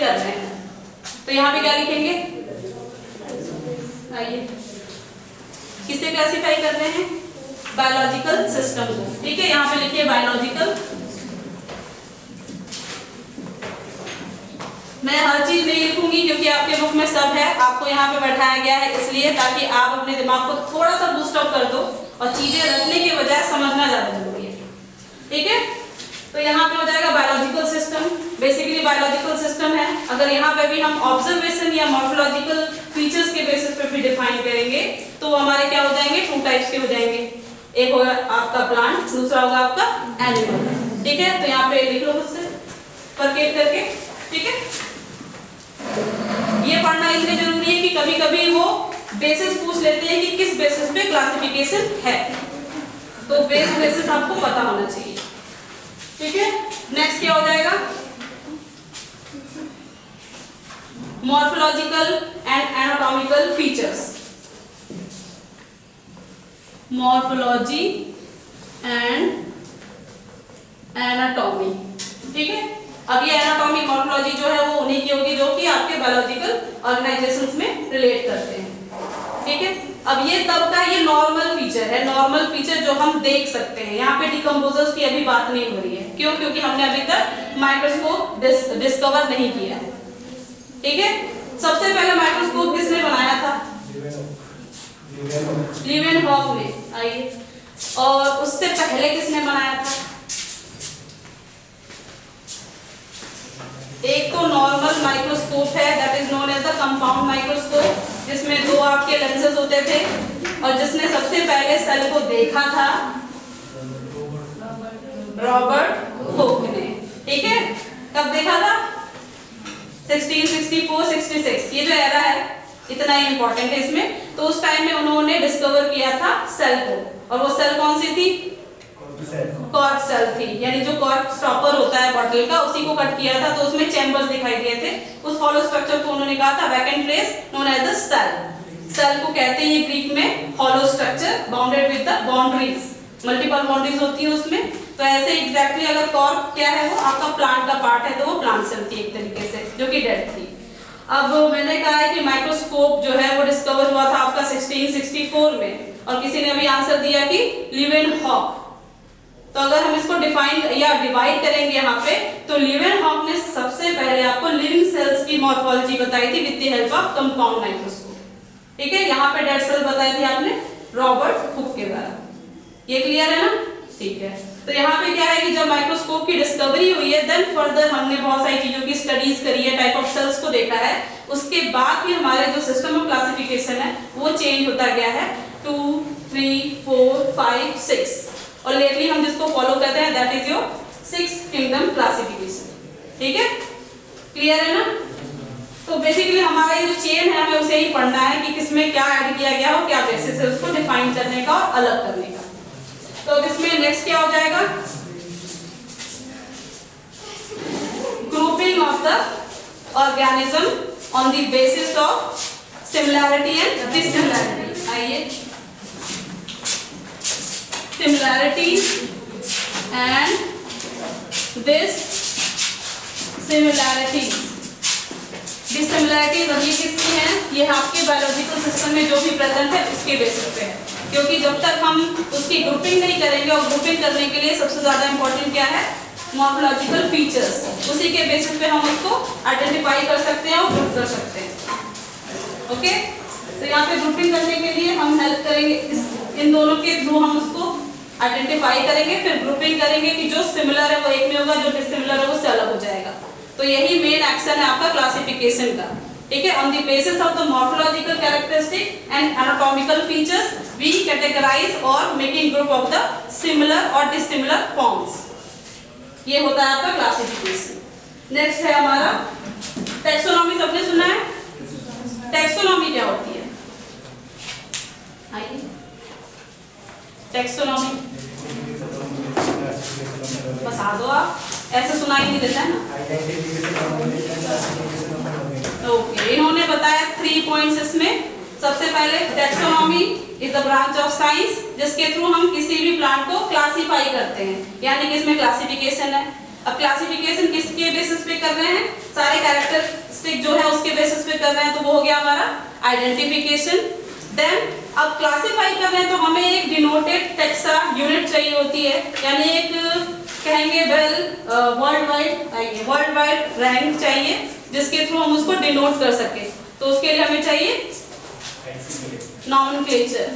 करने हैं। तो यहाँ पे क्या लिखेंगे, आइए किसे क्लासिफाई कर रहे हैं, बायोलॉजिकल सिस्टम को। ठीक है, यहाँ पे लिखिए बायोलॉजिकल। मैं हर चीज नहीं लिखूंगी क्योंकि आपके बुक में सब है, आपको यहाँ पे बैठाया गया है इसलिए ताकि आप अपने दिमाग को थोड़ा सा बूस्ट अप कर दो और चीजें रखने के बजाय समझना ज्यादा जरूरी है। ठीक है, तो यहाँ पे हो जाएगा biological system, basically biological system है। अगर यहाँ पे भी हम ऑब्जर्वेशन या मॉर्फोलॉजिकल फीचर्स के बेसिस पे भी डिफाइन करेंगे तो हमारे क्या हो जाएंगे, 2 टाइप्स के हो जाएंगे। एक होगा आपका प्लांट, दूसरा होगा आपका एनिमल। ठीक है, तो यहाँ पे लिख लो मुझसे परकेट करके। ठीक है, ये पढ़ना इसलिए जरूरी है कि कभी कभी वो बेसिस पूछ लेते हैं कि किस बेसिस पे क्लासिफिकेशन है, तो बेसिस आपको पता होना चाहिए। ठीक है, नेक्स्ट क्या हो जाएगा, morphological and anatomical features. Morphology and anatomy. ठीक है, अब ये एनाटॉमी मॉर्फोलॉजी जो है वो उन्हीं की होगी जो कि आपके बायोलॉजिकल ऑर्गेनाइजेशंस में रिलेट करते हैं। ठीक है, अब ये तब का ये नॉर्मल फीचर है, नॉर्मल फीचर जो हम देख सकते हैं। यहाँ पे डिकम्पोजर्स की अभी बात नहीं हो रही है, क्यों, क्योंकि हमने अभी तक माइक्रोस्कोप डिस्कवर नहीं किया है। ठीक है, सबसे पहले माइक्रोस्कोप किसने बनाया था, लीवेनहॉफ ने। आइए, और उससे पहले किसने बनाया था, एक तो नॉर्मल माइक्रोस्कोप है that is known as the compound microscope, जिसमें 2 आपके लेंसेज होते थे, और जिसने सबसे पहले सेल को देखा था रॉबर्ट हुक ने। ठीक है, कब देखा था, 1664 66, ये जो एरा है इतना ही इंपॉर्टेंट है इसमें। तो उस टाइम में उन्होंने डिस्कवर किया था सेल को, और वो सेल कौन सी थी, कॉर्क सेल थी, यानी जो कॉर्क स्टॉपर होता है बॉटल का उसी को कट किया था, तो उसमें चैम्बर्स दिखाई दिए थे। उस हॉलो स्ट्रक्चर को उन्होंने कहा था vacant place known as the cell. Cell को कहते हैं ग्रीक में hollow structure bounded with the boundaries, multiple boundaries होती है उसमें। तो ऐसे एग्जैक्टली अगर कॉर्क क्या है, वो आपका प्लांट का पार्ट है, तो वो प्लांट सेल थी एक तरीके से, जो कि डेड थी। अब मैंने कहा है कि माइक्रोस्कोप जो है वो डिस्कवर हुआ था आपका 1664 में, और किसी ने अभी आंसर दिया कि लीवेनहॉफ। तो अगर हम इसको डिफाइन या डिवाइड करेंगे यहाँ पे, तो लीवेनहॉफ ने सबसे पहले आपको लिविंग सेल्स की मॉर्फोलॉजी बताई थी with the help of compound microscope. ठीक है, यहाँ पे डेड सेल बताई थी आपने रॉबर्ट हुक के द्वारा। ये क्लियर है ना, ठीक है। तो यहाँ पे क्या है कि जब माइक्रोस्कोप की डिस्कवरी हुई है, देन फर्दर हमने बहुत सारी चीजों की स्टडीज करी है, टाइप ऑफ सेल्स को देखा है, उसके बाद भी हमारे जो सिस्टम ऑफ क्लासिफिकेशन है वो चेंज होता गया है 2, 3, 4, 5, 6, और लेटली हम जिसको फॉलो करते हैं that is your 6 kingdom classification. ठीक है, क्लियर है ना। तो बेसिकली हमारा ये जो चेन है हमें उसे ही पढ़ना है कि किसमें क्या ऐड किया गया हो, क्या बेसिस है उसको डिफाइन करने का और अलग करने का। तो अब इसमें नेक्स्ट क्या हो जाएगा, grouping of the organism on the basis of similarity and dissimilarity. आइए, सिमिलैरिटी एंड डिसिमिलैरिटी। डिसिमिलैरिटीज अब ये किसकी है, ये आपके बायोलॉजिकल सिस्टम में जो भी प्रेजेंट है उसके बेसिस पे है, क्योंकि जब तक हम उसकी ग्रुपिंग नहीं करेंगे, और ग्रुपिंग करने के लिए सबसे ज्यादा इंपॉर्टेंट क्या है, मॉर्फोलॉजिकल फीचर्स, उसी के बेसिस पे हम उसको आइडेंटिफाई कर सकते हैं और ग्रुप कर सकते हैं। ओके, तो यहाँ पे ग्रुपिंग करने के लिए हम हेल्प करेंगे इन दोनों के थ्रू, हम उसको आइडेंटिफाई करेंगे, फिर ग्रुपिंग करेंगे कि जो सिमिलर है वो एक में होगा, जो डिसिमिलर है वो से अलग हो जाएगा। तो यही मेन एक्शन है आपका क्लासिफिकेशन का। ठीक है, on the basis of the morphological characteristic and anatomical features we categorize और making group of the similar और डिसिमिलर फॉर्म्स। ये होता है आपका क्लासिफिकेशन। नेक्स्ट है हमारा टैक्सोनॉमी। सबने सुना है टैक्सोनॉमी क्या होती है, आइए टैक्सोनॉमी बता दो आप, ऐसे सुनाई नहीं देता है ना। ओके, इन्होंने बताया 3 पॉइंट्स इसमें। सबसे पहले taxonomy is the branch of science जिसके थ्रू हम किसी भी प्लांट को क्लासिफाई करते हैं, यानी कि इसमें क्लासिफिकेशन है। अब क्लासिफिकेशन किसके बेसिस पे कर रहे हैं, सारे कैरेक्टरिस्टिक जो है उसके बेसिस पे कर रहे हैं, तो वो हो गया हमारा आइडेंटिफिकेशन। देन अब क्लासिफाई कर रहे हैं तो हमें एक डिनोटेड टेक्सा यूनिट चाहिए होती है, यानी एक कहेंगे वर्ल्ड वाइड रैंक चाहिए जिसके थ्रू हम उसको डिनोट कर सके। तो उसके लिए हमें चाहिए नॉमेनक्लेचर,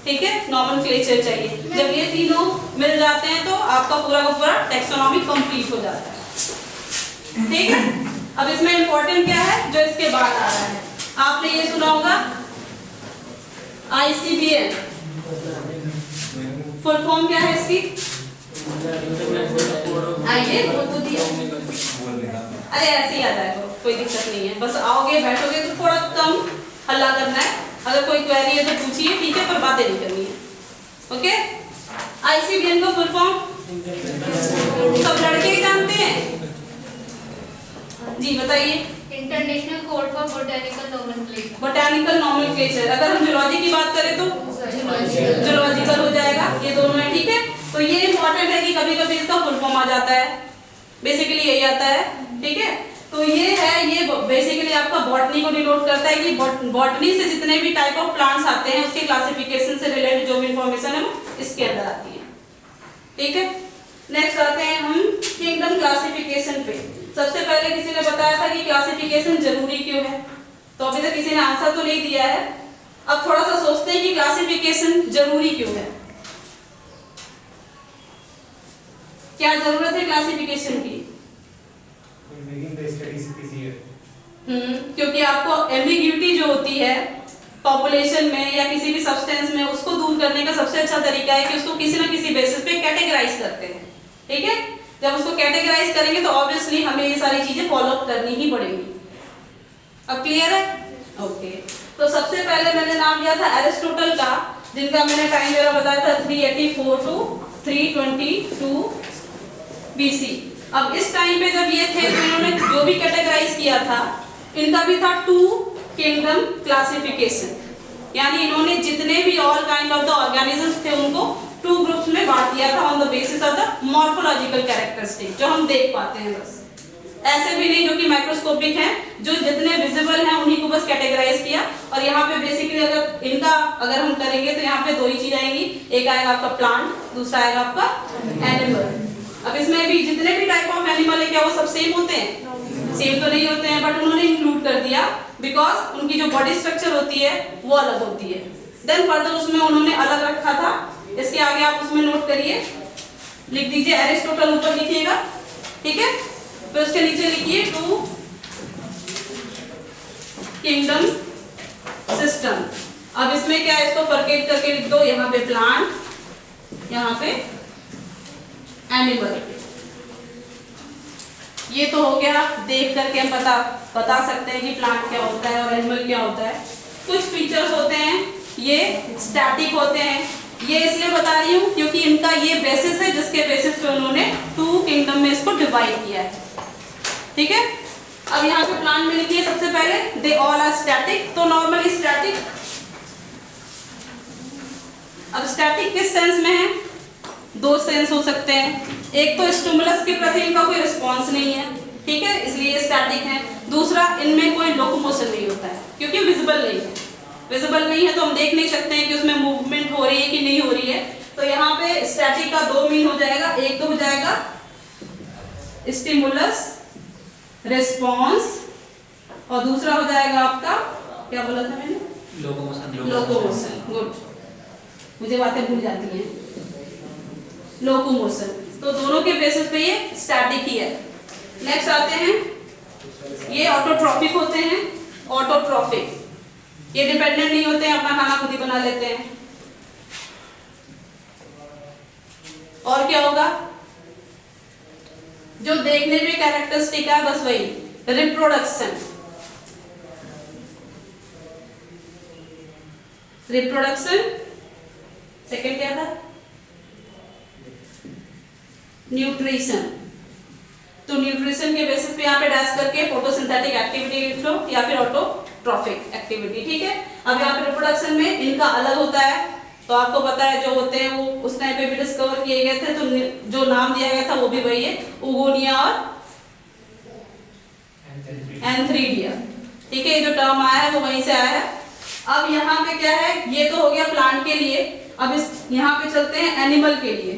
ठीक है, नॉमेनक्लेचर चाहिए। जब ये तीनों मिल जाते हैं तो आपका पूरा का पूरा टैक्सोनॉमी कंप्लीट हो जाता है, ठीक है। अब इसमें इंपॉर्टेंट क्या है जो इसके बाद आ रहा है, आपने ये सुना होगा ICBM, फुल फॉर्म क्या है इसकी, आइए बोल दिया, अरे ऐसे ही आ जाएगा, कोई दिक्कत नहीं है, बस आओगे बैठोगे तो थोड़ा कम हल्ला करना है, अगर कोई क्वेरी है तो पूछिए, ठीक है, पर बातें नहीं करनी है, ओके। ICBM का फुल फॉर्म सब लड़के ही जानते हैं, जी बताइए। International code for botanical nomenclature. Botanical nomenclature, अगर हम जूलॉजी की बात करें तो जूलॉजिकल हो जाएगा, ये दोनों है, ठीक है। तो ये इंपॉर्टेंट है कि कभी कभी इसका फुल फॉर्म आ जाता है, बेसिकली यही आता है, ठीक है। तो ये है, ये बेसिकली आपका बॉटनी को डिनोट करता है कि बॉटनी से जितने भी टाइप ऑफ प्लांट्स आते हैं उसके क्लासिफिकेशन से रिलेटेड जो भी इंफॉर्मेशन है वो इसके अंदर आती है, ठीक है। नेक्स्ट आते हैं हम किंगडम क्लासिफिकेशन पे। सबसे पहले किसी ने बताया था कि क्लासिफिकेशन जरूरी क्यों है, तो अभी तक किसी ने आंसर तो नहीं दिया है। अब थोड़ा सा सोचते हैं कि क्लासिफिकेशन जरूरी क्यों है, क्या जरूरत है क्लासिफिकेशन की। क्योंकि आपको एम्बिग्यूटी जो होती है पॉपुलेशन में या किसी भी सब्सटेंस में, उसको दूर करने का सबसे अच्छा तरीका है कि उसको किसी ना किसी बेसिस पे कैटेगराइज करते हैं, ठीक है। जब उसको कैटेगराइज करेंगे तो ऑब्वियसली हमें ये सारी चीजें फॉलो करनी ही पड़ेंगी। अब क्लियर है, ओके। तो सबसे पहले मैंने नाम लिया था एरिस्टोटल का, जिनका मैंने टाइम मेरा बताया था 384 टू 322 BC। अब इस टाइम पे जब ये थे तो इन्होंने जो भी कैटेगराइज किया था इनका भी था 2 किंगडम क्लासिफिकेशन, यानी इन्होंने जितने भी all kind of the organisms थे उनको 2 ग्रुप्स में बांट दिया था on the basis of the morphological characteristic जो हम देख पाते हैं, बस ऐसे भी नहीं जो कि माइक्रोस्कोपिक हैं, जो जितने विजिबल हैं उन्हीं को बस कैटेगराइज किया। और यहाँ पे बेसिकली अगर हम करेंगे तो यहाँ पे 2 ही चीज आएंगी, एक आएगा आपका प्लांट, दूसरा आएगा आपका एनिमल। अब इसमें भी जितने भी टाइप ऑफ एनिमल है क्या वो सब सेम होते हैं, सेम तो नहीं होते हैं, बट उन्होंने इंक्लूड कर दिया बिकॉज उनकी जो बॉडी स्ट्रक्चर होती है वो अलग होती है। देन फर्दर उसमें उन्होंने अलग रखा था, इसके आगे आप उसमें नोट करिए, लिख दीजिए एरिस्टोटल ऊपर लिखिएगा, ठीक है। फिर उसके नीचे लिखिए 2 किंगडम सिस्टम। अब इसमें क्या है, इसको फरकेट करके लिख दो, यहाँ पे प्लांट, यहाँ पे एनिमल। ये तो हो गया, देख करके हम बता सकते हैं कि प्लांट क्या होता है और एनिमल क्या होता है। कुछ फीचर्स होते हैं ये स्टैटिक होते हैं, ये इसलिए बता रही हूँ क्योंकि इनका ये बेसिस है जिसके बेसिस पे उन्होंने 2 किंगडम में इसको डिवाइड किया है, ठीक है। अब यहाँ पे प्लांट में लिखिए सबसे पहले दे ऑल आर स्टैटिक। तो नॉर्मली स्टैटिक, अब स्टैटिक किस सेंस में है, 2 सेंस हो सकते हैं। एक तो स्टिमुलस के प्रति इनका कोई रिस्पॉन्स नहीं है, ठीक है, इसलिए स्टैटिक है। दूसरा, इनमें कोई लोकोमोशन नहीं होता है क्योंकि विजिबल नहीं है, विजिबल नहीं है तो हम देख नहीं सकते हैं कि उसमें मूवमेंट हो रही है कि नहीं हो रही है। तो यहाँ पे स्टैटिक का 2 मीन हो जाएगा, एक तो हो जाएगा स्टिमुलस रिस्पॉन्स और दूसरा हो जाएगा आपका, क्या बोला था मैंने, लोकोमोशन। गुड, मुझे बातें भूल जाती हैं, लोकोमोशन। तो दोनों के बेसिस पे ये स्टैटिक ही है। नेक्स्ट आते हैं, ये ऑटोट्रॉफिक होते हैं। ऑटोट्रॉफिक, ये डिपेंडेंट नहीं होते हैं, अपना खाना खुद ही बना लेते हैं। और क्या होगा, जो देखने में कैरेक्टरिस्टिक है बस वही, रिप्रोडक्शन। रिप्रोडक्शन, सेकंड क्या था, न्यूट्रिशन। तो न्यूट्रिशन के बेसिस पे यहाँ पे डैश करके फोटोसिंथेटिक एक्टिविटी लिख लो या फिर ऑटोट्रॉफिक एक्टिविटी, ठीक है। अब यहाँ पे रिप्रोडक्शन में इनका अलग होता है, तो आपको पता है जो होते हैं वो उस टाइम पे भी डिस्कवर किए गए थे, तो जो नाम दिया गया था वो भी वही है, उगोनिया और एंथ्रीडिया। ठीक है, ये जो टर्म आया है वो वहीं से आया है। अब यहाँ पे क्या है, ये तो हो गया प्लांट के लिए। अब इस यहाँ पे चलते हैं एनिमल के लिए।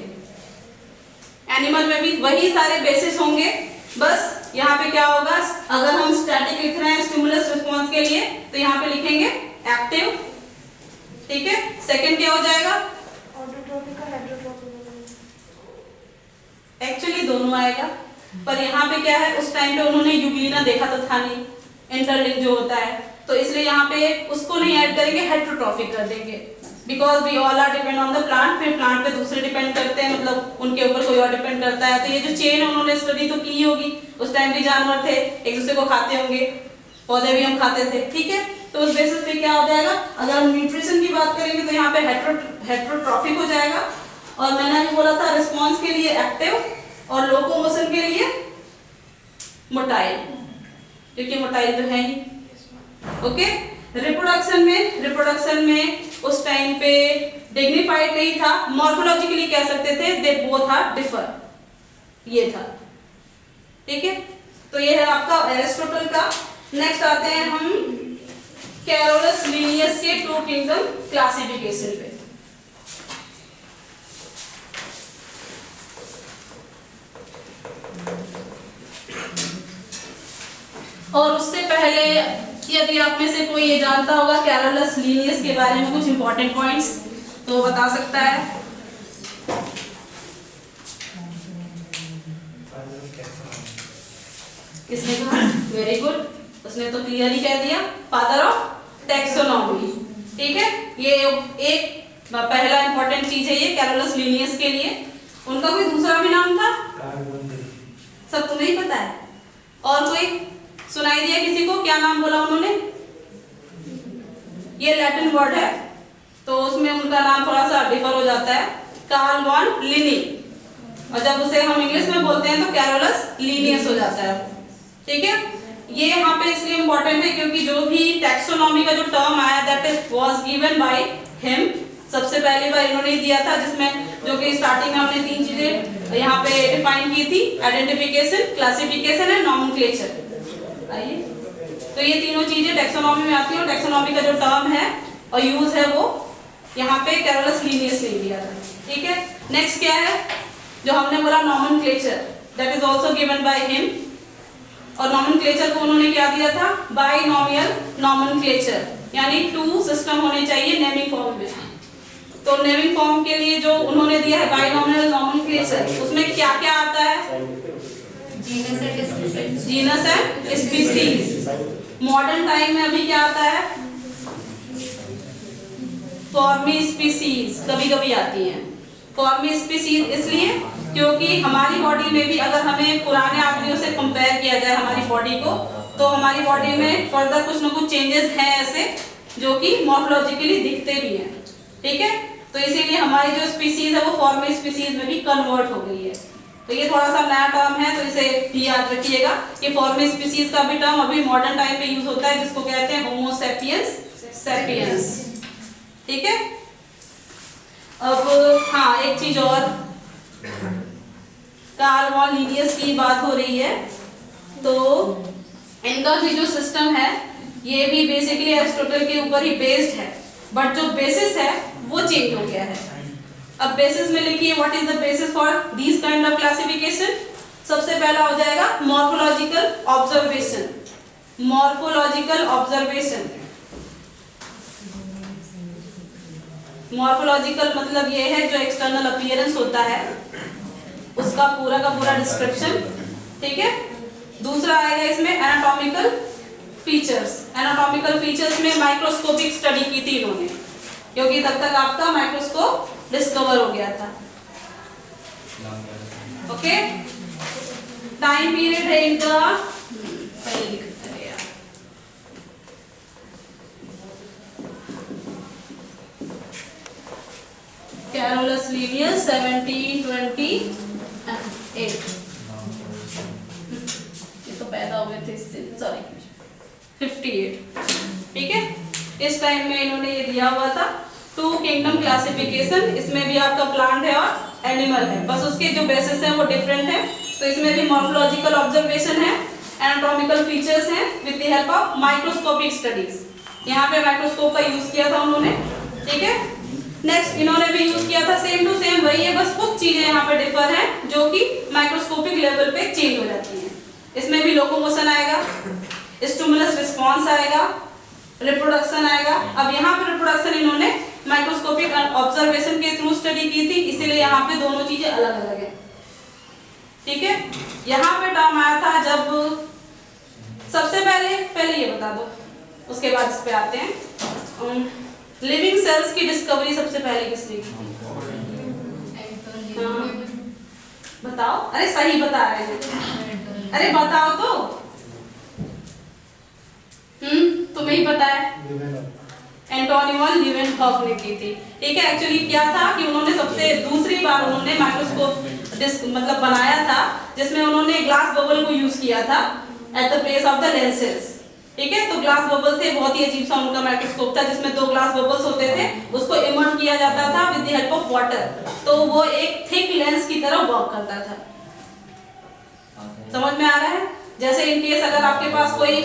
एनिमल में भी वही सारे बेसिस होंगे, बस यहाँ पे क्या होगा, अगर हम स्टैटिक लिख रहे हैं स्टिमुलस रिस्पॉन्स के लिए तो यहाँ पे लिखेंगे एक्टिव। ठीक है, सेकंड क्या हो जाएगा, ऑटोट्रोपिक और हेटेरोट्रोपिक। एक्चुअली दोनों आएगा, पर यहाँ पे क्या है, उस टाइम पे उन्होंने यूग्लिना देखा तो था नहीं, इंटरलिंक जो होता है, तो इसलिए यहाँ पे उसको नहीं ऐड करेंगे, हेटेरोट्रोपिक कर देंगे। Because we all are depend on the plant, फिर प्लांट पे दूसरे डिपेंड करते हैं, मतलब उनके ऊपर कोई और डिपेंड करता है। तो ये जो चेन उन्होंने स्टडी तो की होगी, उस टाइम भी जानवर थे, एक दूसरे को खाते होंगे, पौधे भी हम खाते थे। ठीक है, तो उस बेसिस पे क्या हो जाएगा, अगर हम न्यूट्रिशन की बात करेंगे तो यहाँ पे हेटेरोट्रोपिक हो जाएगा। और मैंने अभी बोला था रिस्पॉन्स के लिए एक्टिव और लोकोमोशन के लिए मोटाइल, क्योंकि मोटाइल तो है ही। ओके, रिप्रोडक्शन में उस टाइम पे डिग्निफाइड नहीं था, मॉर्फोलॉजिकली कह सकते थे दे बोथ आर डिफर, ये था। ठीक है, तो ये है आपका एरिस्टोटल का। नेक्स्ट आते हैं हम कैरोलस लिनियस के टू किंगडम क्लासिफिकेशन पे। और उससे पहले यदि आप में से कोई ये जानता होगा कैरोलस लिनियस के बारे में कुछ इंपॉर्टेंट पॉइंट्स, तो बता सकता है। किसने कहा, वेरी गुड, उसने तो क्लियरली कह दिया, फादर ऑफ टैक्सोनॉमी। ठीक है, ये एक पहला इंपॉर्टेंट चीज है ये कैरोलस लिनियस के लिए। उनका कोई दूसरा भी नाम था, सब तुम्हें ही पता है, और कोई सुनाई दिया किसी को, क्या नाम बोला उन्होंने, ये लैटिन वर्ड है तो उसमें उनका नाम थोड़ा सा डिफर हो जाता है, कार्ल वॉन लिनी, और जब उसे हम इंग्लिश में बोलते हैं तो कैरोलस लिनियस हो जाता है। ठीक है, ये यहाँ पे इसलिए इंपॉर्टेंट है क्योंकि जो भी टैक्सोनॉमी का जो टर्म आया that was given by him, सबसे पहली बार इन्होंने दिया था, जिसमें जो कि स्टार्टिंग में हमने तीन चीजें यहाँ पे डिफाइन की थी, आइडेंटिफिकेशन, क्लासिफिकेशन एंड नॉमेनक्लेचर। आइए, तो ये तीनों चीजें टैक्सोनॉमी में आती हैं, और टैक्सोनॉमी का जो टर्म है और यूज है वो यहाँ पे कैरोलस लिनियस ने दिया था। ठीक है, नेक्स्ट क्या है, जो हमने बोला nomenclature, that is also given by him, और नॉमेनक्लेचर को उन्होंने क्या दिया था, बाइनोमियल नॉमेनक्लेचर, यानी टू सिस्टम होने चाहिए नेमिंग फॉर्म में। तो नेमिंग फॉर्म के लिए जो उन्होंने दिया है बाइनोमियल नॉमेनक्लेचर, उसमें क्या क्या आता है, genus and species. Modern time में अभी क्या आता है, फॉर्मी स्पीसीज कभी कभी आती हैं। फॉर्मी स्पीसीज इसलिए क्योंकि हमारी बॉडी में भी अगर हमें पुराने आदमियों से कंपेयर किया जाए हमारी बॉडी को, तो हमारी बॉडी में फर्दर कुछ ना कुछ चेंजेस हैं ऐसे जो कि मॉर्फोलॉजिकली दिखते भी हैं। ठीक है, तो इसीलिए हमारी जो स्पीसीज है वो फॉर्मी स्पीसीज में भी कन्वर्ट हो गई है। तो ये थोड़ा सा नया टर्म है, तो इसे भी याद रखिएगा कि फॉर्मी स्पीसीज का भी टर्म अभी मॉडर्न टाइम पे यूज होता है, जिसको कहते हैं होमो सेपियंस सेपियंस। ठीक है, अब हाँ एक चीज और, कार्ल वॉन लिनियस की बात हो रही है, तो इनका भी जो सिस्टम है ये भी बेसिकली एरिस्टोटल के ऊपर ही बेस्ड है, बट जो बेसिस है वो चेंज हो गया है। अब बेसिस में लिखिए, what is the basis for this kind of classification. सबसे पहला हो जाएगा morphological observation. Morphological observation, morphological मतलब ये है जो एक्सटर्नल अपीयरेंस होता है उसका पूरा का पूरा डिस्क्रिप्शन। ठीक है, दूसरा आएगा इसमें एनाटॉमिकल फीचर्स। एनाटॉमिकल फीचर्स में माइक्रोस्कोपिक स्टडी की थी इन्होंने, क्योंकि तब तक आपका माइक्रोस्कोप डिस्कवर हो गया था। ओके, टाइम पीरियड है इनका, पहले लिखते हैं यार, कैरोलस लिनियस 1728, ये तो पैदा हुए थे इस दिन, सॉरी 58। ठीक है, इस टाइम में इन्होंने ये दिया हुआ था। टू किंगडम क्लासिफिकेशन, इसमें भी आपका प्लांट है और एनिमल है, बस उसके जो बेसिस हैं वो डिफरेंट है। तो इसमें भी मॉर्फोलॉजिकल ऑब्जर्वेशन है, एनाटॉमिकल फीचर्स हैं with the help of microscopic studies. यहाँ पे माइक्रोस्कोप का यूज किया था उन्होंने, ठीक है। नेक्स्ट इन्होंने भी यूज किया था, सेम टू सेम वही है, बस कुछ चीजें यहाँ पे डिफर हैं जो कि माइक्रोस्कोपिक लेवल पे चेंज हो जाती हैं। इसमें भी लोकोमोशन आएगा, स्टिमुलस रिस्पॉन्स आएगा, रिप्रोडक्शन आएगा। अब यहाँ पे रिप्रोडक्शन इन्होंने माइक्रोस्कोपिक ऑब्जर्वेशन के थ्रू स्टडी की थी, इसीलिए यहाँ पे दोनों चीजें अलग अलग है, ठीक है। यहाँ पे टर्म आया था जब सबसे पहले ये बता दो, उसके बाद इस पे आते हैं। लिविंग सेल्स की डिस्कवरी सबसे पहले किसने की? हाँ बताओ, अरे सही बता रहे हैं, अरे बताओ तो। तुम्हें ही पता है, एंटोनी वॉन लीवेनहॉफ ने की थी, ठीक है। एक्चुअली क्या था कि उन्होंने सबसे दूसरी बार उन्होंने माइक्रोस्कोप मतलब बनाया था, जिसमें उन्होंने ग्लास बबल को यूज किया था at the place of the lenses, ठीक है। तो ग्लास बबल थे, बहुत ही अजीब सा उनका माइक्रोस्कोप था, जिसमें 2 ग्लास बबल्स होते थे, उसको इमर्ज किया जाता था with the help of water, तो वो एक थिक लेंस की तरह वर्क करता था। समझ में आ रहा है? जैसे इन केस अगर आपके पास कोई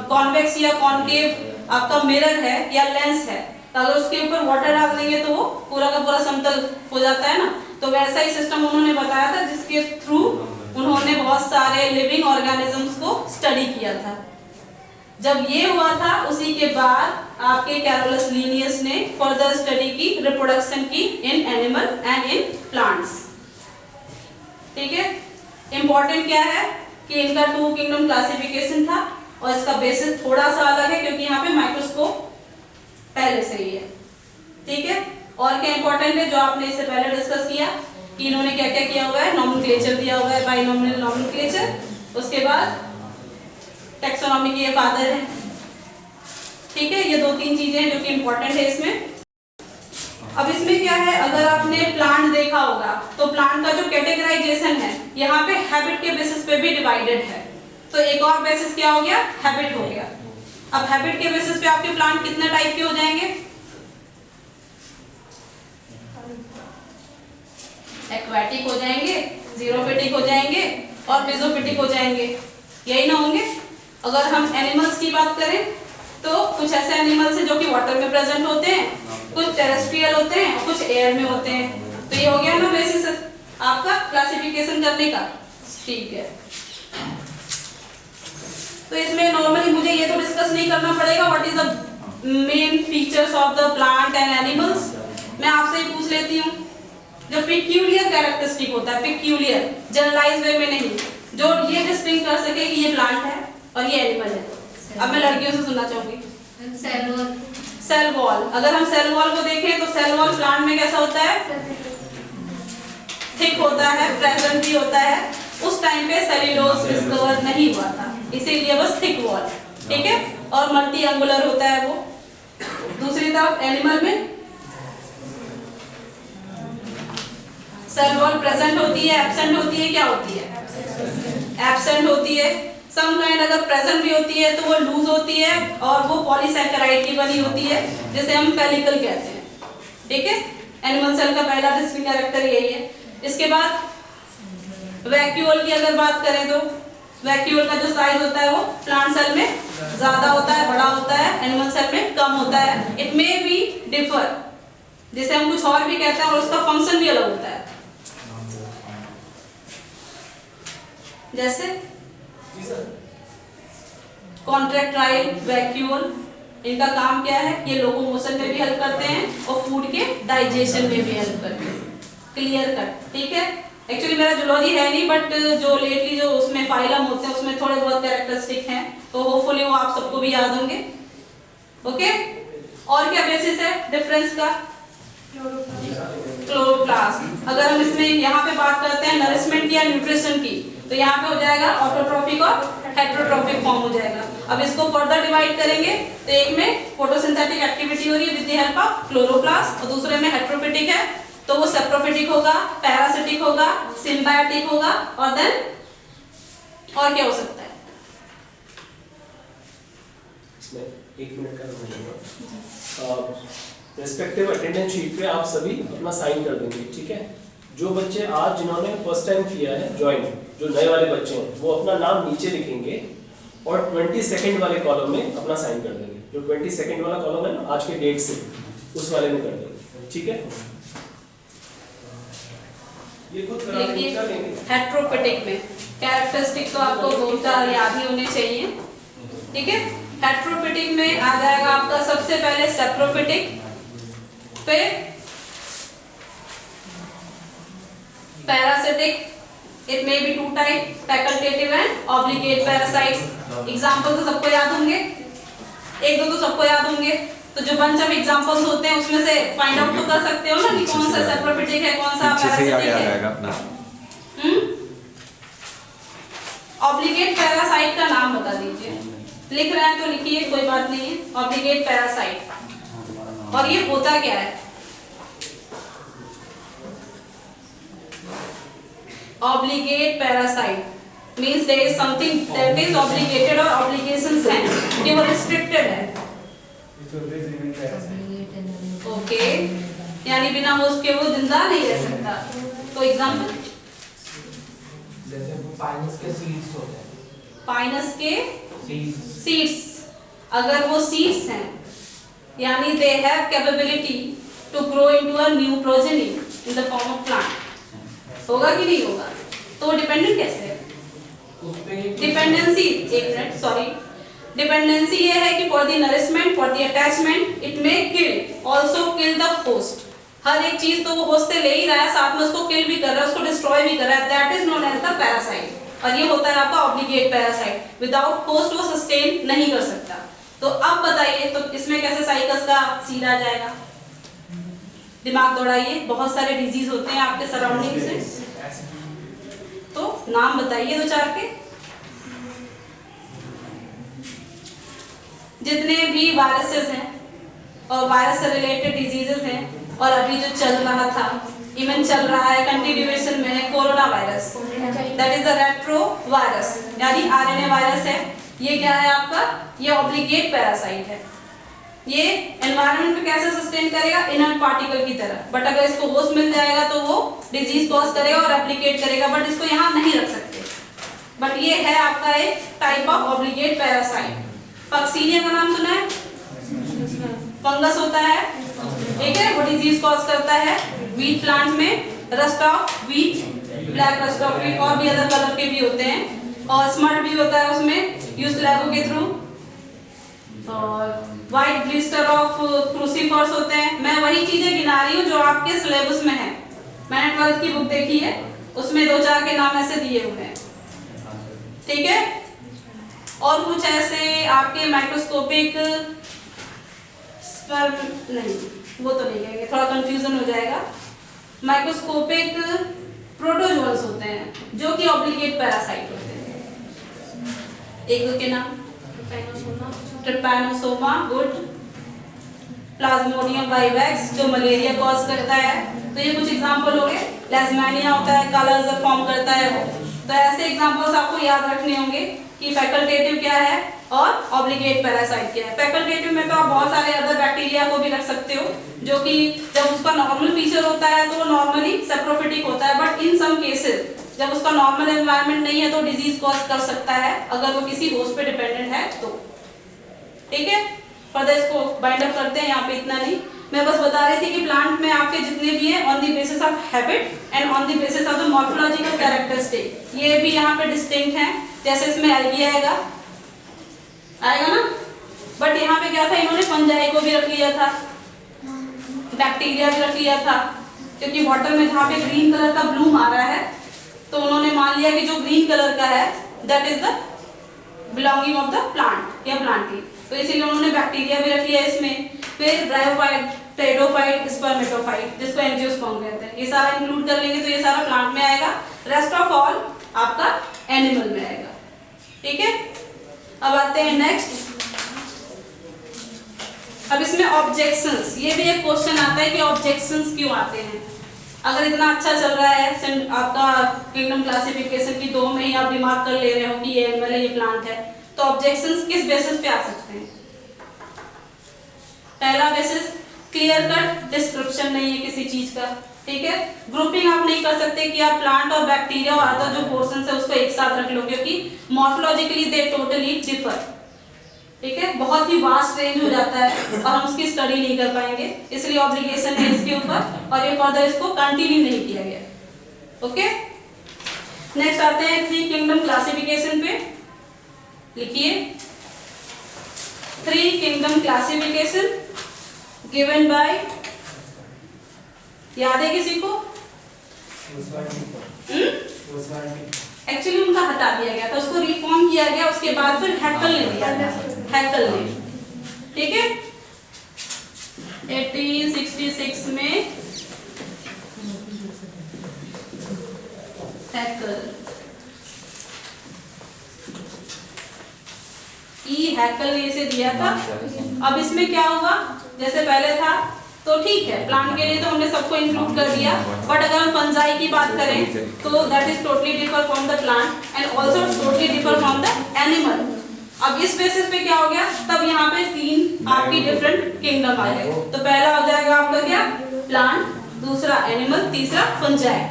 कॉन्वेक्स या कॉनकेव आपका मिरर है या लेंस है, तो अगर उसके ऊपर वाटर डाल देंगे तो वो पूरा का पूरा समतल हो जाता है ना, तो वैसा ही सिस्टम उन्होंने बताया था, जिसके थ्रू उन्होंने बहुत सारे लिविंग ऑर्गेनिजम्स को स्टडी किया था। जब ये हुआ था, उसी के बाद आपके कैरोलस लिनियस ने फर्दर स्टडी की, रिप्रोडक्शन की in animal and in plants, ठीक है। इंपॉर्टेंट क्या है कि इनका 2 किंगडम क्लासिफिकेशन था, और इसका बेसिस थोड़ा सा अलग है क्योंकि यहाँ पे माइक्रोस्कोप पहले से ही है, ठीक है। और क्या इंपॉर्टेंट है जो आपने इससे पहले डिस्कस किया कि इन्होंने क्या क्या किया हुआ है, नॉमेनक्लेचर दिया हुआ है, बाइनोमियल नॉमेनक्लेचर, उसके बाद टैक्सोनॉमी के फादर हैं, ठीक है। ये 2-3 चीजें हैं जो कि इंपॉर्टेंट है इसमें। अब इसमें क्या है, अगर आपने प्लांट देखा होगा तो प्लांट का जो कैटेगराइजेशन है यहाँ पे हैबिट के बेसिस पे भी डिवाइडेड है, तो एक और बेसिस क्या हो गया, हैबिट हो गया। अब हैबिट के बेसिस पे आपके प्लांट कितने टाइप के हो जाएंगे? एक्वाटिक हो जाएंगे, जीरोफिटिक हो जाएंगे और मेसोफिटिक हो जाएंगे, यही ना होंगे। अगर हम एनिमल्स की बात करें तो कुछ ऐसे एनिमल्स हैं जो कि वाटर में प्रेजेंट होते हैं, कुछ टेरेस्ट्रियल होते हैं और कुछ एयर में होते हैं। तो ये हो गया ना बेसिस आपका क्लासिफिकेशन करने का, ठीक है। तो इसमें नॉर्मली मुझे ये तो डिस्कस नहीं करना पड़ेगा what is the main features of the plant and animals. मैं आपसे ही पूछ लेती हूँ, जो पिक्यूलियर कैरेक्टरिस्टिक होता है, पिक्यूलियर जनरलाइज वे में नहीं, जो ये डिस्टिंग कर सके कि ये प्लांट है और ये एनिमल है। अब मैं लड़कियों से सुनना चाहूंगी। सेल वॉल, अगर हम सेल वॉल को देखें तो सेल वॉल प्लांट में कैसा होता है, थिक होता है, प्रेजेंट भी होता है। उस टाइम पे सेल्यूलोज डिस्कवर नहीं हुआ था, इसीलिए बस थिक वॉल, ठीक है, और मल्टी एंगुलर होता है वो। दूसरी तरफ एनिमल में सेल वॉल प्रेजेंट होती है, एब्सेंट होती है, क्या होती है, एब्सेंट होती है। सम काइंड अगर प्रेजेंट भी होती है तो वो लूज होती है और वो पॉलीसैकेराइड की बनी होती है, जिसे हम पेलिकल कहते हैं, ठीक है। एनिमल सेल का पहला डिस्टिंक्ट कैरेक्टर यही है। इसके बाद वैक्यूल की अगर बात करें तो वैक्यूल का जो साइज होता है वो प्लांट सेल में ज्यादा होता है, बड़ा होता है, एनिमल सेल में कम होता है। इट मे बी डिफर, जिसे हम कुछ और भी कहते हैं, और उसका फंक्शन भी अलग होता है। जैसे कॉन्ट्रैक्टाइल, वैक्यूल, इनका काम क्या है, ये लोकोमोशन में भी हेल्प करते हैं और फूड के डाइजेशन में भी हेल्प करते हैं। क्लियर कट, ठीक है। एक्चुअली मेरा जूलॉजी है नहीं, बट जो लेटली जो उसमें फाइलम होते हैं उसमें थोड़े बहुत कैरेक्टरिस्टिक हैं, तो होपफुली वो आप सबको भी याद होंगे, ओके। और क्या बेसिस है डिफरेंस का, क्लोरोप्लास्ट। अगर हम इसमें यहाँ पे बात करते हैं नरिशमेंट या न्यूट्रिशन की, तो यहाँ पे हो जाएगा ऑटोट्रोफिक और हेटेरोट्रोफिक फॉर्म हो जाएगा। अब इसको फर्दर डिवाइड करेंगे तो एक में फोटोसिंथेटिक एक्टिविटी हो रही है with the help of chloroplast, और दूसरे में हेटेरोफिटिक है, तो वो सेप्रोफिटिक होगा, पैरासिटिक होगा, सिम्बायोटिक होगा, और देन और क्या हो सकता है। इसमें 1 मिनट का रिस्पेक्टिव अटेंडेंस शीट पे आप सभी अपना साइन कर देंगे, ठीक है। जो बच्चे आज जिन्होंने फर्स्ट टाइम किया है ज्वाइन, जो नए वाले बच्चे हैं, वो अपना नाम नीचे लिखेंगे और 22nd वाले कॉलम में अपना साइन कर देंगे। जो 22nd वाला कॉलम है ना आज के डेट से, उस वाले में कर देंगे, ठीक है। ये खुद करा लेंगे। हेट्रोफिटिक में कैरेक्टरिस्टिक तो आपको दो चार याद ही होने चाहिए, ठीक है। हेट्रोफिटिक में आ जाएगा आपका सबसे पहले सेप्रोफिटिक, फिर parasitic, it may be two type, facultative and obligate parasites. Example तो सबको याद होंगे, एक दो तो सबको याद होंगे, तो जो बंच ऑफ एग्जांपल्स होते हैं उसमें से फाइंड आउट तो कर सकते हो ना कि कौन सा सेप्रोफिटिक है, कौन सा पैरासिटिक है। ऑब्लिगेट पैरासाइट का नाम बता दीजिए। लिख रहे हैं तो लिखिए, कोई बात नहीं है। ऑब्लिगेट पैरासाइट, और ये होता क्या है? Obligate parasite means there is something that is obligated or obligations है कि वो restricted है। Okay, यानी बिना होस्ट के वो जिंदा नहीं रह सकता। तो एग्जाम्पल जैसे पाइनस के सीड्स होते हैं, पाइनस के सीड्स, अगर वो सीड्स हैं यानी they have capability to grow into a new progeny in the form of plant, होगा कि नहीं होगा? तो डिपेंडेंट कैसे है? डिपेंडेंसी, एक मिनट सॉरी, डिपेंडेंसी ये है कि for the nourishment, for the attachment it may kill, also kill the host. हर एक चीज तो वो होस्ट से ले ही रहा है, साथ में उसको किल भी कर रहा है, उसको डिस्ट्रॉय भी कर रहा है, that is known as the parasite. और ये होता है आपका ऑब्लिगेट पैरासाइट। विदाउट होस्ट वो सस्टेन नहीं कर सकता। तो अब बताइए, तो इसमें कैसे साइकस का सीड आ जाएगा? दिमाग दौड़ाइए, बहुत सारे डिजीज होते हैं आपके सराउंडिंग से, तो नाम बताइए दो चार के। जितने भी वायरसेस हैं और वायरस से रिलेटेड डिजीजेस हैं, और अभी जो चल रहा था, इवन चल रहा है, कंटिन्यूएशन में है, corona virus, that is the retro virus, यानी आरएनए वायरस है। ये क्या है आपका? ये ऑब्लिगेट पैरासाइट है। ये एनवायरनमेंट में कैसे सस्टेन करेगा? इनर्ट पार्टिकल की तरह, बट अगर इसको होस्ट मिल जाएगा तो वो डिजीज कॉज करेगा और एप्लीकेट करेगा, बट इसको यहाँ नहीं रख सकते। बट ये है आपका एक type of obligate parasite. Puccinia का नाम सुना है? फंगस होता है, ठीक है, वो डिजीज कॉज करता है व्हीट प्लांट में, rust of wheat, black rust of wheat, और भी अदर कलर के भी होते हैं, और स्मर्ट भी होता है उसमें यूज लैबो के थ्रू, और व्हाइट ब्लिस्टर ऑफ क्रूसीफर्स होते हैं। मैं वही चीजें गिना रही हूँ जो आपके सिलेबस में है। मैंने 12th की बुक देखी है, उसमें दो चार के नाम ऐसे दिए हुए हैं, ठीक है। और कुछ ऐसे आपके माइक्रोस्कोपिक नहीं, वो तो नहीं कहेंगे, थोड़ा कंफ्यूजन हो जाएगा। माइक्रोस्कोपिक प्रोटोजोअन्स होते हैं जो कि ऑब्लिगेट पैरासाइट होते हैं। एक दो के नाम: ट्रिपैनोसोमा, गुड, प्लाज्मोडियम वाइवैक्स जो मलेरिया कॉज करता है, तो ये कुछ एग्जांपल हो गए। लेशमैनिया होता है, काला अजहर फॉर्म करता है वो। तो ऐसे एग्जांपल्स आपको याद रखने होंगे कि फैकल्टेटिव क्या है और ऑब्लिगेट पैरासाइट क्या है। फैकल्टेटिव में तो आप बहुत सारे अदर बैक्टीरिया को भी रख सकते हो, जो कि जब उसका नॉर्मल फीचर होता है तो वो नॉर्मली सेप्रोफिटिक होता है, बट इन सम केसेस जब उसका नॉर्मल एनवायरनमेंट नहीं है तो डिजीज कॉज कर सकता है अगर वो किसी होस्ट पे डिपेंडेंट है तो, ठीक है। फर्दर इसको बाइंड अप करते हैं, यहाँ पे इतना नहीं, मैं बस बता रही थी कि प्लांट में आपके जितने भी हैं on the basis of habit and on the basis of the morphological characteristic, ये भी यहाँ पे डिस्टिंक्ट हैं। जैसे इसमें एल्गी आएगा ना, बट यहाँ पे क्या था, इन्होंने फंजाई को भी रख लिया था, बैक्टीरिया भी रख लिया था, क्योंकि वाटर में जहाँ पे ग्रीन कलर का ब्लूम आ रहा है तो उन्होंने मान लिया कि जो ग्रीन कलर का है that is the belonging of the plant या प्लांटी, तो इसीलिए उन्होंने बैक्टीरिया भी रख लिया इसमें। फिर ब्रायोफाइट, टेरिडोफाइट, स्पर्मेटोफाइट, जिसको एंजियोस्पर्म कहते हैं, ये सारा इंक्लूड कर लेंगे तो ये सारा प्लांट में आएगा। रेस्ट ऑफ ऑल आपका एनिमल में आएगा, ठीक है। अब आते हैं नेक्स्ट। अब इसमें ऑब्जेक्शंस, ये भी एक क्वेश्चन आता है कि ऑब्जेक्शंस क्यों आते हैं। अगर इतना अच्छा चल रहा है आपका किंगडम क्लासिफिकेशन की 2 में ही आप दिमाग कर ले रहे हो कि ये एनिमल है, ये प्लांट है, तो ऑब्जेक्शंस किस बेसिस पे आ सकते हैं? पहला बेसिस क्लियर कट डिस्क्रिप्शन नहीं है किसी चीज का, ठीक है। ग्रुपिंग आप नहीं कर सकते कि आप प्लांट और बैक्टीरिया और अदर जो पोर्शन है उसको एक साथ रख लो, क्योंकि मॉर्फोलॉजिकली दे टोटली डिफर, ठीक है। बहुत ही वास्ट रेंज हो जाता है और हम उसकी स्टडी नहीं कर पाएंगे, इसलिए ऑब्लिगेशन है इसके ऊपर और ये फर्दर इसको कंटिन्यू नहीं किया गया। ओके, नेक्स्ट आते हैं 3 किंगडम क्लासिफिकेशन पे। लिखिए 3 किंगडम क्लासिफिकेशन गिवन बाय, याद है किसी को? एक्चुअली उनका हटा दिया गया था, उसको रिफॉर्म किया गया, उसके बाद फिर हैकल ने दिया था, हैकल ने, ठीक है। 1866 में हैकल, हैकल ने इसे दिया था। अब इसमें क्या होगा, जैसे पहले था तो ठीक है, प्लांट के लिए तो हमने सबको इंक्लूड कर दिया, बट अगर हम फंजाई की बात करें तो that is totally differ from the plant and also totally differ from the animal. अब इस बेसिस पे क्या हो गया, तब यहाँ पे 3 आपकी डिफरेंट किंगडम आ गए। तो पहला हो जाएगा आपका क्या, प्लांट, दूसरा एनिमल, तीसरा फंजाई,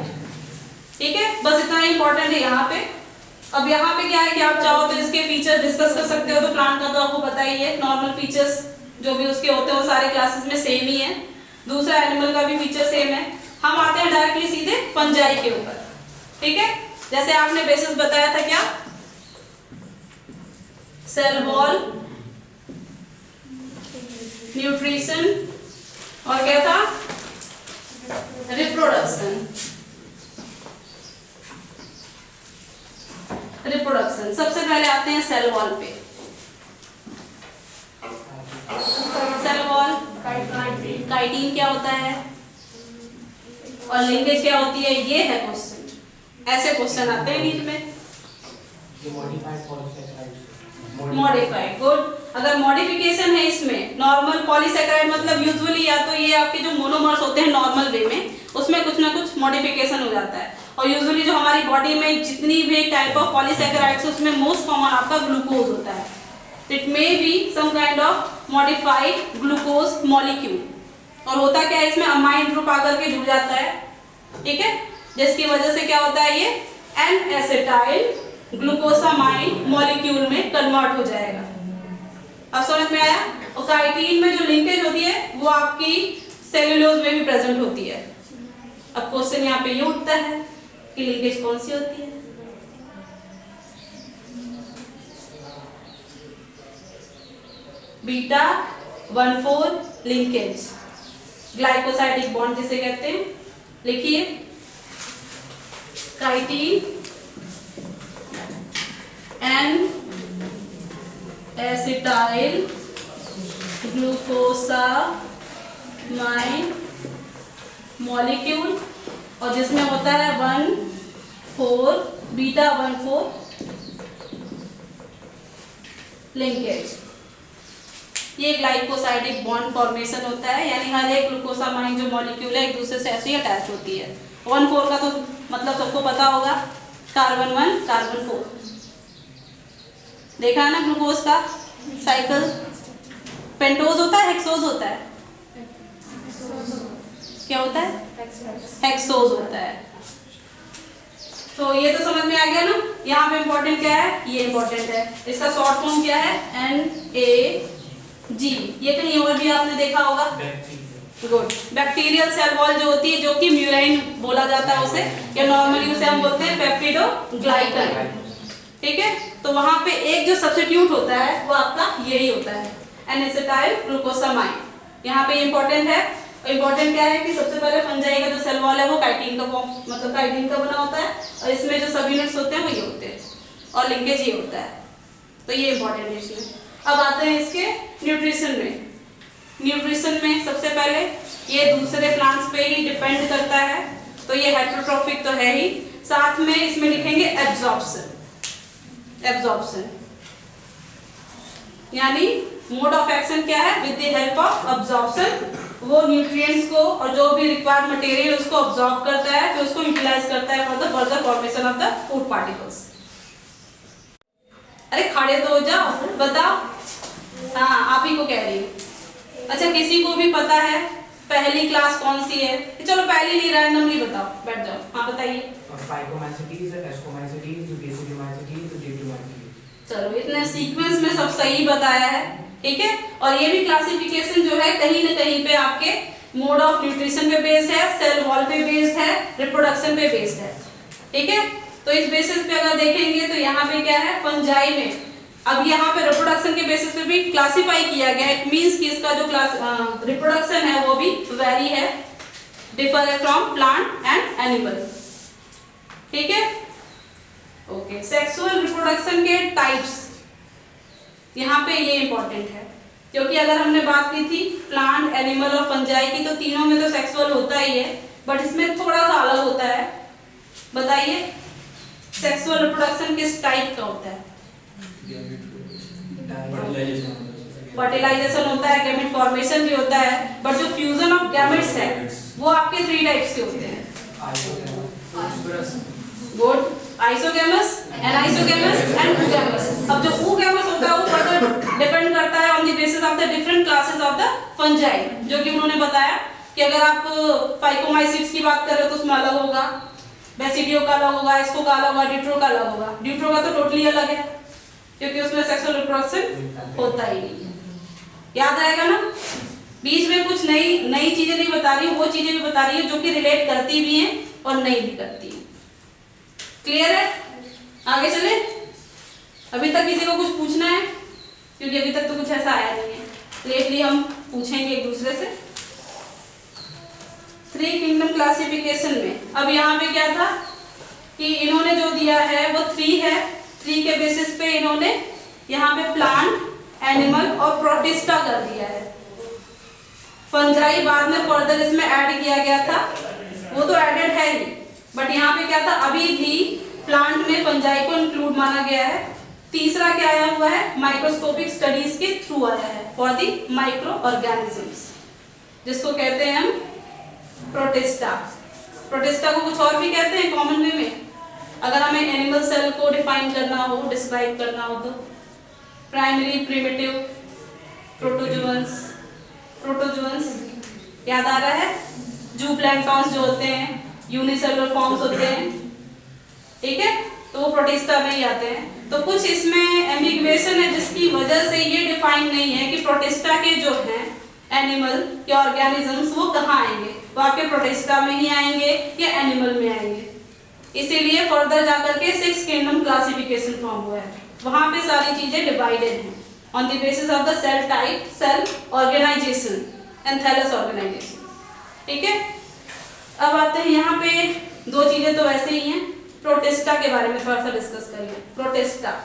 ठीक है। बस इतना इंपॉर्टेंट है यहाँ पे। अब यहाँ पे क्या है कि आप चाहो तो इसके फीचर डिस्कस कर सकते हो, तो प्लांट का तो आपको पता ही है, नॉर्मल फीचर्स जो भी उसके होते हैं वो सारे क्लासेस में सेम ही है। दूसरा एनिमल का भी फीचर सेम है। हम आते हैं डायरेक्टली सीधे फंजाई के ऊपर, ठीक है। जैसे आपने बेसिस बताया था क्या, सेल वॉल, न्यूट्रिशन और क्या था, रिप्रोडक्शन। रिप्रोडक्शन सबसे पहले आते हैं सेल वॉल पे। सेल वॉल, काइटिन क्या होता है और लिंकेज क्या होती है, ये है क्वेश्चन। ऐसे क्वेश्चन आते हैं नीट में। Modified, good. अगर मॉडिफिकेशन है इसमें, नॉर्मल पॉलीसैकेराइड मतलब यूजुअली या तो ये आपके जो मोनोमर्स होते हैं नॉर्मल वे में, उसमें कुछ ना कुछ मॉडिफिकेशन हो जाता है। और यूजुअली जो हमारी बॉडी में जितनी भी टाइप ऑफ पॉलीसैकेराइड्स उसमें मोस्ट कॉमन आपका ग्लूकोज होता है। It may be some kind of modified glucose molecule. और होता क्या है इसमें, अमाइन ग्रुप आकर के जुड़ जाता है, ठीक है, जिसकी वजह से क्या होता है, ये एन एसिटाइल ग्लूकोसामाइन मॉलिक्यूल में कन्वर्ट हो जाएगा। अब समझ में आया। और काइटिन में जो लिंकेज होती है वो आपकी सेल्यूलोज में भी प्रेजेंट होती है। अब क्वेश्चन यहाँ पे ये उठता है कि लिंकेज कौन सी होती है। बीटा 1,4 लिंकेज, ग्लाइकोसाइडिक बॉन्ड जिसे कहते हैं। लिखिए chitin N acetyl glucosamine molecule, और जिसमें होता है 1,4 बीटा 1,4 लिंकेज। ये ग्लाइकोसाइडिक बॉन्ड फॉर्मेशन होता है, यानी हर एक ग्लूकोसामाइन जो मॉलिक्यूल है एक दूसरे से ऐसे ही अटैच होती है। 1,4 का तो मतलब सबको पता होगा, कार्बन 1 कार्बन 4, देखा है ना ग्लूकोज का साइकिल। पेंटोज होता है, हेक्सोज होता है, क्या होता है, हेक्सोज होता है। तो ये तो समझ में आ गया ना। यहाँ पे इंपॉर्टेंट क्या है, ये इंपॉर्टेंट है, इसका शॉर्ट फॉर्म क्या है, NAG। ये कहीं और भी आपने देखा होगा, गुड। बैक्टीरियल सेल वॉल जो होती है, जो कि म्यूराइन बोला जाता है उसे, या नॉर्मली उसे हम बोलते हैं पेप्टिडोग्लाइकन, ठीक है। तो वहां पे एक जो सब्स्टिट्यूट होता है वो आपका यही होता है, एन-एसिटाइल ग्लूकोसामाइन। यहाँ पे इंपॉर्टेंट है। इंपॉर्टेंट क्या है कि सबसे पहले फंजाई का जो सेल वॉल है वो काइटिन का फॉर्म, मतलब काइटिन का बना होता है, और इसमें जो सब यूनिट्स होते हैं वो ये होते हैं, और लिंकेज ये होता है। तो ये इंपॉर्टेंट है इसमें। अब आते हैं इसके न्यूट्रिशन में। न्यूट्रिशन में सबसे पहले ये दूसरे प्लांट्स पे ही डिपेंड करता है, तो ये हेटेरोट्रॉफिक तो है ही, साथ में इसमें लिखेंगे एब्जॉर्प्शन। एब्जॉर्प्शन यानी मोड ऑफ एक्शन क्या है, with the help of absorption वो न्यूट्रिएंट्स को और जो भी रिक्वायर्ड मटेरियल उसको अब्सॉर्ब करता है, फिर उसको यूटिलाइज करता है for the further formation of the food particles. अरे खड़े तो हो जाओ, बताओ। हाँ, आप ही को कह रही हूँ। अच्छा किसी को भी पता है पहली क्लास कौन सी है? चलो पहली नहीं, रैंडमली बताओ, बैठ जाओ। हाँ बताइए। फाइकोमाइसीटीज, एस्कोमाइसीटीज, डेसिडोमाइसीटीज, डिप्लोमाइसीटीज। चलो इतने सीक्वेंस में सब सही बताया है, ठीक है। और ये भी क्लासिफिकेशन जो है कहीं ना कहीं पे आपके मोड ऑफ न्यूट्रिशन पे बेस्ड है, सेल वॉल पे बेस्ड है, रिप्रोडक्शन पे बेस्ड है, ठीक है। तो इस बेसिस पे अगर देखेंगे तो यहाँ पे क्या है, फंजाई में अब यहाँ पे रिप्रोडक्शन के बेसिस पे भी क्लासिफाई किया गया। इट मींस कि इसका जो क्लास रिप्रोडक्शन है वो भी वेरी है, डिफर है फ्रॉम प्लांट एंड एनिमल, ठीक है। ओके, सेक्सुअल रिप्रोडक्शन के टाइप्स यहाँ पे ये इंपॉर्टेंट है, क्योंकि अगर हमने बात की थी प्लांट, एनिमल और फंजाई की, तो तीनों में तो सेक्सुअल होता ही है, बट इसमें थोड़ा सा अलग होता है। बताइए सेक्सुअल रिप्रोडक्शन किस टाइप का होता है? फर्टिलाइजेशन होता है, गैमेट फॉर्मेशन भी होता है, बट जो फ्यूजन ऑफ गैमेट्स है वो आपके 3 टाइप्स के होते हैं। Good, isogamous, anisogamous and oogamous। अब जो oogamous होता है वो फर्दर डिपेंड करता है on the basis of the different classes of the fungi, जो कि उन्होंने बताया कि अगर आप फाइकोमाइसिट्स की बात कर रहे हो तो उसमें अलग होगा, बेसिडियो का अलग होगा, एस्को का अलग होगा, ड्यूट्रो का अलग होगा। ड्यूट्रो का तो टोटली अलग है क्योंकि उसमें सेक्सुअल रिप्रोडक्शन होता ही नहीं। याद रहेगा ना, बीच में कुछ नई चीजें नहीं बता रही, वो चीजें भी बता रही है जो कि रिलेट करती भी हैं और नहीं भी करती हैं। क्लियर है? आगे चले। अभी तक किसी को कुछ पूछना है? क्योंकि अभी तक तो कुछ ऐसा आया नहीं है, लेटली हम पूछेंगे एक दूसरे से। 3 किंगडम क्लासिफिकेशन में अब यहाँ पे क्या था कि इन्होंने जो दिया है वो 3 है। 3 के बेसिस पे इन्होंने यहाँ पे प्लांट, एनिमल और प्रोटिस्टा कर दिया है। फंजाई बाद में फर्दर इसमें ऐड किया गया था, वो तो एडेड है ही, बट यहाँ पे क्या था, अभी भी प्लांट में फंजाई को इंक्लूड माना गया है। तीसरा क्या आया हुआ है, माइक्रोस्कोपिक स्टडीज के थ्रू आया है फॉर दी माइक्रो ऑर्गेनिजम्स, जिसको कहते हैं हम प्रोटिस्टा। प्रोटिस्टा को कुछ और भी कहते हैं कॉमन वे में। अगर हमें एनिमल सेल को डिफाइन करना हो, डिस्क्राइब करना हो तो प्राइमरी, प्रिमिटिव, प्रोटोजुअन्स याद आ रहा है। जूप्लैंक्टॉन्स जो होते हैं यूनिसेलुलर फॉर्म्स होते हैं, ठीक है, तो वो प्रोटिस्टा में ही आते हैं। तो कुछ इसमें एम्बिगुएशन है जिसकी वजह से ये डिफाइन नहीं है कि प्रोटिस्टा के जो हैं एनिमल या ऑर्गेनिजम्स वो कहाँ आएंगे, वो आपके प्रोटिस्टा में ही आएंगे या एनिमल में आएंगे। इसीलिए फर्दर जाकर के 6 किंगडम क्लासिफिकेशन फॉर्म हुआ है, वहां पे सारी चीजें डिवाइडेड हैं on the basis of the cell type, cell organization and thallus organization, ठीक है। अब आते हैं यहाँ पे 2 चीजें तो वैसे ही हैं, प्रोटिस्टा के बारे में थोड़ा सा डिस्कस करिए। प्रोटिस्टा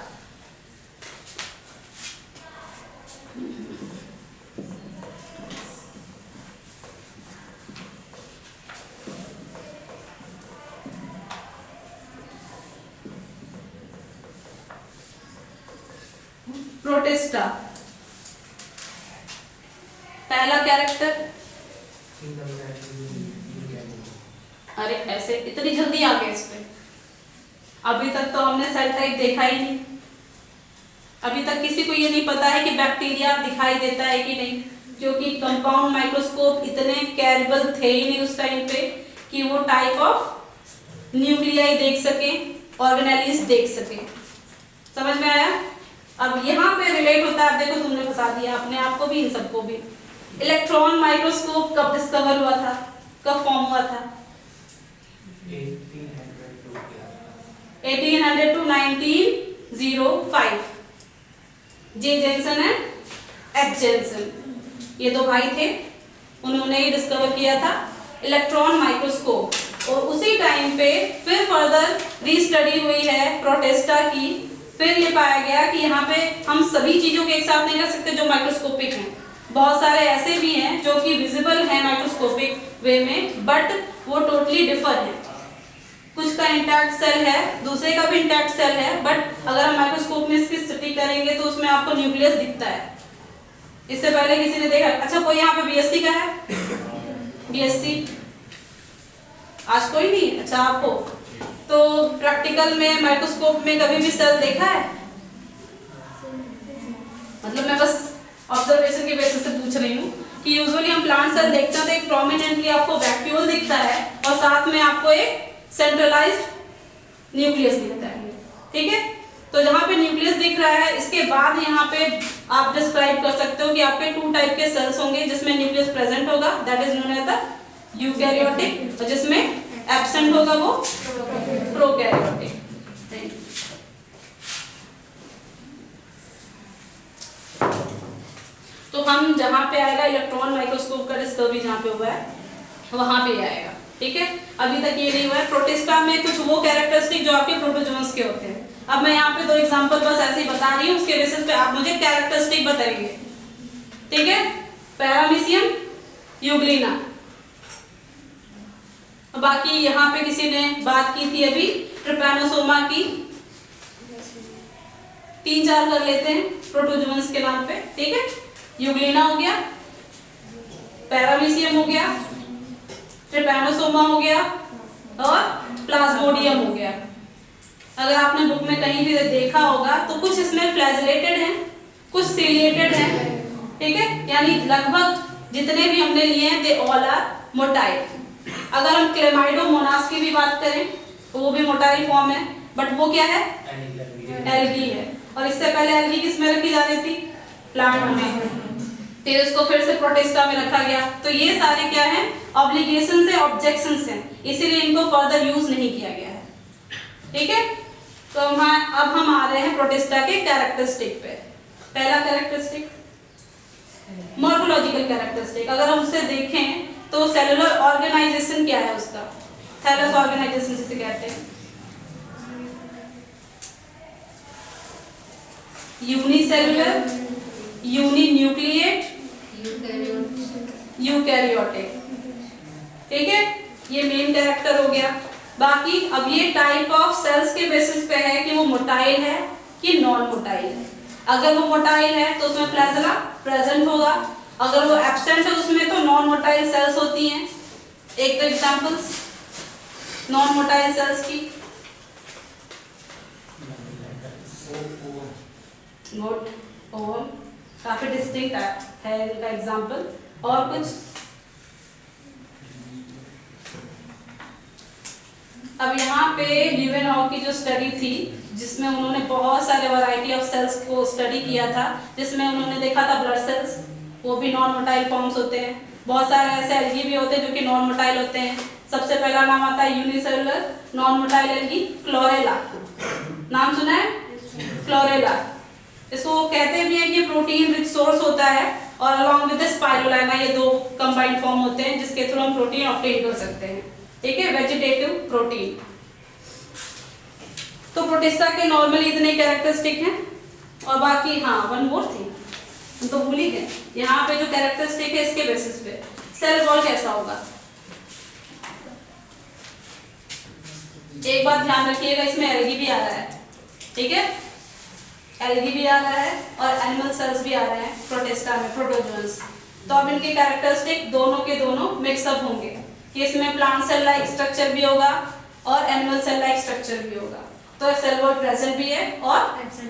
प्रोटिस्टा पहला कैरेक्टर, अरे ऐसे इतनी जल्दी आ गए इस पे, अभी तक तो हमने सेल टाइप देखा ही नहीं। अभी तक किसी को ये नहीं पता है कि बैक्टीरिया दिखाई देता है कि नहीं, क्योंकि कंपाउंड माइक्रोस्कोप इतने कैरेबल थे ही नहीं उस टाइम पे कि वो टाइप ऑफ न्यूक्लियाई देख सके, ऑर्गेनेलिस देख सके। समझ में आया? अब यहाँ पे रिलेट होता है, देखो तुमने फंसा दिया अपने आप को भी, इन सबको भी। इलेक्ट्रॉन माइक्रोस्कोप कब डिस्कवर हुआ था, कब फॉर्म हुआ था? 1800 to 1905। J Janssen and H Janssen, ये 2 भाई थे, उन्होंने ही डिस्कवर किया था इलेक्ट्रॉन माइक्रोस्कोप। और उसी टाइम पे फिर फर्दर रीस्टडी हुई है प्रोटिस्टा की। फिर ये पाया गया कि यहाँ पे हम सभी चीजों के एक साथ नहीं रख सकते जो माइक्रोस्कोपिक हैं। बहुत सारे ऐसे भी हैं जो कि विजिबल हैं माइक्रोस्कोपिक वे में, बट वो टोटली डिफर हैं। कुछ का इंटैक्ट सेल है, दूसरे का भी इंटैक्ट सेल है, बट अगर हम माइक्रोस्कोप में इसकी स्टडी करेंगे तो उसमें आपको न्यूक्लियस दिखता है। इससे पहले किसी ने देखा? अच्छा, कोई यहाँ पे बीएससी का है? बीएससी आज कोई नहीं? अच्छा, आपको तो प्रैक्टिकल में माइक्रोस्कोप में कभी भी सेल देखा है? मतलब मैं बस ऑब्जर्वेशन के बेसिस से पूछ रही हूँ कि यूजुअली हम प्लांट सेल देखते हैं तो एक प्रोमिनेंटली आपको वैक्यूल दिखता है और साथ में आपको एक सेंट्रलाइज्ड न्यूक्लियस दिखता है, ठीक है। तो जहाँ पे न्यूक्लियस दिख रहा है इसके बाद यहाँ पे आप डिस्क्राइब कर सकते हो कि आपके 2 टाइप के सेल्स होंगे जिसमें न्यूक्लियस प्रेजेंट होगा, that is known as the eukaryotic, और जिसमें एब्सेंट होगा वो प्रोकैरियोटिक। तो हम जहाँ पे आएगा इलेक्ट्रॉन माइक्रोस्कोप का डिस्कवरी जहाँ पे हुआ है वहां पे आएगा, ठीक है। अभी तक ये नहीं हुआ है। प्रोटिस्टा में कुछ वो कैरेक्टरिस्टिक जो आपके प्रोटोजोन्स के होते हैं। अब मैं यहाँ पे 2 एग्जांपल बस ऐसे ही बता रही हूँ, उसके बेसिस पे आप मुझे कैरेक्टरिस्टिक बताइए, ठीक है। Paramecium, Euglena. बाकी यहाँ पे किसी ने बात की थी अभी ट्रिपैनोसोमा की, 3-4 कर लेते हैं प्रोटोजोन्स के नाम पे, ठीक है। यूग्लिना हो गया, पैरामीशियम हो गया, ट्रिपैनोसोमा हो गया और प्लाज्मोडियम हो गया। अगर आपने बुक में कहीं भी देखा होगा तो कुछ इसमें फ्लैजेलेटेड हैं, कुछ सीलिएटेड हैं, ठीक है। यानी लगभग जितने भी हमने लिए हैं दे ऑल आर मोटाइल। अगर हम क्लेमाइडोमोनास की भी बात करें तो वो भी मोटाइल फॉर्म है, बट वो क्या है, एल्गी है। और इससे पहले एल्गी किस में रखी जाती थी, प्लांट में, फिर उसको फिर से प्रोटिस्टा में रखा गया। तो ये सारे क्या हैं, ऑब्लिगेशंस है, ऑब्जेक्शंस हैं, इसीलिए इनको फर्दर यूज नहीं किया गया है, ठीक है। तो अब हम आ रहे हैं प्रोटिस्टा के कैरेक्टरिस्टिक पे। पहला कैरेक्टरिस्टिक मॉर्फोलॉजिकल कैरेक्टरिस्टिक। अगर हम उसे देखें तो सेलुलर ऑर्गेनाइजेशन क्या है उसका, थैलस ऑर्गेनाइजेशन जिसे कहते हैं, यूनिसेलुलर, यूनिन्यूक्लिएट, यूकैरियोटिक, ठीक है। ये मेन कैरेक्टर हो गया। बाकी अब ये टाइप ऑफ सेल्स के बेसिस पे है कि वो मोटाइल है कि नॉन मोटाइल है। अगर वो मोटाइल है तो उसमें फ्लैजेला प्रेजेंट होगा, अगर वो एब्सेंट है उसमें तो नॉन मोटाइल सेल्स होती हैं। एक तो एग्जांपल्स नॉन मोटाइल सेल्स की, गुड, ओवम, काफी डिस्टिंक्ट है इनका एग्जांपल। और कुछ, अब यहाँ पे ल्यूवेनॉग की जो स्टडी थी जिसमें उन्होंने बहुत सारे वैरायटी ऑफ सेल्स को स्टडी किया था, जिसमें उन्होंने देखा था ब्लड सेल्स, वो भी नॉन मोटाइल फॉर्म्स होते हैं। बहुत सारे ऐसे एल्गी भी होते हैं जो कि नॉन मोटाइल होते हैं। सबसे पहला नाम आता है unicellular non motile algae, chlorella. नाम सुना है, क्लोरेला। इसको कहते भी हैं कि प्रोटीन रिच सोर्स होता है और अलॉन्ग विद स्पाइरुलिना ये 2 कंबाइंड फॉर्म होते हैं जिसके थ्रू हम प्रोटीन ऑब्टेन कर सकते हैं, ठीक है, वेजिटेटिव प्रोटीन। तो प्रोटिस्टा के नॉर्मली इतने कैरेक्टरिस्टिक हैं। और बाकी हाँ, वन मोर थिंग तो भूल ही गए, यहाँ पे जो कैरेक्टरिस्टिक है इसके बेसिस पे सेल वॉल कैसा होगा। एक बात ध्यान रखिएगा, इसमें एल्गी भी आ रहा है, ठीक है, एल्गी भी आ रहा है और एनिमल सेल्स भी आ रहे हैं प्रोटिस्टा में, प्रोटोजोन्स। तो अब इनके कैरेक्टरिस्टिक दोनों के दोनों मिक्सअप होंगे कि इसमें प्लांट सेल लाइक स्ट्रक्चर भी होगा और एनिमल सेल लाइक स्ट्रक्चर भी होगा। तो सेल वॉल प्रेजेंट भी है और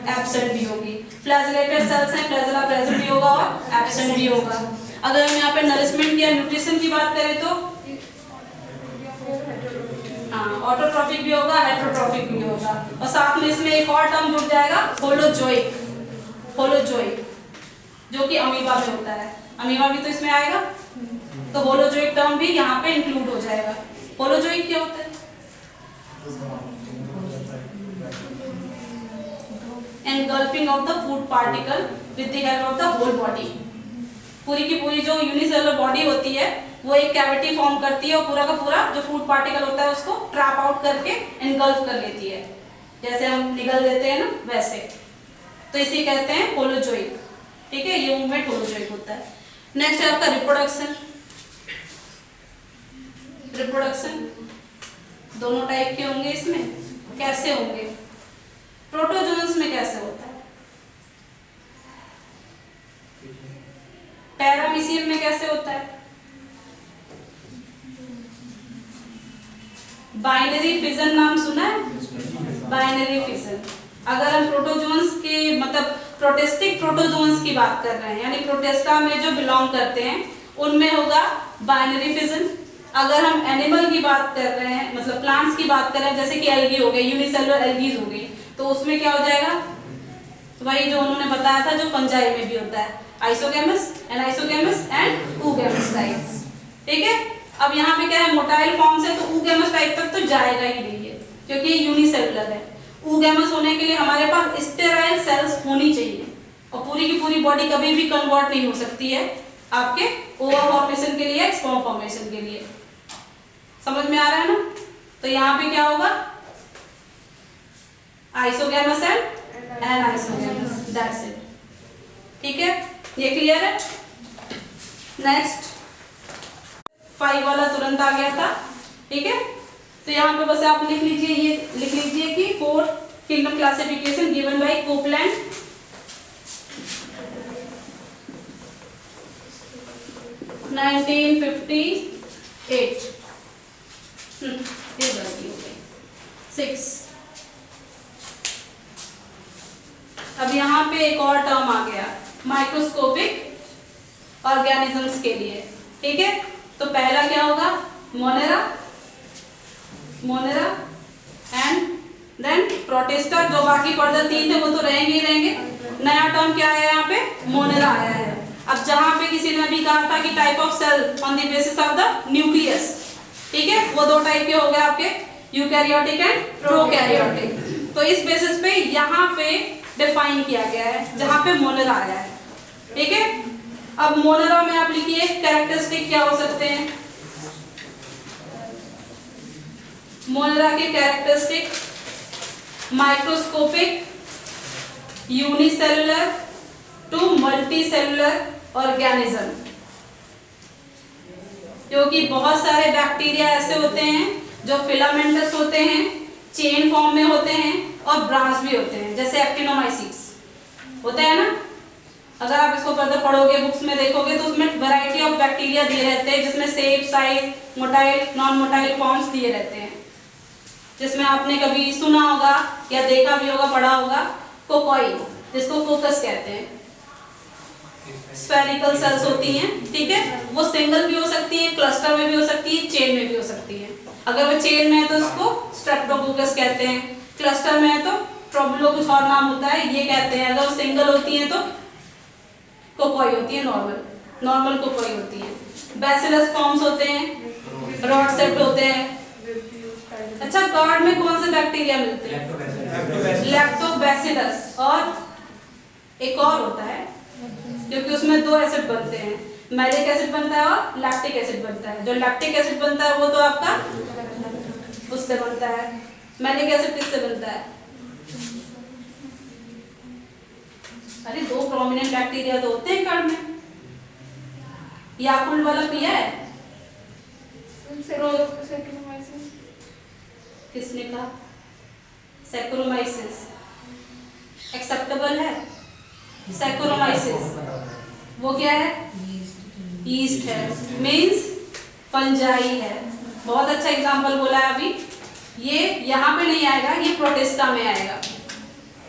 एब्सेंट भी होगी। फ्लैजेलेटेड सेल्स हैं, फ्लैजेला प्रेजेंट भी होगा और एब्सेंट भी होगा। अगर हम यहाँ पे नरिशमेंट या न्यूट्रिशन की बात करें तो हाँ, ऑटोट्रॉफिक भी होगा, हेटेरोट्रॉफिक भी होगा। और साथ में इसमें एक और टर्म जुड़ जाएगा, होलोजोइक, होलोजोइक, जो कि अमीबा में होता है। अमीबा भी तो इसमें आएगा, तो होलोजोइक टर्म भी यहाँ पे इंक्लूड हो जाएगा। होलोजोइक क्या होता है, engulfing of the food particle with the help of the whole body. पूरी की पूरी जो यूनिसेलुलर बॉडी होती है वो एक कैविटी फॉर्म करती है और पूरा का पूरा जो फूड पार्टिकल होता है उसको ट्रैप आउट करके एनगल्फ कर लेती है, जैसे हम निगल देते हैं ना वैसे। तो इसे कहते हैं होलोजोइक, ठीक है, ये मूवमेंट होलोजोइक होता है। नेक्स्ट है आपका रिप्रोडक्शन। रिप्रोडक्शन दोनों टाइप के होंगे, इसमें कैसे होंगे, प्रोटोजोन्स में कैसे होता है, पैरामीशियम में कैसे होता है, बाइनरी फिजन नाम सुना है, बाइनरी फिजन। अगर हम प्रोटोजोन्स के मतलब प्रोटिस्टिक प्रोटोजोन्स की बात कर रहे हैं, यानी प्रोटिस्टा में जो बिलोंग करते हैं उनमें होगा बाइनरी फिजन। अगर हम एनिमल की बात कर रहे हैं, मतलब प्लांट्स की बात कर रहे हैं, जैसे कि एल्गी हो गए, यूनिसेलुलर एल्गीज हो गई, तो उसमें क्या हो जाएगा, वही जो उन्होंने बताया था जो फंजाई में भी होता है, isogamous, anisogamous and oogamous type. ठीक है, अब यहाँ पे क्या है, मोटाइल फॉर्म से तो oogamous टाइप तक तो जाएगा ही नहीं है क्योंकि ये यूनिसेलुलर है। oogamous होने के लिए हमारे पास स्टेराइल सेल्स होनी चाहिए और पूरी की पूरी बॉडी कभी भी कन्वर्ट नहीं हो सकती है आपके ओवर फॉर्मेशन के लिए, स्पर्म फॉर्मेशन के लिए। समझ में आ रहा है ना? तो यहाँ पे क्या होगा, isogamous and anisogamous, that's it. ठीक है, ये क्लियर है? नेक्स्ट 5 वाला तुरंत आ गया था। ठीक है, तो यहाँ पे बस आप लिख लीजिए, ये लिख लीजिए कि 4 kingdom classification given by Copeland. ये गलती हो गई 6। अब यहाँ पे एक और टर्म आ गया माइक्रोस्कोपिक ऑर्गेनिजम्स के लिए। ठीक है, तो पहला क्या होगा, Monera, Monera and then Protista. जो बाकी फर्दर 3 थे वो तो रहेंगे ही रहेंगे। नया टर्म क्या आया यहाँ पे, मोनेरा आया है। अब जहाँ पे किसी ने भी कहा था कि type of cell on the basis of the nucleus, ठीक है, वो 2 टाइप के हो गए आपके, यूकैरियोटिक एंड प्रोकैरियोटिक। तो इस बेसिस पे यहाँ पे डिफाइन किया गया है जहाँ पे मोनेरा आया है। ठीक है, अब मोनेरा में आप लिखिए कैरेक्टरिस्टिक क्या हो सकते हैं। मोनेरा के characteristic, microscopic, unicellular to multicellular organism, क्योंकि बहुत सारे बैक्टीरिया ऐसे होते हैं जो फिलामेंटस होते हैं, चेन फॉर्म में होते हैं और ब्रांच भी होते हैं, जैसे एक्टिनोमाइसीट्स होते हैं ना। अगर आप इसको फर्दर पढ़ोगे, बुक्स में देखोगे, तो उसमें वैरायटी ऑफ बैक्टीरिया दिए रहते हैं जिसमें shape, size, motile, non motile forms दिए रहते हैं। जिसमें आपने कभी सुना होगा या देखा भी होगा, पढ़ा होगा, कोकोई, जिसको कोकस कहते हैं। स्फेरिकल सेल्स होती हैं, ठीक है, वो सिंगल भी हो सकती है, क्लस्टर में भी हो सकती है, चेन में भी हो सकती है। अगर वो चेन में है तो उसको स्ट्रेप्टोकोकस कहते हैं, क्लस्टर में है तो ट्रोबुलो कुछ और नाम होता है, ये कहते हैं। अगर वो सिंगल होती है तो कोकोई होती है, नॉर्मल कोकोई होती है। बैसिलस फॉर्म्स होते हैं, रॉड सेप्ट होते हैं। अच्छा, कार्ड में कौन से बैक्टीरिया मिलते हैं, लैक्टोबैसिलस, और एक और होता है क्योंकि उसमें 2 एसिड बनते हैं, मैलिक एसिड बनता है और लैक्टिक एसिड बनता है। जो लैक्टिक एसिड बनता है वो तो आपका उससे बनता है, मैलिक एसिड किससे बनता है, अरे 2 प्रोमिनेंट बैक्टीरिया तो होते हैं कार्ड में। याकुल्ट वाला पिया है, किसने कहा, सैक्रोमाइसिस एक्सेप्टेबल है। सैक्रोमाइसिस वो क्या है, ईस्ट है, मींस फंजाई है। बहुत अच्छा एग्जांपल बोला है अभी। ये यहाँ पे नहीं आएगा, ये प्रोटिस्टा में आएगा।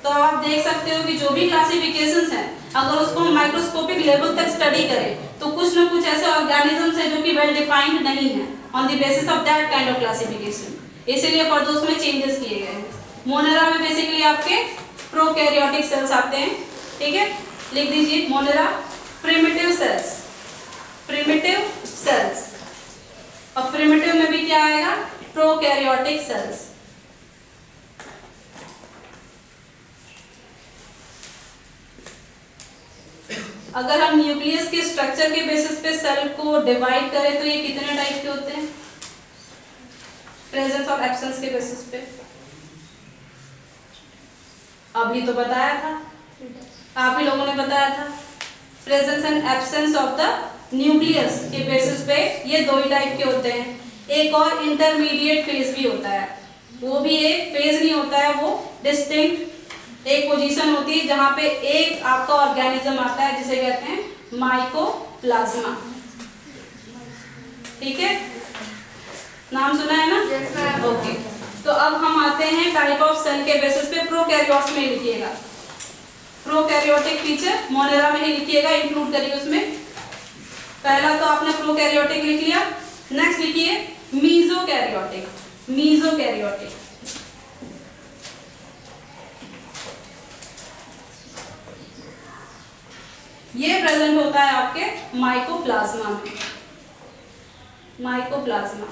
तो आप देख सकते हो कि जो भी क्लासिफिकेशंस हैं, अगर उसको हम माइक्रोस्कोपिक लेवल तक स्टडी करें तो कुछ ना कुछ ऐसे ऑर्गेनिजम्स हैं जो कि वेल डिफाइंड नहीं है on the basis of that kind of classification, इसीलिए फर्दर उसमें चेंजेस किए गए हैं। मोनेरा में बेसिकली आपके प्रोकैरियोटिक सेल्स आते हैं। ठीक है, लिख दीजिए Monera primitive cells, primitive cells, और प्रिमिटिव में भी क्या आएगा, प्रोकैरियोटिक सेल्स। अगर हम न्यूक्लियस के स्ट्रक्चर के बेसिस पे सेल को डिवाइड करें तो ये कितने टाइप के होते हैं, प्रेजेंस और एब्सेंस के बेसिस पे, अभी तो बताया था, आप ही लोगों ने बताया था। Presence and absence of the nucleus के बेसिस पे ये 2 ही टाइप के होते हैं। एक और इंटरमीडिएट फेज भी होता है, वो भी एक फेज नहीं होता है, वो डिस्टिंक्ट एक पोजीशन होती है जहां पे एक आपका ऑर्गेनिज्म आता है जिसे कहते हैं माइकोप्लाज्मा। ठीक है, नाम सुना है ना? ओके, तो अब हम आते हैं टाइप ऑफ सेल के बेसिस पे। प्रोकैरियोट्स में लिखिएगा, प्रोकैरियोटिक फीचर मोनेरा में ही लिखिएगा, इंक्लूड करिए उसमें। पहला तो आपने प्रोकैरियोटिक लिख लिया, नेक्स्ट लिखिए मीजोकैरियोटिक। मीजोकैरियोटिक ये प्रेजेंट होता है आपके माइकोप्लाज्मा में। माइकोप्लाज्मा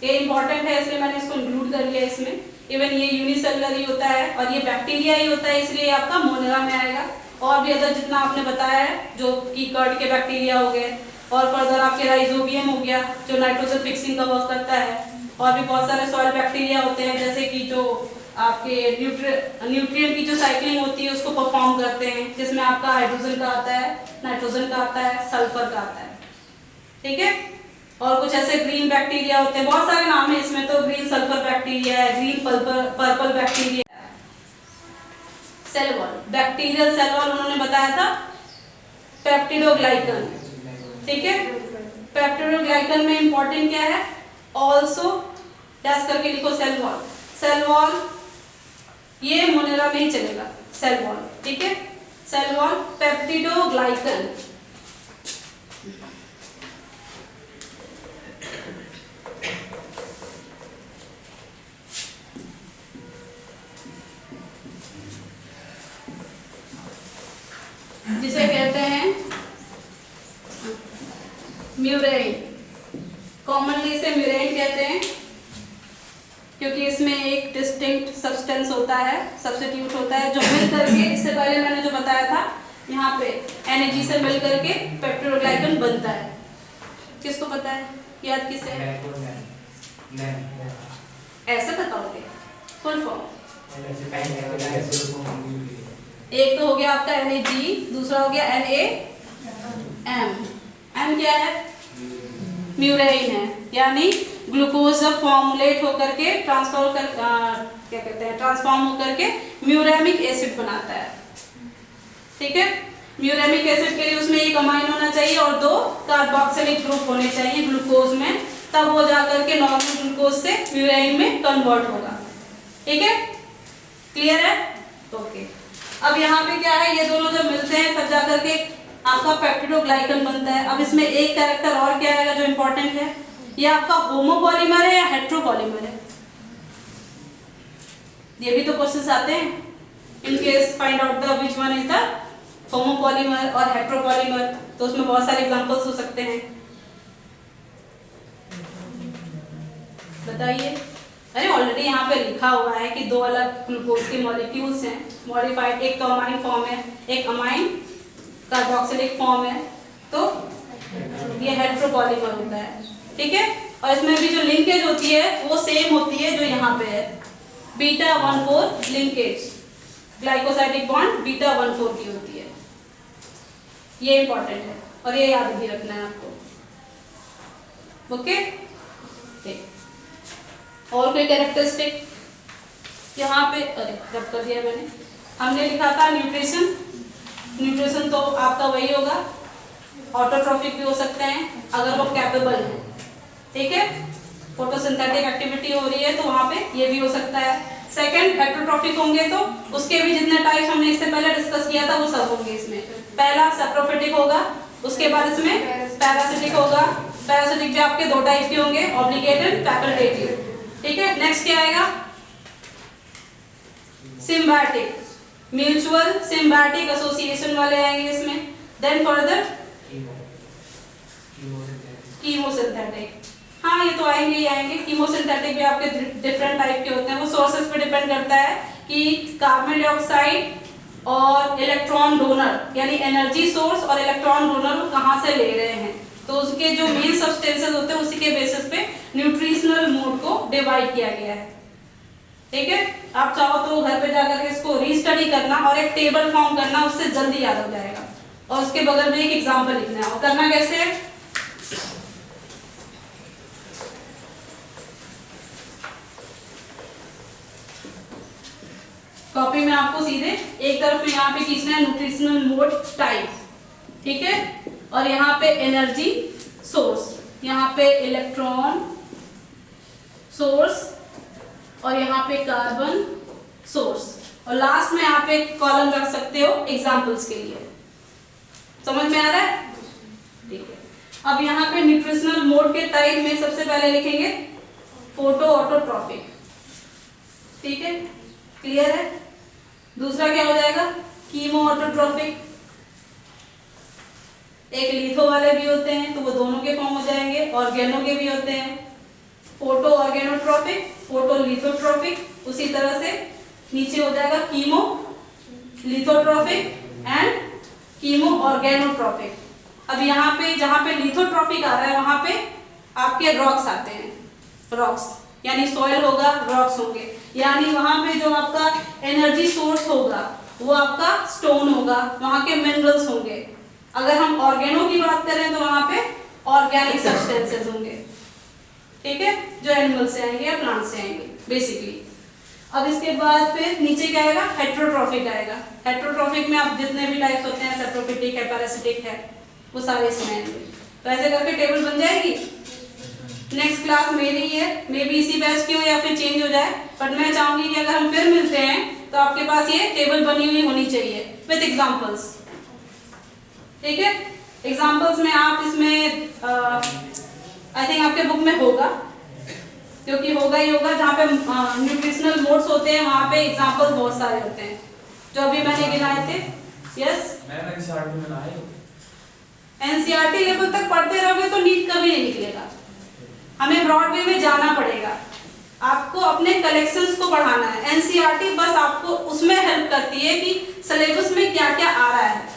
ये इंपॉर्टेंट है, इसलिए मैंने इसको इंक्लूड कर लिया इसमें। इवन ये यूनिसेलुलर ही होता है और ये बैक्टीरिया ही होता है, इसलिए आपका मोनेरा में आएगा। और भी अदर जितना आपने बताया है, जो कि कर्ड के बैक्टीरिया हो गए, और फर्दर आपके राइजोबियम हो गया जो नाइट्रोजन फिक्सिंग का वर्क करता है, और भी बहुत सारे सॉइल बैक्टीरिया होते हैं जैसे कि जो आपके न्यूट्रिएंट की जो साइक्लिंग होती है उसको परफॉर्म करते हैं, जिसमें आपका हाइड्रोजन का आता है, नाइट्रोजन का आता है, सल्फर का आता है। ठीक है, और कुछ ऐसे ग्रीन बैक्टीरिया होते हैं, बहुत सारे नाम है इसमें, तो ग्रीन सल्फर बैक्टीरिया है, green purple bacteria. Cell wall, bacterial cell wall उन्होंने बताया था पेप्टिडोग्लाइकन। ठीक है, पेप्टिडोग्लाइकन में इंपॉर्टेंट क्या है, ऑल्सो डैश करके लिखो सेल वॉल। सेल वॉल ये मोनेरा में ही चलेगा, सेल वॉल। ठीक है, सेल वॉल पेप्टिडोग्लाइकन। जिसे कहते हैं म्यूरेइन, कॉमनली इसे म्यूरेइन कहते हैं क्योंकि इसमें एक डिस्टिंक्ट सब्सटेंस होता है, सब्स्टिट्यूट होता है, जो मिल करके, इससे पहले मैंने जो बताया था यहाँ पे NAG से मिल करके पेप्टिडोग्लाइकन बनता है। किसको पता है, याद किसे है? ऐसे बताओगे फुल फॉर्म? एक तो हो गया आपका NAG, दूसरा हो गया NAM। M क्या है, म्यूरेइन है, यानी ग्लूकोज जब फॉर्मुलेट होकर के ट्रांसफॉर्म होकर के म्यूरेमिक एसिड बनाता है। ठीक है, म्यूरेमिक एसिड के लिए उसमें एक अमाइन होना चाहिए और 2 कार्बोक्सिलिक ग्रुप होने चाहिए ग्लूकोज में, तब वो जाकर के नॉर्मल ग्लूकोज से म्यूरेइन में कन्वर्ट होगा। ठीक है, क्लियर है? ओके, अब यहाँ पे क्या है, ये दोनों जब मिलते हैं तब जाकर के आपका पेप्टिडोग्लाइकन बनता है। अब इसमें एक कैरेक्टर और क्या आएगा जो इंपॉर्टेंट है, ये आपका होमोपॉलीमर है या हेट्रोपॉलीमर है? ये भी तो क्वेश्चंस आते हैं, in case find out the which one is the homopolymer और हेट्रोपॉलीमर, तो उसमें बहुत सारे एग्जांपल्स हो सकते हैं, बताइए। अरे ऑलरेडी यहाँ पे लिखा हुआ है कि 2 अलग ग्लूकोज के मॉलिक्यूल्स हैं, मॉडिफाइड, एक तो अमाइन फॉर्म है, एक अमाइन कार्बोक्सिलिक फॉर्म है, तो ये हेट्रोपॉलीमर होता है। ठीक है, और इसमें भी जो लिंकेज होती है वो सेम होती है जो यहाँ पे है, beta 1,4 linkage, glycosidic bond beta 1,4 की होती है। ये इंपॉर्टेंट है और ये याद भी रखना है आपको। ओके, ठीक, और कोई कैरेक्टरिस्टिक यहाँ पे, अरे रब कर दिया मैंने, हमने लिखा था न्यूट्रिशन। न्यूट्रिशन तो आपका वही होगा, ऑटोट्रॉफिक भी हो सकते हैं अगर वो कैपेबल है। ठीक है, फोटोसिंथेटिक एक्टिविटी हो रही है तो वहाँ पे ये भी हो सकता है। सेकंड, हेटेरोट्रॉफिक होंगे तो उसके भी जितने टाइप्स हमने इससे पहले डिस्कस किया था वो सब होंगे इसमें। पहला सैप्रोफिटिक होगा, उसके बाद इसमें पैरासिटिक होगा। पैरासिटिक भी आपके 2 टाइप के होंगे, ऑब्लिगेट एंड फैकल्टेटिव। ठीक है, नेक्स्ट क्या आएगा, सिम्बायोटिक, म्यूचुअल सिम्बायोटिक एसोसिएशन वाले आएंगे इसमें। देन फर्दर कीमोसिंथेटिक, हाँ ये तो आएंगे ही आएंगे। कीमोसिंथेटिक भी आपके डिफरेंट टाइप के होते हैं, वो सोर्सेस पे डिपेंड करता है कि कार्बन डाइऑक्साइड और इलेक्ट्रॉन डोनर यानी एनर्जी सोर्स और इलेक्ट्रॉन डोनर वो कहाँ से ले रहे हैं, तो उसके जो मेन सब्सटेंसेस होते हैं उसी के बेसिस पे न्यूट्रिशनल मोड को डिवाइड किया गया है। ठीक है, आप चाहो तो घर पे जाकर के इसको रीस्टडी करना और एक टेबल फॉर्म करना, उससे जल्दी याद हो जाएगा। और उसके बगल में एक एग्जांपल लिखना है, और करना कैसे है, कॉपी में आपको सीधे एक तरफ में यहाँ पे खींचना है न्यूट्रिशनल मोड टाइप। ठीक है, और यहाँ पे एनर्जी सोर्स, यहाँ पे इलेक्ट्रॉन सोर्स और यहाँ पे कार्बन सोर्स, और लास्ट में यहाँ पे कॉलम रख सकते हो एग्जांपल्स के लिए। समझ में आ रहा है? ठीक है, अब यहाँ पे न्यूट्रिशनल मोड के टाइप में सबसे पहले लिखेंगे फोटो ऑटोट्रॉफिक, ठीक है, क्लियर है। दूसरा क्या हो जाएगा, कीमो ऑटोट्रॉफिक। एक लिथो वाले भी होते हैं तो वो दोनों के फॉर्म हो जाएंगे, ऑर्गेनो के भी होते हैं, फोटो ऑर्गेनोट्रॉफिक, फोटो लिथोट्रॉफिक। उसी तरह से नीचे हो जाएगा कीमो लिथोट्रॉफिक एंड कीमो ऑर्गेनोट्रॉफिक। अब यहाँ पे जहाँ पे लिथोट्रॉफिक आ रहा है वहां पे आपके रॉक्स आते हैं, रॉक्स यानी सॉइल होगा, रॉक्स होंगे, यानी वहां पे जो आपका एनर्जी सोर्स होगा वो आपका स्टोन होगा, वहां के मिनरल्स होंगे। अगर हम ऑर्गेनो की बात करें तो वहां पे ऑर्गेनिक सब्सटेंसेस होंगे, ठीक है, जो एनिमल से आएंगे या प्लांट से आएंगे बेसिकली। अब इसके बाद फिर नीचे क्या आएगा, हेट्रोट्रॉफिक आएगा। हेट्रोट्रॉफिक में आप जितने भी टाइप्स होते हैं, सेप्रोफिटिक है, पैरासिटिक है, वो सारे इसमें आएंगे। तो ऐसे करके टेबल बन जाएगी। नेक्स्ट क्लास मेरी है, मे बी इसी बैच की हो या फिर चेंज हो जाए, बट मैं चाहूंगी कि अगर हम फिर मिलते हैं तो आपके पास ये टेबल बनी हुई होनी चाहिए विद एग्जांपल्स, ठीक है। एग्जांपल्स में आप इसमें आई थिंक आपके बुक में होगा, क्योंकि होगा ही होगा, जहाँ पे न्यूट्रिशनल मोड्स होते हैं वहाँ पे एग्जांपल्स बहुत सारे होते हैं जो अभी मैंने गिनाए थे। यस मैम एनसीईआरटी में लाए, एनसीईआरटी लेवल तक पढ़ते रहोगे तो नीट कभी नहीं निकलेगा, हमें ब्रॉडवे में जाना पड़ेगा, आपको अपने कलेक्शंस को बढ़ाना है। एनसीईआरटी बस आपको उसमें हेल्प करती है कि सिलेबस में क्या क्या आ रहा है।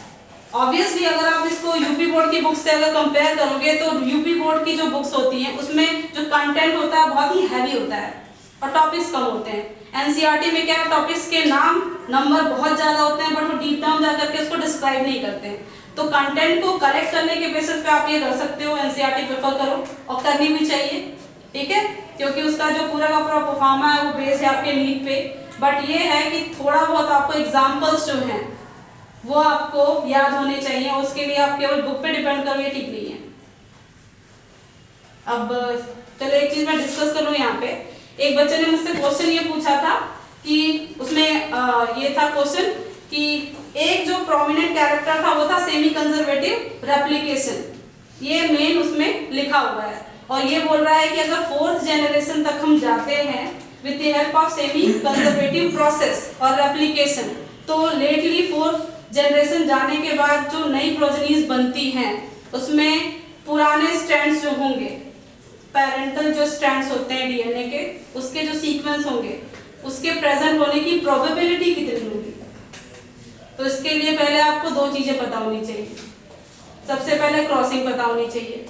ऑब्वियसली अगर आप इसको यूपी बोर्ड की बुक से अगर कंपेयर करोगे तो यूपी बोर्ड की जो बुक्स होती हैं उसमें जो कंटेंट होता है बहुत ही हैवी होता है और टॉपिक्स कम होते हैं। एनसीईआरटी में क्या है, टॉपिक्स के नाम नंबर बहुत ज्यादा होते हैं बट वो डीप डाउन जा करके उसको डिस्क्राइब नहीं करते हैं। तो कंटेंट को कलेक्ट करने के बेसिस पे आप ये कर सकते हो, एनसीईआरटी प्रेफर करो और करनी भी चाहिए, ठीक है, क्योंकि उसका जो पूरा का पूरा परफॉर्मा है वो बेस है आपके नीट पे। बट ये है कि थोड़ा बहुत आपको एग्जांपल्स जो हैं वो आपको याद होने चाहिए, उसके लिए आप केवल बुक पे डिपेंड करो, ये ठीक नहीं है। अब चलो एक चीज मैं डिस्कस कर लूं। यहाँ पे एक बच्चे ने मुझसे क्वेश्चन ये पूछा था कि उसमें ये था क्वेश्चन कि एक जो प्रोमिनेंट कैरेक्टर था वो था सेमी कंजर्वेटिव रेप्लिकेशन, ये मेन उसमें लिखा हुआ है और ये बोल रहा है कि अगर 4th जनरेशन तक हम जाते हैं with the help of semi conservative process और रेप्लिकेशन, तो लेटली 4th जनरेशन जाने के बाद जो नई प्रोजेनीज बनती हैं उसमें पुराने स्ट्रैंड्स जो होंगे, पेरेंटल जो स्ट्रैंड्स होते हैं डीएनए के, उसके जो सीक्वेंस होंगे उसके प्रेजेंट होने की प्रोबेबिलिटी कितनी होगी। तो इसके लिए पहले आपको दो चीजें पता होनी चाहिए। सबसे पहले क्रॉसिंग पता होनी चाहिए,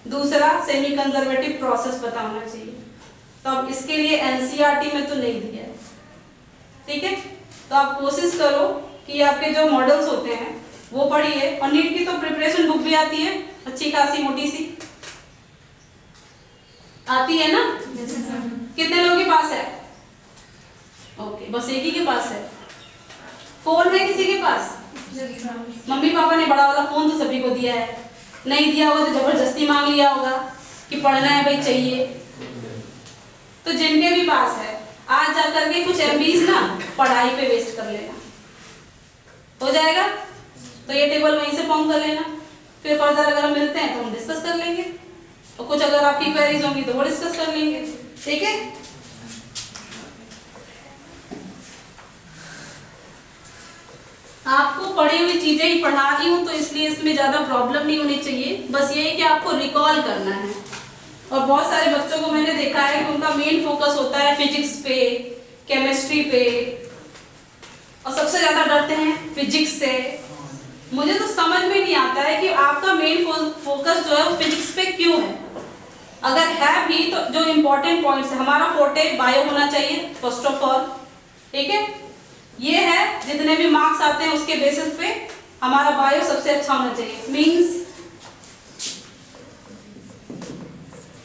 दूसरा सेमी कंजर्वेटिव प्रोसेस पता होना चाहिए। तो अब इसके लिए एनसीईआरटी में तो नहीं दिया है, ठीक है। तो आप कोशिश करो कि आपके जो मॉडल्स होते हैं वो पढ़िए और नीट की तो प्रिपरेशन बुक भी आती है अच्छी खासी मोटी सी, आती है ना। कितने लोगों के पास है? ओके, बस एक ही के पास है। फोन है किसी के पास? मम्मी पापा ने बड़ा वाला फोन तो सभी को दिया है, नहीं दिया होगा तो जबरदस्ती मांग लिया होगा कि पढ़ना है भाई चाहिए। तो जिनके भी पास है आज जा करके कुछ एमबीज ना पढ़ाई पे वेस्ट कर लेना, हो जाएगा। तो ये टेबल वहीं से फॉर्म कर लेना, फिर फर्दर अगर हम मिलते हैं तो हम डिस्कस कर लेंगे और कुछ अगर आपकी क्वेरीज होंगी तो वो डिस्कस कर लेंगे, ठीक है। आपको पढ़ी हुई चीजें ही पढ़ा रही हूँ तो इसलिए इसमें ज्यादा प्रॉब्लम नहीं होनी चाहिए, बस ये है कि आपको रिकॉल करना है। और बहुत सारे बच्चों को मैंने देखा है कि उनका मेन फोकस होता है फिजिक्स पे, केमिस्ट्री पे, और सबसे ज्यादा डरते हैं फिजिक्स से। मुझे तो समझ में नहीं आता है कि आपका मेन फोकस जो है वो फिजिक्स पे क्यों है। अगर है भी तो जो इम्पोर्टेंट पॉइंट्स है, हमारा फोर्टे बायो होना चाहिए फर्स्ट ऑफ ऑल, ठीक है। ये है जितने भी मार्क्स आते हैं उसके बेसिस पे हमारा बायो सबसे अच्छा होना चाहिए, मींस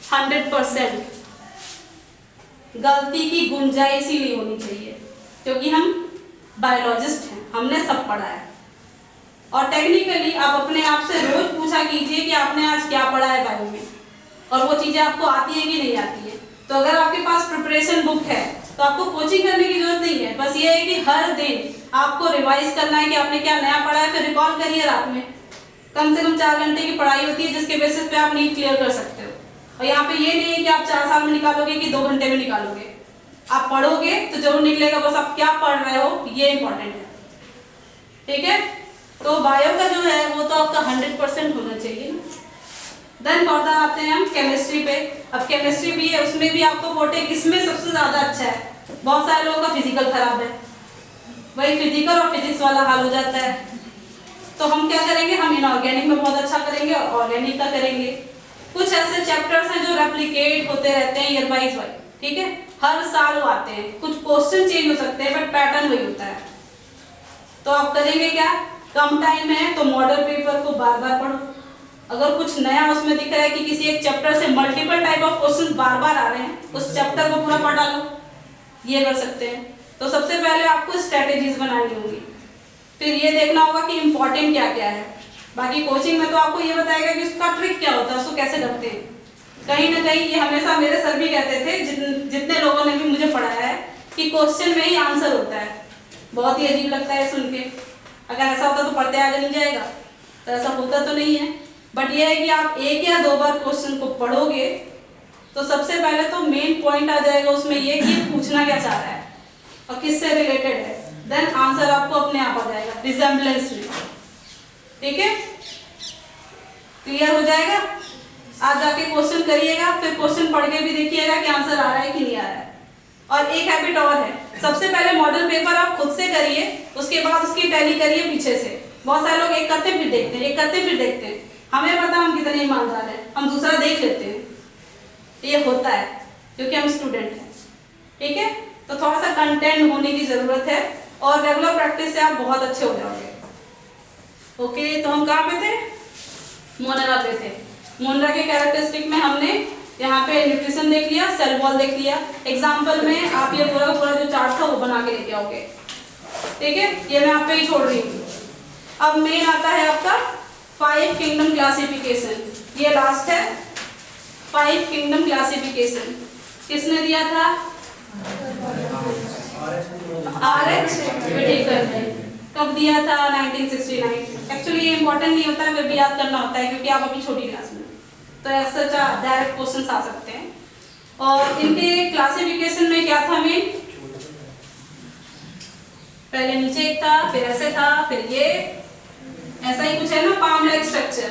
100%। गलती की गुंजाइश ही नहीं होनी चाहिए क्योंकि हम बायोलॉजिस्ट हैं, हमने सब पढ़ा है। और टेक्निकली आप अपने आप से रोज पूछा कीजिए कि आपने आज क्या पढ़ा है बायो में और वो चीजें आपको आती है कि नहीं आती है। तो अगर आपके पास प्रिपरेशन बुक है तो आपको कोचिंग करने की जरूरत नहीं है, बस ये है कि हर दिन आपको रिवाइज करना है कि आपने क्या नया पढ़ा है, फिर रिकॉल करिए रात में, कम से कम 4 घंटे की पढ़ाई होती है जिसके बेसिस पे आप नीट क्लियर कर सकते हो। और यहाँ पे ये नहीं है कि आप 4 साल में निकालोगे कि 2 घंटे में निकालोगे। आप पढ़ोगे तो जरूर निकलेगा, बस आप क्या पढ़ रहे हो ये इंपॉर्टेंट है, ठीक है। तो बायो का जो है वो तो आपका 100% होना चाहिए ना। देन फर्दर आते हैं हम केमिस्ट्री पे। अब केमिस्ट्री भी है, उसमें भी आपको पोटे किसमें सबसे ज्यादा अच्छा है। बहुत सारे लोगों का फिजिकल खराब है, वही फिजिकल और फिजिक्स वाला हाल हो जाता है। तो हम क्या करेंगे, हम इनऑर्गेनिक में बहुत अच्छा करेंगे और ऑर्गेनिक का करेंगे। कुछ ऐसे चैप्टर्स हैं जो रेप्लिकेट होते रहते हैं ईयर वाइज, ठीक है, हर साल वो आते हैं। कुछ क्वेश्चन चेंज हो सकते हैं बट पैटर्न वही होता है। तो आप करेंगे क्या, कम टाइम है तो मॉडल पेपर को बार बार पढ़ो। अगर कुछ नया उसमें दिख रहा है कि किसी एक चैप्टर से मल्टीपल टाइप ऑफ क्वेश्चन बार बार आ रहे हैं, उस चैप्टर को पूरा पढ़ डालो, ये कर सकते हैं। तो सबसे पहले आपको स्ट्रेटेजीज बनानी होगी, फिर ये देखना होगा कि इम्पोर्टेंट क्या क्या है। बाकी कोचिंग में तो आपको ये बताएगा कि उसका ट्रिक क्या होता है, उसको कैसे करते हैं। कहीं ना कहीं ये हमेशा मेरे सर भी कहते थे, जितने लोगों ने भी मुझे पढ़ाया है, कि क्वेश्चन में ही आंसर होता है। बहुत ही अजीब लगता है सुन के, अगर ऐसा होता तो पढ़ते आगे नहीं जाएगा, तो ऐसा होता तो नहीं है। बट ये है कि आप 1 या 2 बार क्वेश्चन को पढ़ोगे तो सबसे पहले तो मेन पॉइंट आ जाएगा उसमें ये कि पूछना क्या चाह रहा है और किससे रिलेटेड है। देन आंसर आपको अपने आप आ जाएगा, रिजेम्बलेंस में, ठीक है। क्लियर हो जाएगा। आज जाके क्वेश्चन करिएगा, फिर क्वेश्चन पढ़ के भी देखिएगा कि आंसर आ रहा है कि नहीं आ रहा है। और एक हैबिट और है, सबसे पहले मॉडल पेपर आप खुद से करिए, उसके बाद उसकी टैली करिए पीछे से। बहुत सारे लोग एक करते फिर देखते हैं, एक करते फिर देखते हैं। हमें पता हम कितने ईमानदार हैं, हम दूसरा देख लेते हैं। ये होता है क्योंकि हम स्टूडेंट हैं, ठीक है। तो थोड़ा सा कंटेंट होने की जरूरत है और रेगुलर प्रैक्टिस से आप बहुत अच्छे हो जाओगे। ओके, तो हम कहाँ पे थे, मोनेरा पे थे। मोनेरा के कैरेक्टरिस्टिक में हमने यहाँ पे न्यूट्रिशन देख लिया, सेल वॉल देख लिया। एग्जाम्पल में आप ये पूरा जो चार्ट था वो बना के लेके आओगे, ठीक है। ये मैं आप पे ही छोड़ रही हूँ। अब मेन आता है आपका 5 किंगडम क्लासिफिकेशन। ये लास्ट है 5 किंगडम क्लासिफिकेशन। किसने दिया था, RH व्हिटेकर ने। कब दिया था, 1969। एक्चुअली ये इंपॉर्टेंट नहीं होता है, फिर भी याद करना होता है क्योंकि आप अभी छोटी क्लास में, तो ऐसा डायरेक्ट क्वेश्चंस आ सकते हैं। और इनके क्लासिफिकेशन में क्या था, मेन पहले नीचे एक था, फिर ऐसे था, फिर ये ऐसा ही कुछ है ना, palm like structure,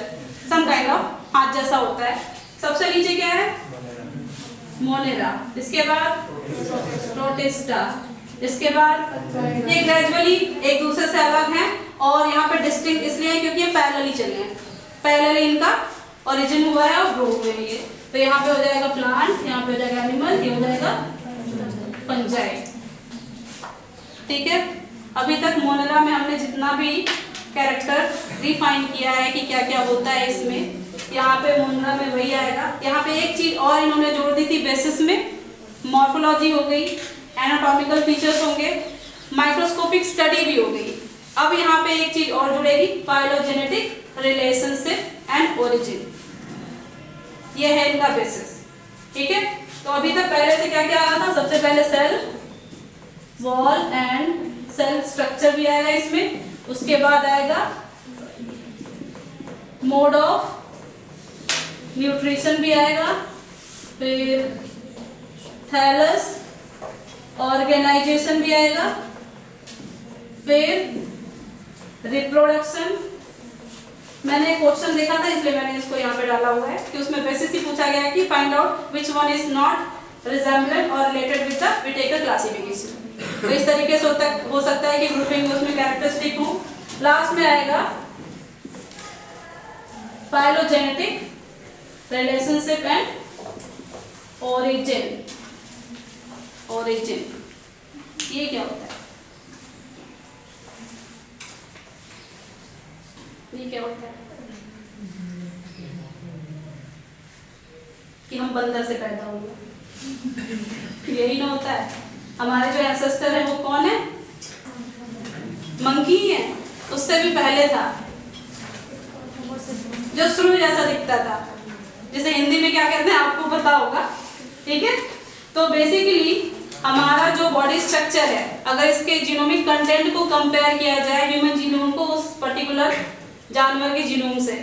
some kind of हाथ जैसा होता है। सबसे नीचे क्या है, मोनेरा, इसके बाद प्रोटिस्टा, इसके बाद ये ग्रेजुअली एक दूसरे से अलग हैं और यहाँ पे डिस्टिंक्ट इसलिए है क्योंकि ये पैरेलली चले हैं, पैरेलली इनका ओरिजिन हुआ है और ग्रो हुए हैं ये। तो यहाँ पे हो जाएगा प्लांट, यहाँ पे हो जाएगा एनिमल, ये हो जाएगा फंजाई, ठीक है। अभी तक मोनेरा में हमने जितना भी कैरेक्टर रिफाइन किया है कि क्या क्या होता है इसमें, यहाँ पे मोनेरा में वही आएगा। यहाँ पे एक चीज और इन्होंने जोड़ दी थी बेसिस में, मॉर्फोलॉजी हो गई, एनाटॉमिकल फीचर्स होंगे, माइक्रोस्कोपिक स्टडी भी हो गई। अब यहाँ पे एक चीज और जुड़ेगी, फाइलोजेनेटिक रिलेशनशिप एंड ओरिजिन, ये है इनका बेसिस, ठीक है। तो अभी तक पहले से क्या क्या आ रहा था, सबसे पहले cell wall and cell structure भी आएगा इसमें, उसके बाद आएगा मोड ऑफ न्यूट्रिशन भी आएगा, फिर थैलस ऑर्गेनाइजेशन भी आएगा, फिर रिप्रोडक्शन। मैंने क्वेश्चन देखा था इसलिए मैंने इसको यहाँ पे डाला हुआ है कि उसमें बेसिस ही पूछा गया है कि find out which one is not resemblant और related with the Whittaker classification. तो इस तरीके से हो सकता है कि ग्रुपिंग उसमें कैरेक्टरिस्टिक हो। लास्ट में आएगा phylogenetic relationship and origin. Origin ये क्या होता है, ये क्या होता है कि हम बंदर से पैदा हुए, यही ना होता है। हमारे जो एंसेस्टर है वो कौन है, मंकी है, उससे भी पहले था जो शुरू जैसा दिखता था, जिसे हिंदी में क्या कहते हैं आपको पता होगा, ठीक है। तो बेसिकली हमारा जो बॉडी स्ट्रक्चर है, अगर इसके जीनोमिक कंटेंट को कंपेयर किया जाए ह्यूमन जीनोम को उस पर्टिकुलर जानवर के जीनोम से,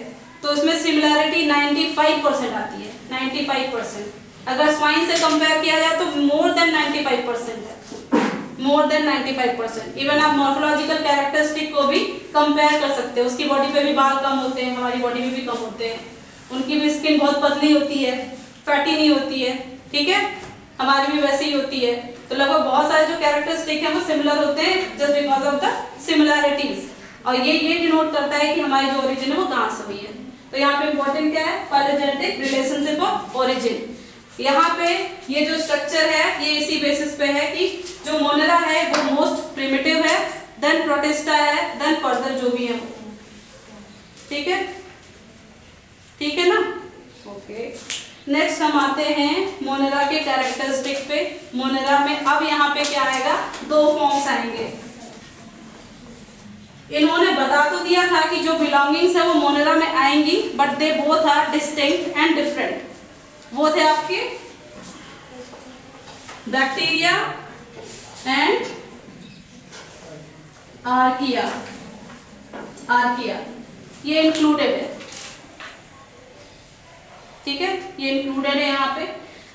तो उसमें सिमिलैरिटी 95% आती है, 95%। अगर स्वाइन से कंपेयर किया जाए तो मोर देन 95% है, मोर देन 95%। इवन आप मॉर्फोलॉजिकल कैरेक्टरिस्टिक को भी कंपेयर कर सकते हो, उसकी बॉडी पे भी बाल कम होते हैं, हमारी बॉडी में भी कम होते हैं, उनकी भी स्किन बहुत पतली होती है, फैटी नहीं होती है, ठीक है, हमारी भी वैसे ही होती है। तो लगभग बहुत सारे जो कैरेक्टरिस्टिक हैं वो सिमिलर होते हैं just because of the similarities, और ये डिनोट करता है कि हमारी जो ओरिजिन है वो कहाँ से हुई है। तो यहाँ पे इम्पोर्टेंट क्या है, फाइलोजेनेटिक रिलेशनशिप ऑफ ओरिजिन। यहाँ पे ये जो स्ट्रक्चर है ये इसी बेसिस पे है कि जो मोनेरा है वो मोस्ट प्रिमिटिव है, देन प्रोटिस्टा है, देन फर्दर जो भी है वो, ठीक है, ठीक है ना, ओके। नेक्स्ट हम आते हैं मोनेरा के कैरेक्टरिस्टिक पे। मोनेरा में अब यहाँ पे क्या आएगा, दो फॉर्म्स आएंगे। इन्होंने बता तो दिया था कि जो बिलोंगिंग्स है वो मोनेरा में आएंगी, but they both are distinct and different. वो थे आपके बैक्टीरिया एंड आर्किया, आर्किया ये इंक्लूडेड है, ठीक है, ये इंक्लूडेड है यहाँ पे।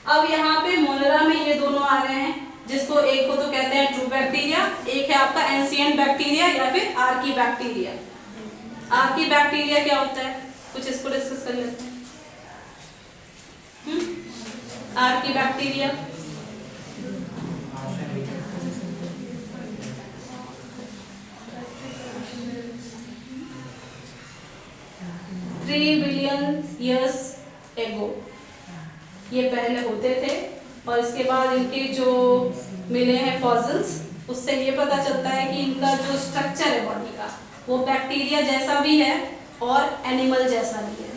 अब यहाँ पे मोनेरा में ये दोनों आ रहे हैं, जिसको एक को तो कहते हैं ट्रू बैक्टीरिया, एक है आपका एंशिएंट बैक्टीरिया या फिर आर्की बैक्टीरिया। आर्की बैक्टीरिया क्या होता है, कुछ इसको डिस्कस कर लेते हैं। Archie bacteria billion years ago ये पहले होते थे, और इसके बाद इनके जो मिले हैं फॉसिल्स, उससे ये पता चलता है कि इनका जो स्ट्रक्चर है बॉडी का वो बैक्टीरिया जैसा भी है और एनिमल जैसा भी है।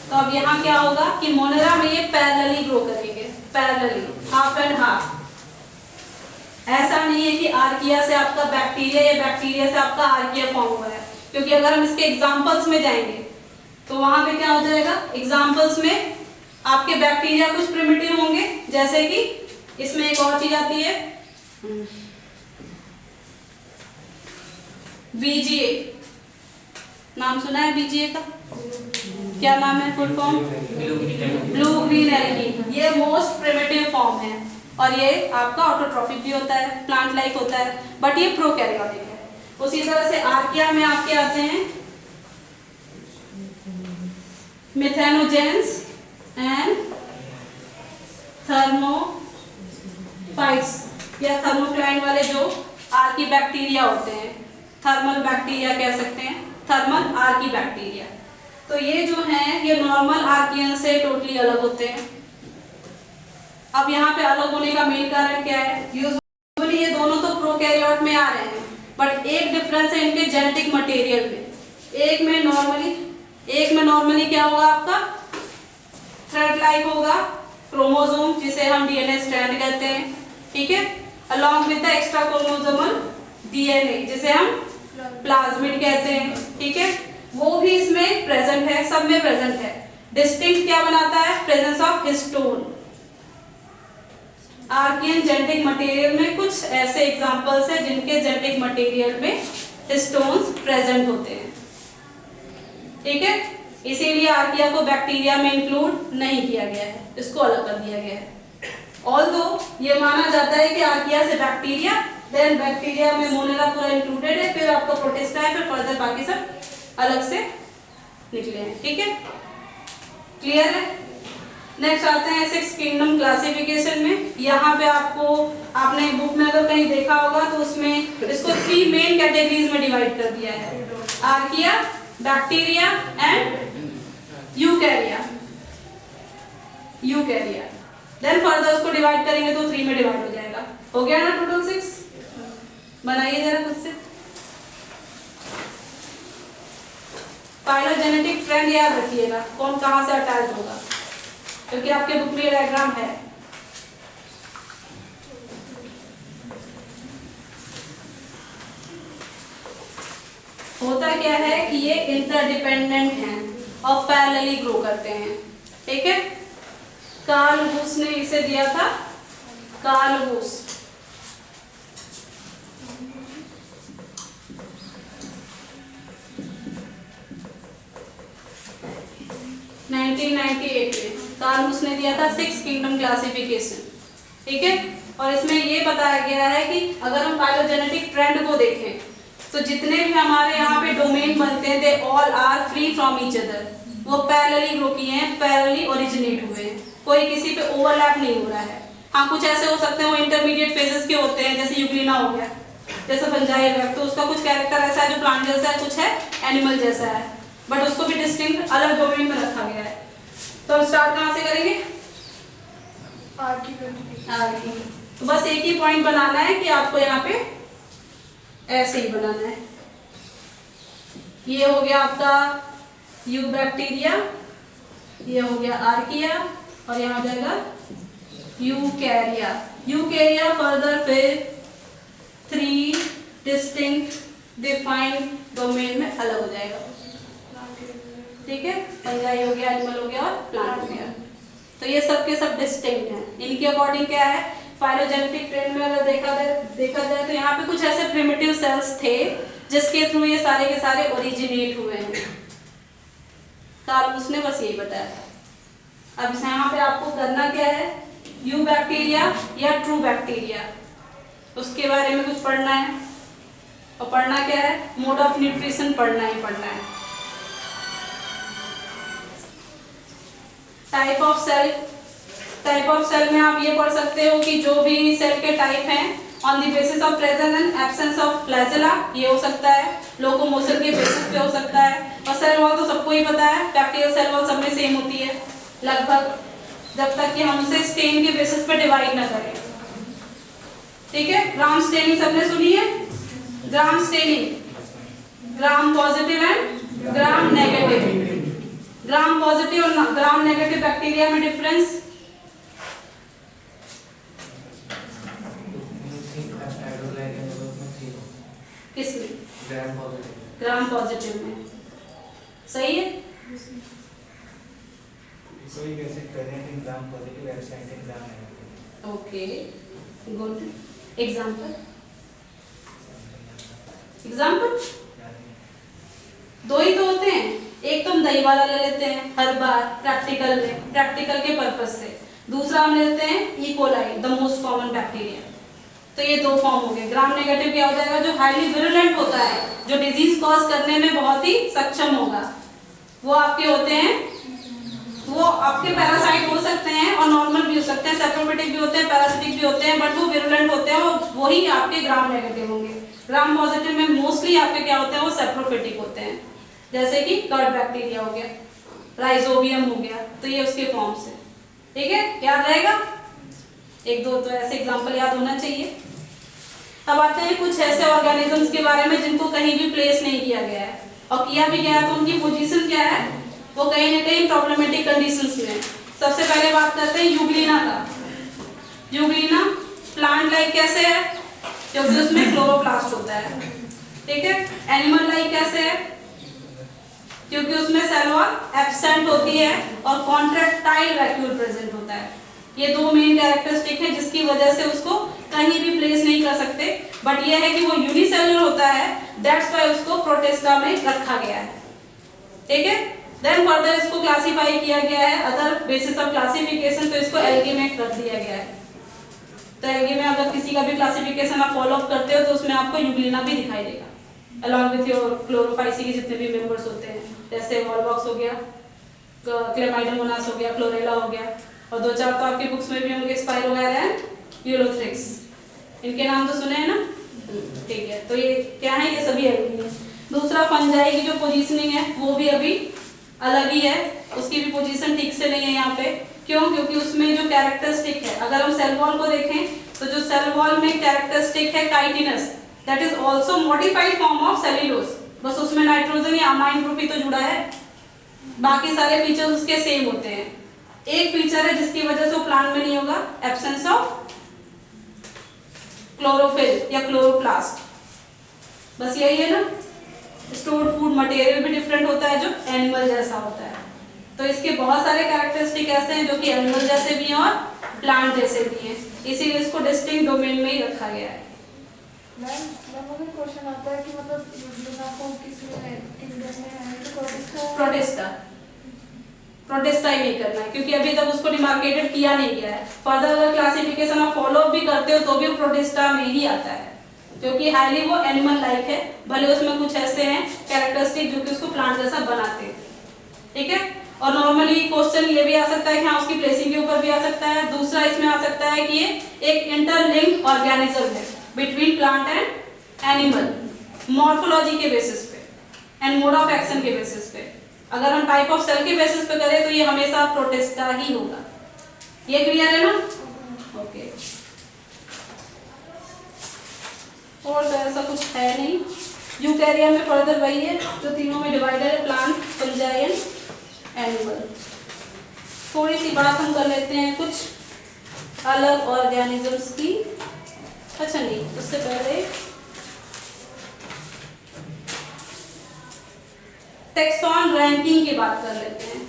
तो अब यहाँ क्या होगा कि मोनेरा में ये पैरेलली ग्रो करेंगे, पैरेलली, हाफ एंड हाफ। ऐसा नहीं है कि आर्किया से आपका बैक्टीरिया या बैक्टीरिया से आपका आर्किया फॉर्म हुआ है, क्योंकि अगर हम इसके एग्जांपल्स में जाएंगे तो वहां पे क्या हो जाएगा, एग्जांपल्स में आपके बैक्टीरिया कुछ प्रिमिटिव होंगे, जैसे कि इसमें एक और चीज आती है बीजीए, नाम सुना है बीजीए का, क्या नाम है full form, blue green algae. ये मोस्ट प्रिमिटिव फॉर्म है और ये आपका ऑटोट्रॉफिक भी होता है, प्लांट लाइक होता है, बट ये प्रोकैरियोटिक है। उसी तरह से आर्किया में आपके आते हैं मिथेनोजेंस एंड थर्मोफाइट्स या थर्मोक्लाइन वाले जो आर्की बैक्टीरिया होते हैं, थर्मल बैक्टीरिया कह सकते हैं, थर्मल आर्की बैक्टीरिया। तो ये जो हैं ये नॉर्मल आर्कियन से टोटली अलग होते हैं। अब यहाँ पे अलग होने का मेन कारण क्या है, यूजुअली ये दोनों तो प्रोकैरियोट में आ रहे हैं, बट एक डिफरेंस है इनके जेनेटिक मटेरियल में। एक में नॉर्मली क्या होगा, आपका थ्रेड लाइक होगा क्रोमोसोम, जिसे हम डीएनए स्ट्रैंड कहते हैं, ठीक है, along with the extra chromosomal DNA, जिसे हम प्लाज्मिड कहते हैं, ठीक है, वो भी इसमें प्रेजेंट है, सब में प्रेजेंट है। डिस्टिंक्ट क्या बनाता है, presence of histone. Archaean genetic material में कुछ ऐसे एग्जांपल्स हैं जिनके जेनेटिक मटेरियल में हिस्टोन्स प्रेजेंट होते हैं, ठीक है, इसीलिए आर्किया को बैक्टीरिया में इंक्लूड नहीं किया गया है, इसको अलग कर दिया गया है। ऑल्दो ये माना जाता है कि आर्किया से बैक्टीरिया, देन बैक्टीरिया में मोनेरा पूरा इंक्लूडेड है, फिर आपका प्रोटिस्टा है, फिर फर्दर बाकी सब अलग से निकले हैं, ठीक है, क्लियर है। नेक्स्ट आते हैं सिक्स किंगडम क्लासिफिकेशन में। यहाँ पे आपने बुक में अगर कहीं देखा होगा तो उसमें इसको 3 मेन कैटेगरीज में डिवाइड कर दिया है, archaea, bacteria and eukarya. Then further उसको डिवाइड करेंगे तो 3 में डिवाइड हो जाएगा। हो गया ना टोटल 6? बनाइए जरा खुद से। फाइलोजेनेटिक ट्रेंड याद रखिएगा, कौन कहां से अटैच होगा, क्योंकि आपके बुक में डायग्राम है। होता क्या है कि ये इंटरडिपेंडेंट हैं और पैरेलली ग्रो करते हैं, ठीक है। कार्ल वुस ने इसे दिया था, कार्ल वुस। 1998 में कार्लूस ने दिया था 6 किंगडम क्लासिफिकेशन, ठीक है। और इसमें ये बताया गया है कि अगर हम फाइलोजेनेटिक ट्रेंड को देखें तो जितने भी हमारे यहाँ पे डोमेन बनते हैं they all are free from each other, वो पैरेलली ग्रो किए हैं, पैरेलली ओरिजिनेट हुए हैं, कोई किसी पे ओवरलैप नहीं हो रहा है। हाँ कुछ ऐसे हो सकते हैं वो इंटरमीडिएट फेजेस के होते हैं, जैसे यूग्लिना हो गया, जैसे फंजाई वेब, तो उसका कुछ कैरेक्टर ऐसा है जो प्लांट जैसा है, कुछ है एनिमल जैसा है, बट उसको भी डिस्टिंक्ट अलग डोमेन में रखा गया है। तो हम स्टार्ट कहाँ से करेंगे? आर। तो बस एक ही पॉइंट बनाना है कि आपको यहाँ पे ऐसे ही बनाना है। ये हो गया आपका यू बैक्टीरिया, ये हो गया आर्किया, और यहाँ हो जाएगा यूकैरिया। यूकैरिया फर्दर फिर 3 डिस्टिंक्ट डिफाइंड डोमेन में अलग हो जाएगा, ठीक है। फंजाई हो गया, एनिमल हो गया और प्लांट हो गया। तो ये सब के सब डिस्टिंक्ट हैं। इनके अकॉर्डिंग क्या है, फाइलोजेनेटिक ट्रेंड में अगर देखा जाए तो यहाँ पे कुछ ऐसे प्रिमिटिव सेल्स थे जिसके थ्रू ये सारे के सारे ओरिजिनेट हुए हैं। कार्लूस ने बस यही बताया था। अब यहाँ पे आपको करना क्या है, यू बैक्टीरिया या ट्रू बैक्टीरिया, उसके बारे में कुछ पढ़ना है। और पढ़ना क्या है, मोड ऑफ न्यूट्रिशन पढ़ना ही पढ़ना है। टाइप ऑफ सेल में आप ये पढ़ सकते हो कि जो भी सेल के टाइप हैं on the basis of presence and absence of flagella, ये हो सकता है, लोकोमोशन के बेसिस पे हो सकता है। और सेल वॉल तो सबको ही पता है, बैक्टीरियल सेल वॉल सब में सेम होती है लगभग, जब तक कि हम उसे स्टेन के बेसिस पे डिवाइड ना करें, ठीक है। ग्राम स्टेनिंग सबने सुनी है, Gram staining, Gram positive and Gram negative. Gram positive और ग्राम नेगेटिव बैक्टीरिया में डिफरेंस, किसमें? ग्राम पॉजिटिव में, सही है। कोई कैसे करें कि gram positive absent in gram negative. Okay good, example दो ही तो होते हैं, एक तो हम दही वाला ले लेते हैं हर बार प्रैक्टिकल के पर्पस से, दूसरा हम लेते हैं E coli, the most common bacteria. तो ये दो फॉर्म हो गए। ग्राम नेगेटिव क्या हो जाएगा, जो हाईली विरुलेंट होता है, जो डिजीज कॉज करने में बहुत ही सक्षम होगा, वो आपके होते हैं, वो आपके पैरासाइट हो सकते हैं और नॉर्मल भी हो सकते हैं, सेप्रोफिटिक भी होते हैं, पैरासिटिक भी होते हैं, बट वो विरुलेंट होते हैं, वही आपके ग्राम नेगेटिव होंगे। ग्राम पॉजिटिव में मोस्टली आपके क्या होते हैं, वो सेप्रोफिटिक होते हैं, जैसे कि कर्ड बैक्टीरिया हो गया, राइजोबियम हो गया, तो ये उसके फॉर्म्स हैं, ठीक है, याद रहेगा। एक दो तो ऐसे एग्जांपल याद होना चाहिए। अब आते हैं कुछ ऐसे ऑर्गेनिजम्स के बारे में जिनको कहीं भी प्लेस नहीं किया गया है, और किया भी गया तो उनकी पोजीशन क्या है, वो कहीं ना कहीं प्रॉब्लमेटिक कंडीशंस में। सबसे पहले बात करते हैं यूग्लिना का। यूग्लिना प्लांट लाइक कैसे है, क्योंकि उसमें क्लोरोप्लास्ट होता है, ठीक है। एनिमल लाइक कैसे है, क्योंकि उसमें सेल वॉल एब्सेंट होती है और कॉन्ट्रैक्टाइल वैक्यूल प्रेजेंट होता है। ये दो मेन कैरेक्टरिस्टिक है जिसकी वजह से उसको कहीं भी प्लेस नहीं कर सकते, बट ये है कि वो यूनिसेलुलर होता है, दैट्स व्हाई उसको प्रोटिस्टा में रखा गया है, ठीक है। देन फर्दर इसको क्लासिफाई किया गया है अदर बेसिस ऑफ क्लासिफिकेशन, तो इसको एल्गी में रख दिया गया है। तो एल्गी में अगर किसी का भी क्लासिफिकेशन आप फॉलो अप करते हो तो उसमें आपको यूग्लिना भी दिखाई देगा अलॉन्ग विथ योर क्लोरोफाइसी के जितने भी मेंबर्स होते हैं, जैसे वॉलबॉक्स हो गया, क्लेमाइडोमोनास हो गया, क्लोरेला हो गया, और दो चार तो आपकी बुक्स में भी होंगे, स्पाइरोगैरा एंड यूलोथ्रिक्स, इनके नाम तो सुने हैं ना, ठीक है। तो ये क्या है, ये सभी एल्गी है। दूसरा फंजाई की जो पोजीशनिंग है वो भी अभी अलग ही है, उसकी भी पोजीशन ठीक से नहीं है यहाँ पे। क्यों? क्योंकि उसमें जो कैरेक्टरिस्टिक है, अगर हम सेल वॉल को देखें तो जो सेल वॉल में कैरेक्टरिस्टिक है chitinous, that is also modified form of cellulose, बस उसमें नाइट्रोजन या अमाइन ग्रुप ही तो जुड़ा है, बाकी सारे फीचर्स उसके सेम होते हैं। एक फीचर है जिसकी वजह से वो प्लांट में नहीं होगा, एब्सेंस ऑफ क्लोरोफिल या क्लोरोप्लास्ट, बस यही है ना। स्टोर्ड फूड मटेरियल भी डिफरेंट होता है जो एनिमल जैसा होता है, तो इसके बहुत सारे कैरेक्टरिस्टिक ऐसे हैं जो कि एनिमल जैसे भी हैं और प्लांट जैसे भी हैं, इसीलिए इसको डिस्टिंक्ट डोमेन में ही रखा गया है। मैम मुझे क्वेश्चन आता है कि मतलब यूग्लिना को किस किंगडम में है, तो प्रोटिस्टा प्रोटिस्टा प्रोटिस्टा ही नहीं करना है, क्योंकि अभी तक उसको डिमार्केटेड किया नहीं गया है। फर्दर अगर क्लासिफिकेशन आप फॉलो अप भी करते हो तो भी वो प्रोटिस्टा में ही आता है, क्योंकि हाईली वो एनिमल लाइक है, भले उसमें कुछ ऐसे हैं कैरेक्टरिस्टिक जो कि उसको प्लांट जैसा बनाते हैं। ठीक है, और नॉर्मली क्वेश्चन ये भी आ सकता है कि हाँ उसकी प्लेसिंग के ऊपर भी आ सकता है। दूसरा इसमें आ सकता है कि ये एक इंटरलिंक्ड ऑर्गेनिज्म है between plant and animal, morphology के बेसिस पे एंड मोड ऑफ एक्शन के बेसिस पे। अगर हम टाइप ऑफ सेल के बेसिस पे करें तो ये हमेशा प्रोटिस्टा ही होगा। ये क्लियर है ना? ओके, और तो ऐसा कुछ है नहीं। यूकैरिया में फर्दर वही है जो तीनों में डिवाइडेड है, प्लांट, फंजाई एंड एनिमल। थोड़ी सी बात हम कर लेते हैं कुछ अलग ऑर्गेनिजम्स की। अच्छा नहीं, उससे पहले टेक्सॉन रैंकिंग की बात कर लेते हैं,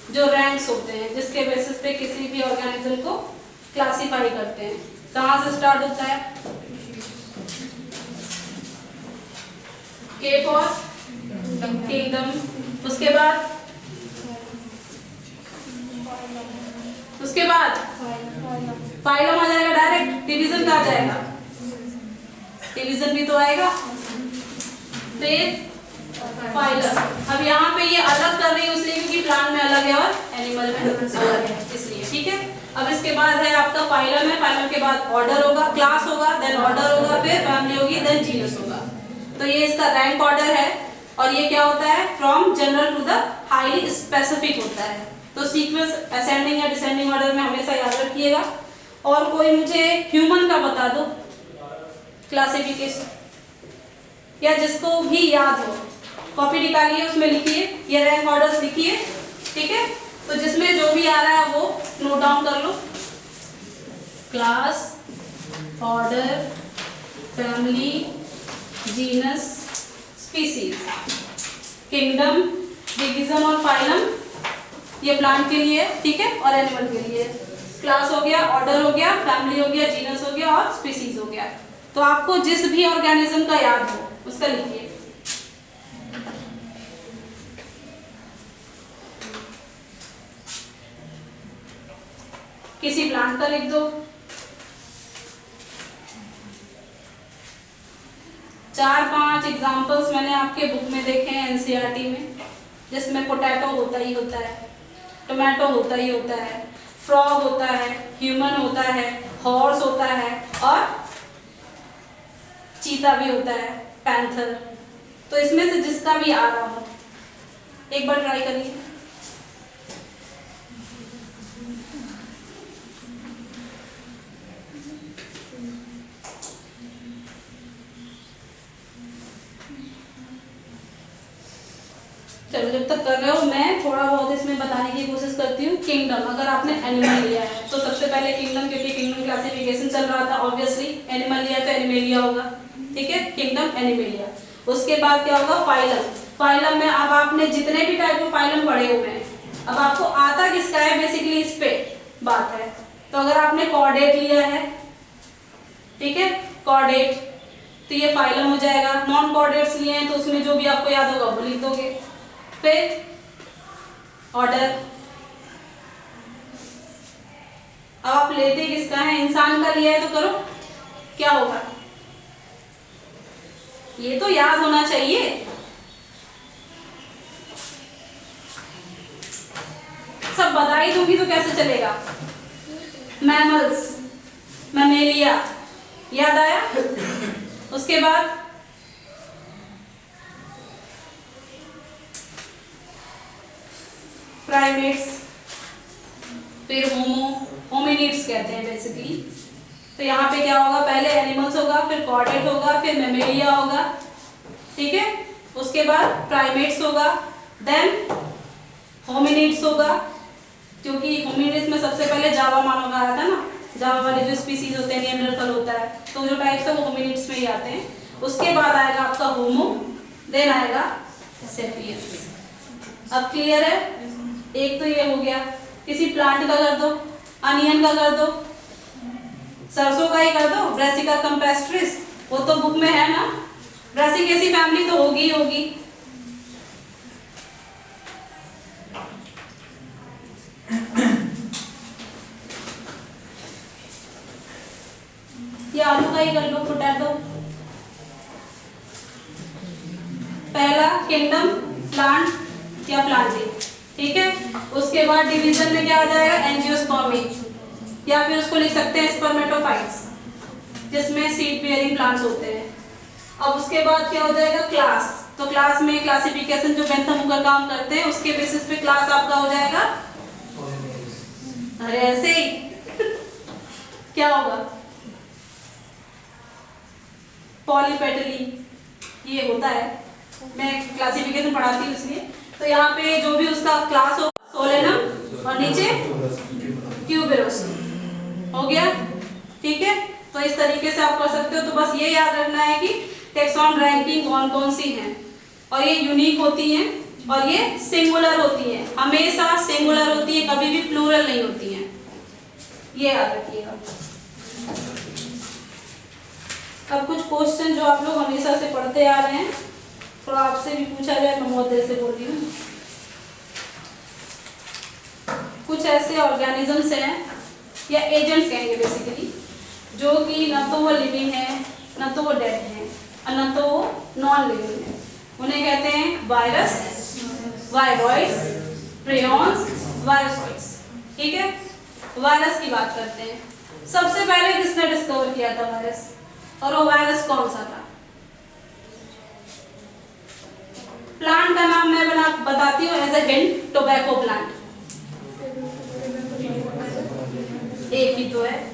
जो रैंक्स होते हैं जिसके बेसिस पे किसी भी ऑर्गेनिज्म को क्लासिफाई करते हैं। कहाँ से स्टार्ट होता है? के फॉर किंगडम, उसके बाद फाइलम आ जाएगा, डायरेक्ट डिवीजन का आ जाएगा, डिवीजन भी तो आएगा, फिर फाइलम। अब यहाँ पे ये अलग कर रही है उसलिए क्योंकि प्लांट में अलग है और एनिमल में अलग है, इसलिए। ठीक है, अब इसके बाद है आपका फाइलम है, फाइलम के बाद ऑर्डर होगा, क्लास होगा, देन ऑर्डर होगा, फिर फैमिली होगी, देन जीनस होगा। तो ये इसका रैंक ऑर्डर है, और ये क्या होता है? From general to the highly specific होता है। तो सीक्वेंस असेंडिंग या डिसेंडिंग ऑर्डर में हमेशा याद रखिएगा। और कोई मुझे ह्यूमन का बता दो क्लासिफिकेशन, या जिसको भी याद हो कॉपी निकालिए, उसमें लिखिए, ये रैंक ऑर्डर्स लिखिए। ठीक है, तो जिसमें जो भी आ रहा है वो नोट डाउन कर लो। Class, order, family, genus, species, kingdom, division और फाइलम, ये प्लांट के लिए है। ठीक है, और एनिमल के लिए क्लास हो गया, ऑर्डर हो गया, फैमिली हो गया, जीनस हो गया और स्पीसीज हो गया। तो आपको जिस भी ऑर्गेनिज्म का याद हो उसका लिखिए। किसी प्लांट का लिख दो, 4-5 एग्जांपल्स मैंने आपके बुक में देखे हैं एनसीईआरटी में, जिसमें पोटैटो होता ही होता है, टोमेटो होता ही होता है, फ्रॉग होता है, ह्यूमन होता है, हॉर्स होता है और चीता भी होता है, पैंथर। तो इसमें से जिसका भी आ रहा हो एक बार ट्राई करिए। चलो, जब तक कर रहे हो मैं थोड़ा बहुत इसमें बताने की कोशिश करती हूँ। किंगडम, अगर आपने एनिमल लिया है तो सबसे पहले किंगडम, क्योंकि किंगडम क्लासिफिकेशन चल रहा था, ऑब्वियसली एनिमल लिया तो एनिमेलिया होगा। ठीक है, किंगडम एनिमेलिया। उसके बाद क्या होगा? फाइलम। फाइलम में अब आपने जितने भी टाइप के फाइलम पढ़े हुए हैं, अब आपको आता किसका है बेसिकली, इस पे बात है। तो अगर आपने कॉर्डेट लिया है, ठीक है, कॉर्डेट, तो ये फाइलम हो जाएगा। नॉन कॉर्डेट्स लिए हैं तो उसमें जो भी आपको याद होगा वो लिख दोगे। फिर ऑर्डर, अब आप लेते किसका है? इंसान का लिया है तो करो, क्या होगा? ये तो याद होना चाहिए। सब बता ही दूंगी तो कैसे चलेगा? मैमल्स, मैमेलिया, याद आया? उसके बाद प्राइमेट्स, फिर होमिनिड्स कहते हैं बेसिकली। तो यहाँ पे क्या होगा? पहले एनिमल्स होगा, फिर कॉर्डेट होगा, फिर मैमेलिया होगा। ठीक है, उसके बाद प्राइमेट्स होगा, देन होमिनिड्स होगा, क्योंकि होमिनिड्स में सबसे पहले जावा मानव आया था ना, जावा वाले जो स्पीसीज होते हैं, निएंडरथल होता है, तो जो टाइप्स है वो होमिनिड्स में ही आते हैं। उसके बाद आएगा आपका होमो, देन आएगा सेपियंस। अब क्लियर है? एक तो ये हो गया। किसी प्लांट का कर दो, अनियन का कर दो, सरसों का ही कर दो, ब्रासिका कैम्पेस्ट्रिस, वो तो बुक में है ना। ब्रासिकेसी फैमिली तो होगी ही होगी। या आलू का ही कर लो, पोटैटो। पहला किंगडम प्लांट या प्लांटिंग, ठीक है। उसके बाद डिवीजन में क्या आ जाएगा, एंजियोस्पर्मी, या फिर उसको लिख सकते हैं स्पर्मेटोफाइट्स, जिसमें सीड बेयरिंग प्लांट्स होते हैं। अब उसके बाद क्या हो जाएगा, क्लास। तो क्लास में क्लासिफिकेशन जो बेंथम हुकर काम करते हैं उसके बेसिस पे क्लास आपका हो जाएगा, अरे ऐसे ही क्या होगा, पॉलीपेटली, ये होता है, मैं क्लासिफिकेशन पढ़ाती हूँ इसलिए। तो यहाँ पे जो भी उसका क्लास हो, सोलेनम और नीचे ट्यूबेरोस, हो गया, ठीक है। तो इस तरीके से आप कर सकते हो। तो बस ये याद रखना है कि टेक्सॉन रैंकिंग कौन कौन सी हैं, और ये यूनिक होती हैं और ये सिंगुलर होती हैं, हमेशा सिंगुलर होती है, कभी भी प्लूरल नहीं होती हैं, ये याद रखिएगा। अब कुछ क्वेश्चन जो आप लोग हमेशा से पढ़ते आ रहे हैं, थोड़ा आपसे भी पूछा जाए, मैं बहुत देर से बोल रही हूँ। कुछ ऐसे ऑर्गेनिजम्स हैं या एजेंट्स कहेंगे बेसिकली, जो कि न तो वो लिविंग है, न तो वो डेड है, और न तो वो नॉन लिविंग है। उन्हें कहते हैं वायरस, वायरॉइड्स, प्रियॉन्स, वायरोसॉइड्स, ठीक है। वायरस की बात करते हैं। सबसे पहले किसने डिस्कवर किया था वायरस, और वो वायरस कौन सा था? प्लांट का नाम मैं बताती हूँ as a hint, tobacco plant. एक ही तो है,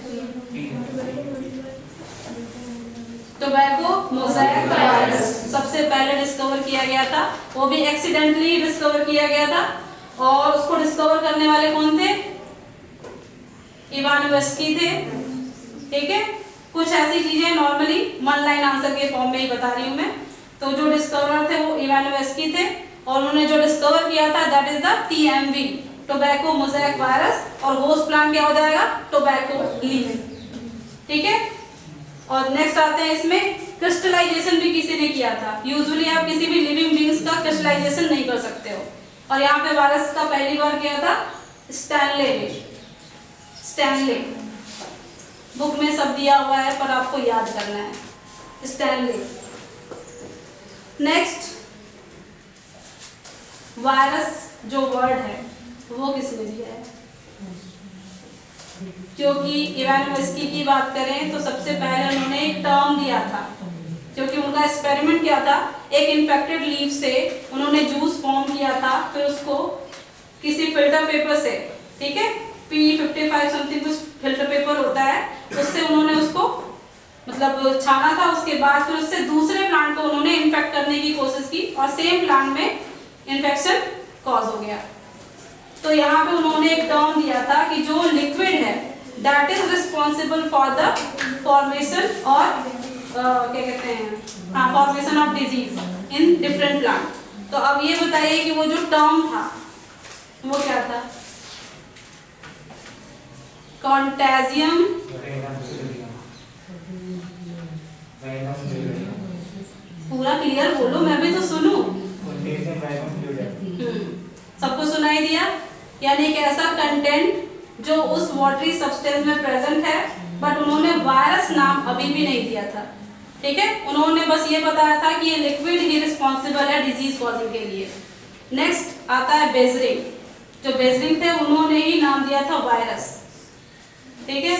टोबैको मोज़ेक वायरस सबसे पहले डिस्कवर किया गया था, वो भी एक्सीडेंटली डिस्कवर किया गया था। और उसको डिस्कवर करने वाले कौन थे? इवानोव्स्की थे, ठीक है। कुछ ऐसी चीजें नॉर्मली वन लाइन आंसर के फॉर्म में ही बता रही हूँ मैं। तो जो डिस्कवर थे वो इवानोव्स्की थे, और उन्होंने जो डिस्कवर किया था that is the TMV, tobacco mosaic virus, और होस्ट प्लांट क्या हो जाएगा, टोबैको लीफ, ठीक है। और नेक्स्ट आते हैं, इसमें क्रिस्टलाइजेशन भी किसी ने किया था। यूजुअली आप किसी भी लिविंग बींग्स का क्रिस्टलाइजेशन नहीं कर सकते हो, और यहाँ पे वायरस का पहली बार किया था स्टैनले ने। स्टैनले बुक में सब दिया हुआ है, पर आपको याद करना है, स्टैनले। नेक्स्ट, वायरस जो वर्ड है वो किसने दिया है? क्योंकि इवानोव्स्की की बात करें तो सबसे पहले उन्होंने एक टर्म दिया था, क्योंकि उनका एक्सपेरिमेंट क्या था, एक इन्फेक्टेड लीफ से उन्होंने जूस फॉर्म किया था, फिर उसको किसी फिल्टर पेपर से, ठीक है, P55 समथिंग कुछ फिल्टर पेपर होता है, उससे उन्होंने उसको मतलब छाना था। उसके बाद फिर उससे दूसरे प्लांट को उन्होंने इन्फेक्ट करने की कोशिश की, और सेम प्लांट में इन्फेक्शन कॉज हो गया। तो यहाँ पे उन्होंने एक टर्म दिया था कि जो लिक्विड है that is responsible for the formation और क्या कहते हैं, हाँ, formation of disease in different plant. तो अब ये बताइए कि वो जो टर्म था वो क्या था? कॉन्टेजियम, पूरा क्लियर बोलो, मैं भी तो सुनूं। सबको सुनाई दिया? यानी एक ऐसा कंटेंट जो उस वाटरी सब्सटेंस में प्रेजेंट है, बट उन्होंने वायरस नाम अभी भी नहीं दिया था, ठीक है। उन्होंने बस ये बताया था कि ये लिक्विड ही रिस्पॉन्सिबल है डिजीज कॉजिंग के लिए। नेक्स्ट आता है बेजरिंग। जो बेजरिंग थे उन्होंने ही नाम दिया था वायरस, ठीक है।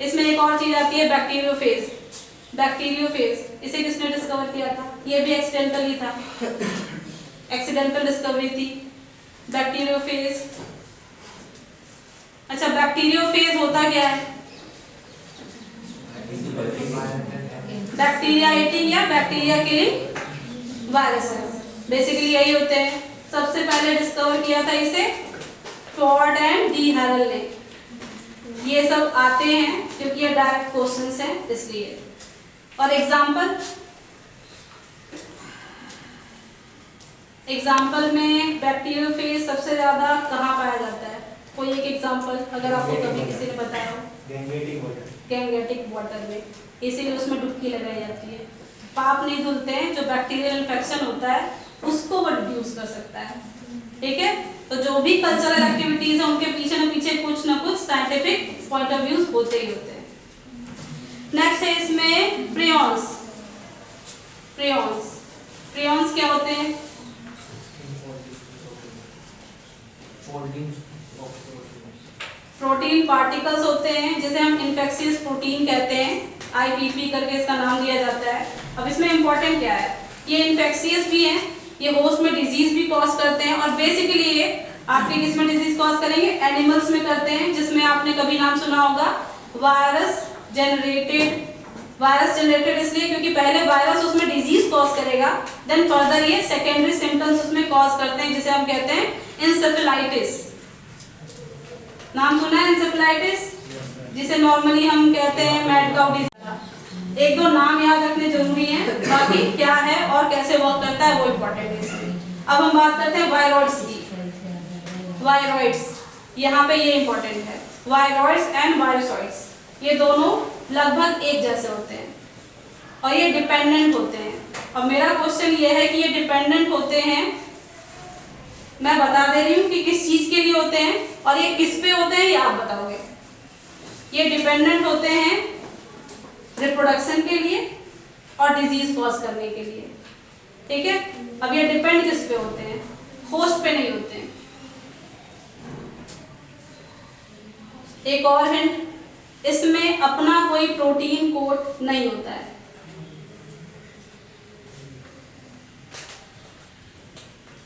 इसमें एक और चीज आती है बैक्टीरियोफेज। बैक्टीरियोफेज इसे किसने डिस्कवर किया था? ये भी एक्सीडेंटली था, एक्सीडेंटल डिस्कवरी थी बैक्टीरियोफेज। अच्छा, बैक्टीरियोफेज होता क्या है? बैक्टीरिया ईटिंग या बैक्टीरिया किलिंग वायरसेस, बेसिकली यही होते हैं। सबसे पहले डिस्कवर किया था इसे टॉड एंड डी हैरल ने। ये सब आते हैं क्योंकि ये डायरेक्ट क्वेश्चंस हैं इसलिए। और एग्जाम्पल में बैक्टीरियोफेज सबसे ज्यादा कहाँ पाया जाता है? कोई एक एग्जाम्पल अगर आपको कभी किसी ने बताया हो। गैंगेटिक वाटर में, इसीलिए उसमें डुबकी लगाई जाती है। पाप नहीं धुलते हैं, जो बैक्टीरियल इन्फेक्शन होता है उसको वो रिड्यूस कर सकता है, ठीक है। तो जो भी कल्चरल एक्टिविटीज है उनके पीछे न पीछे कुछ ना कुछ साइंटिफिक पॉइंट ऑफ व्यूज होते ही होते हैं। नेक्स्ट है इसमें प्रियॉन्स, प्रियॉन्स, प्रियॉन्स क्या होते हैं? प्रोटीन पार्टिकल्स होते हैं, जिसे हम इन्फेक्शियस प्रोटीन कहते हैं, IPP करके इसका नाम दिया जाता है। अब इसमें इंपॉर्टेंट क्या है, ये इन्फेक्शियस भी हैं, ये होस्ट में डिजीज भी कॉज करते हैं, और बेसिकली ये आपके किस में डिजीज कॉज करेंगे? एनिमल्स में करते हैं, जिसमें आपने कभी नाम सुना होगा वायरस जनरेटेड। वायरस जनरेटेड इसलिए क्योंकि पहले वायरस उसमें डिजीज कॉज करेगा, देन फर्दर ये सेकेंडरी सिम्टम्स उसमें कॉज करते हैं, जिसे हम कहते हैं इंसेफेलाइटिस। नाम सुना है इंसेफेलाइटिस, जिसे नॉर्मली हम कहते हैं मैड काउ डिजीज। एक दो नाम याद रखने जरूरी हैं, बाकी क्या है और कैसे वर्क करता है वो इम्पोर्टेंट है इसमें। अब हम बात करते हैं वायरॉइड्स की। वायरॉइड्स, यहाँ पे ये इम्पोर्टेंट है, वायरॉइड्स एंड वायरसॉइड्स, ये दोनों लगभग एक जैसे होते हैं और ये डिपेंडेंट होते हैं। अब मेरा क्वेश्चन ये है कि ये डिपेंडेंट होते हैं, मैं बता दे रही हूँ कि किस चीज के लिए होते हैं, और ये किस पे होते हैं ये आप बताओगे। ये डिपेंडेंट होते हैं रिप्रोडक्शन के लिए और डिजीज कॉज करने के लिए, ठीक है। अब ये डिपेंड किस पे होते हैं? होस्ट पे नहीं होते हैं। एक और हिंट, इसमें अपना कोई प्रोटीन कोड नहीं होता है।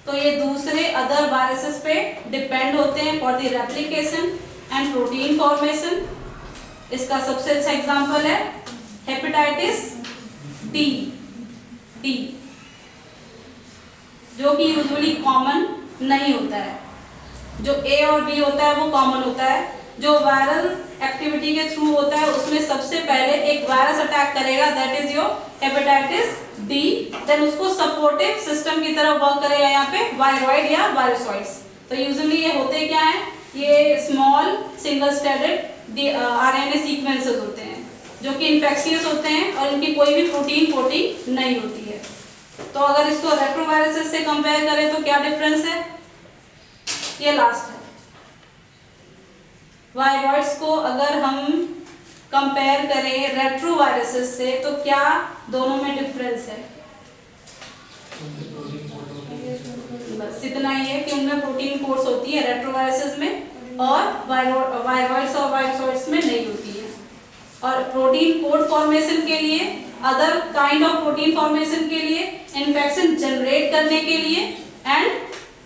तो ये दूसरे अदर वायरसेस पे डिपेंड होते हैं for the replication and protein formation. इसका सबसे अच्छा एग्जांपल है हेपेटाइटिस डी, जो कि यूजुअली कॉमन नहीं होता है। जो ए और बी होता है वो कॉमन होता है। जो वायरल एक्टिविटी के थ्रू होता है उसमें सबसे पहले एक वायरस अटैक करेगा, that is your hepatitis D, then उसको सपोर्टिव सिस्टम की तरह वर्क करेगा यहाँ पे वायरॉइड या वायरसॉइड्स। तो यूजुअली ये होते क्या है, ये small single stranded RNA sequences होते हैं जो कि इन्फेक्शियस होते हैं और इनकी कोई भी प्रोटीन नहीं होती है। तो अगर इसको रेट्रोवायरसेस से कंपेयर करें तो क्या डिफरेंस है? ये लास्ट है। वायरॉइड्स को अगर हम कंपेयर करें रेट्रोवायरसेस से तो क्या दोनों में डिफरेंस है? बस इतना ही है कि उनमें प्रोटीन कोड्स होती है रेट्रोवायरसेस में, और वायरॉइड्स और वायरसॉइड्स में नहीं होती है। और प्रोटीन कोड फॉर्मेशन के लिए, other kind of protein formation के लिए, इन्फेक्शन जनरेट करने के लिए, एंड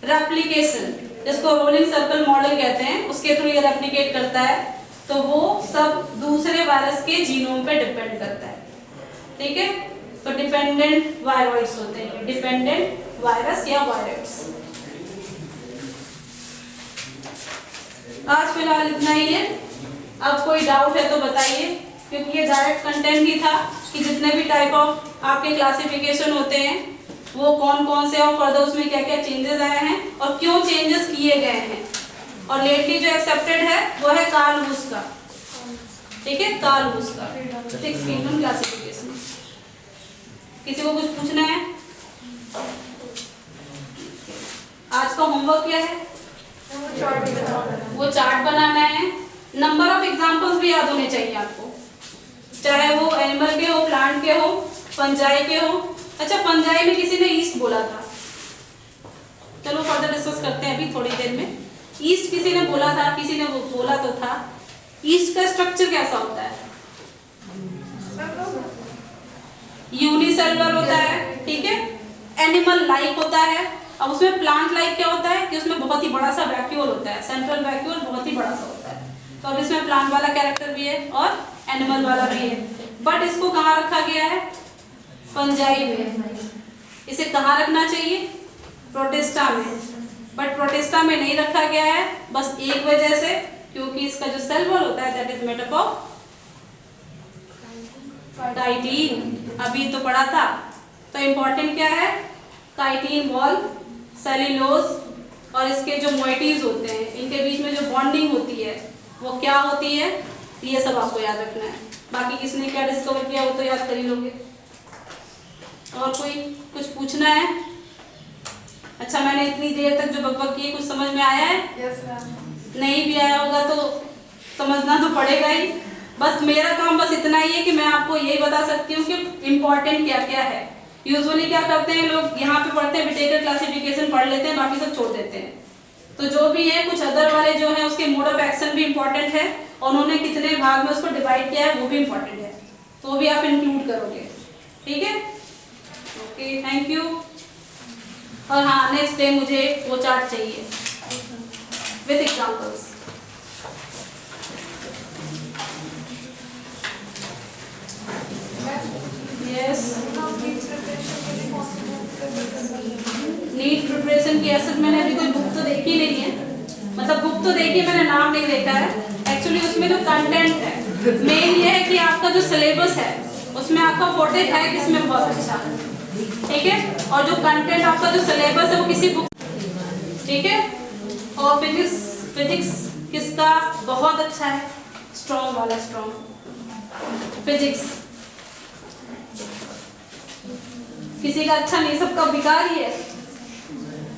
रेप्लिकेशन, जिसको रोलिंग सर्कल मॉडल कहते हैं, उसके थ्रू ये रेप्लिकेट करता है। तो वो सब दूसरे वायरस के जीनोम पे डिपेंड करता है, ठीक है। तो डिपेंडेंट वायरॉइड्स होते हैं, डिपेंडेंट वायरस या वायरॉइड्स। आज फिलहाल इतना ही है। अब कोई डाउट है तो बताइए, क्योंकि ये डायरेक्ट कंटेंट ही था कि जितने भी टाइप ऑफ आपके क्लासिफिकेशन होते हैं वो कौन कौन से, और फर्दर उसमें क्या क्या चेंजेस आए हैं और क्यों चेंजेस किए गए हैं। और लेटली जो एक्सेप्टेड है वो है कार्ल वुस का, ठीक है, कार्ल वुस का 6 किंगडम क्लासिफिकेशन। किसी को कुछ पूछना है? आज का होमवर्क क्या है? वो चार्ट बनाना है। नंबर ऑफ एग्जांपल्स भी याद होने चाहिए आपको, चाहे वो एनिमल के हो, प्लांट के हो, फंजाई के हो। अच्छा, फंजाई में किसी ने ईस्ट बोला था, चलो फर्दर डिस्कस करते हैं अभी थोड़ी देर में। ईस्ट किसी ने बोला था, किसी ने वो बोला तो था। ईस्ट का स्ट्रक्चर कैसा होता है? यूनिसेलुलर होता है, ठीक है, एनिमल लाइक होता है। अब उसमें प्लांट लाइक क्या होता है कि उसमें बहुत ही बड़ा सा वैक्यूल होता है, सेंट्रल वैक्यूल बहुत ही बड़ा सा होता है। तो अब इसमें प्लांट वाला कैरेक्टर भी है और एनिमल वाला भी है। बट इसको कहाँ रखा गया है? फंजाई में। इसे कहाँ रखना चाहिए? प्रोटिस्टा में। बट प्रोटिस्टा में नहीं रखा गया है, बस एक वजह से, क्योंकि इसका जो सेल वॉल होता है that is made up of chitin. अभी तो पढ़ा था। तो इम्पोर्टेंट क्या है? काइटिन वॉल, सेल्यूलोज और इसके जो मोइटीज होते हैं, इनके बीच में जो बॉन्डिंग होती है वो क्या होती है, ये सब आपको याद रखना है। बाकी किसने क्या डिस्कवर किया वो तो याद कर ही लोगे। और कोई कुछ पूछना है? अच्छा, मैंने इतनी देर तक जो बकबक की कुछ समझ में आया है? Yes, ma'am. नहीं भी आया होगा तो समझना तो पड़ेगा ही। बस मेरा काम बस इतना ही है कि मैं आपको यही बता सकती हूँ कि इम्पोर्टेंट क्या क्या है। यूजुअली क्या करते हैं लोग, यहाँ पे पढ़ते हैं विटेकर क्लासिफिकेशन पढ़ लेते हैं, बाकी सब छोड़ देते हैं। तो जो भी है, कुछ अदर वाले जो है उसके मोड ऑफ एक्शन भी इम्पोर्टेंट है और उन्होंने कितने भाग में उसको डिवाइड किया है वो भी इम्पोर्टेंट है, तो वो भी आप इंक्लूड करोगे। ठीक है, ओके, थैंक यू। और हाँ, नेक्स्ट डे मुझे वो चार्ट चाहिए with examples. Yes, NEET preparation की ऐसे मैंने अभी कोई बुक तो देखी नहीं है, मतलब बुक तो देखी, मैंने नाम नहीं देखा है। एक्चुअली उसमें जो कंटेंट है, मेन ये है कि आपका जो सिलेबस है उसमें आपका फोटेज है किसमें बहुत अच्छा, ठीक है, और जो कंटेंट आपका जो सिलेबस है वो किसी बुक, ठीक है। और फिजिक्स किसका बहुत अच्छा है, स्ट्रॉन्ग वाला, स्ट्रॉन्ग फिजिक्स। किसी का अच्छा नहीं, सबका बेकार ही है।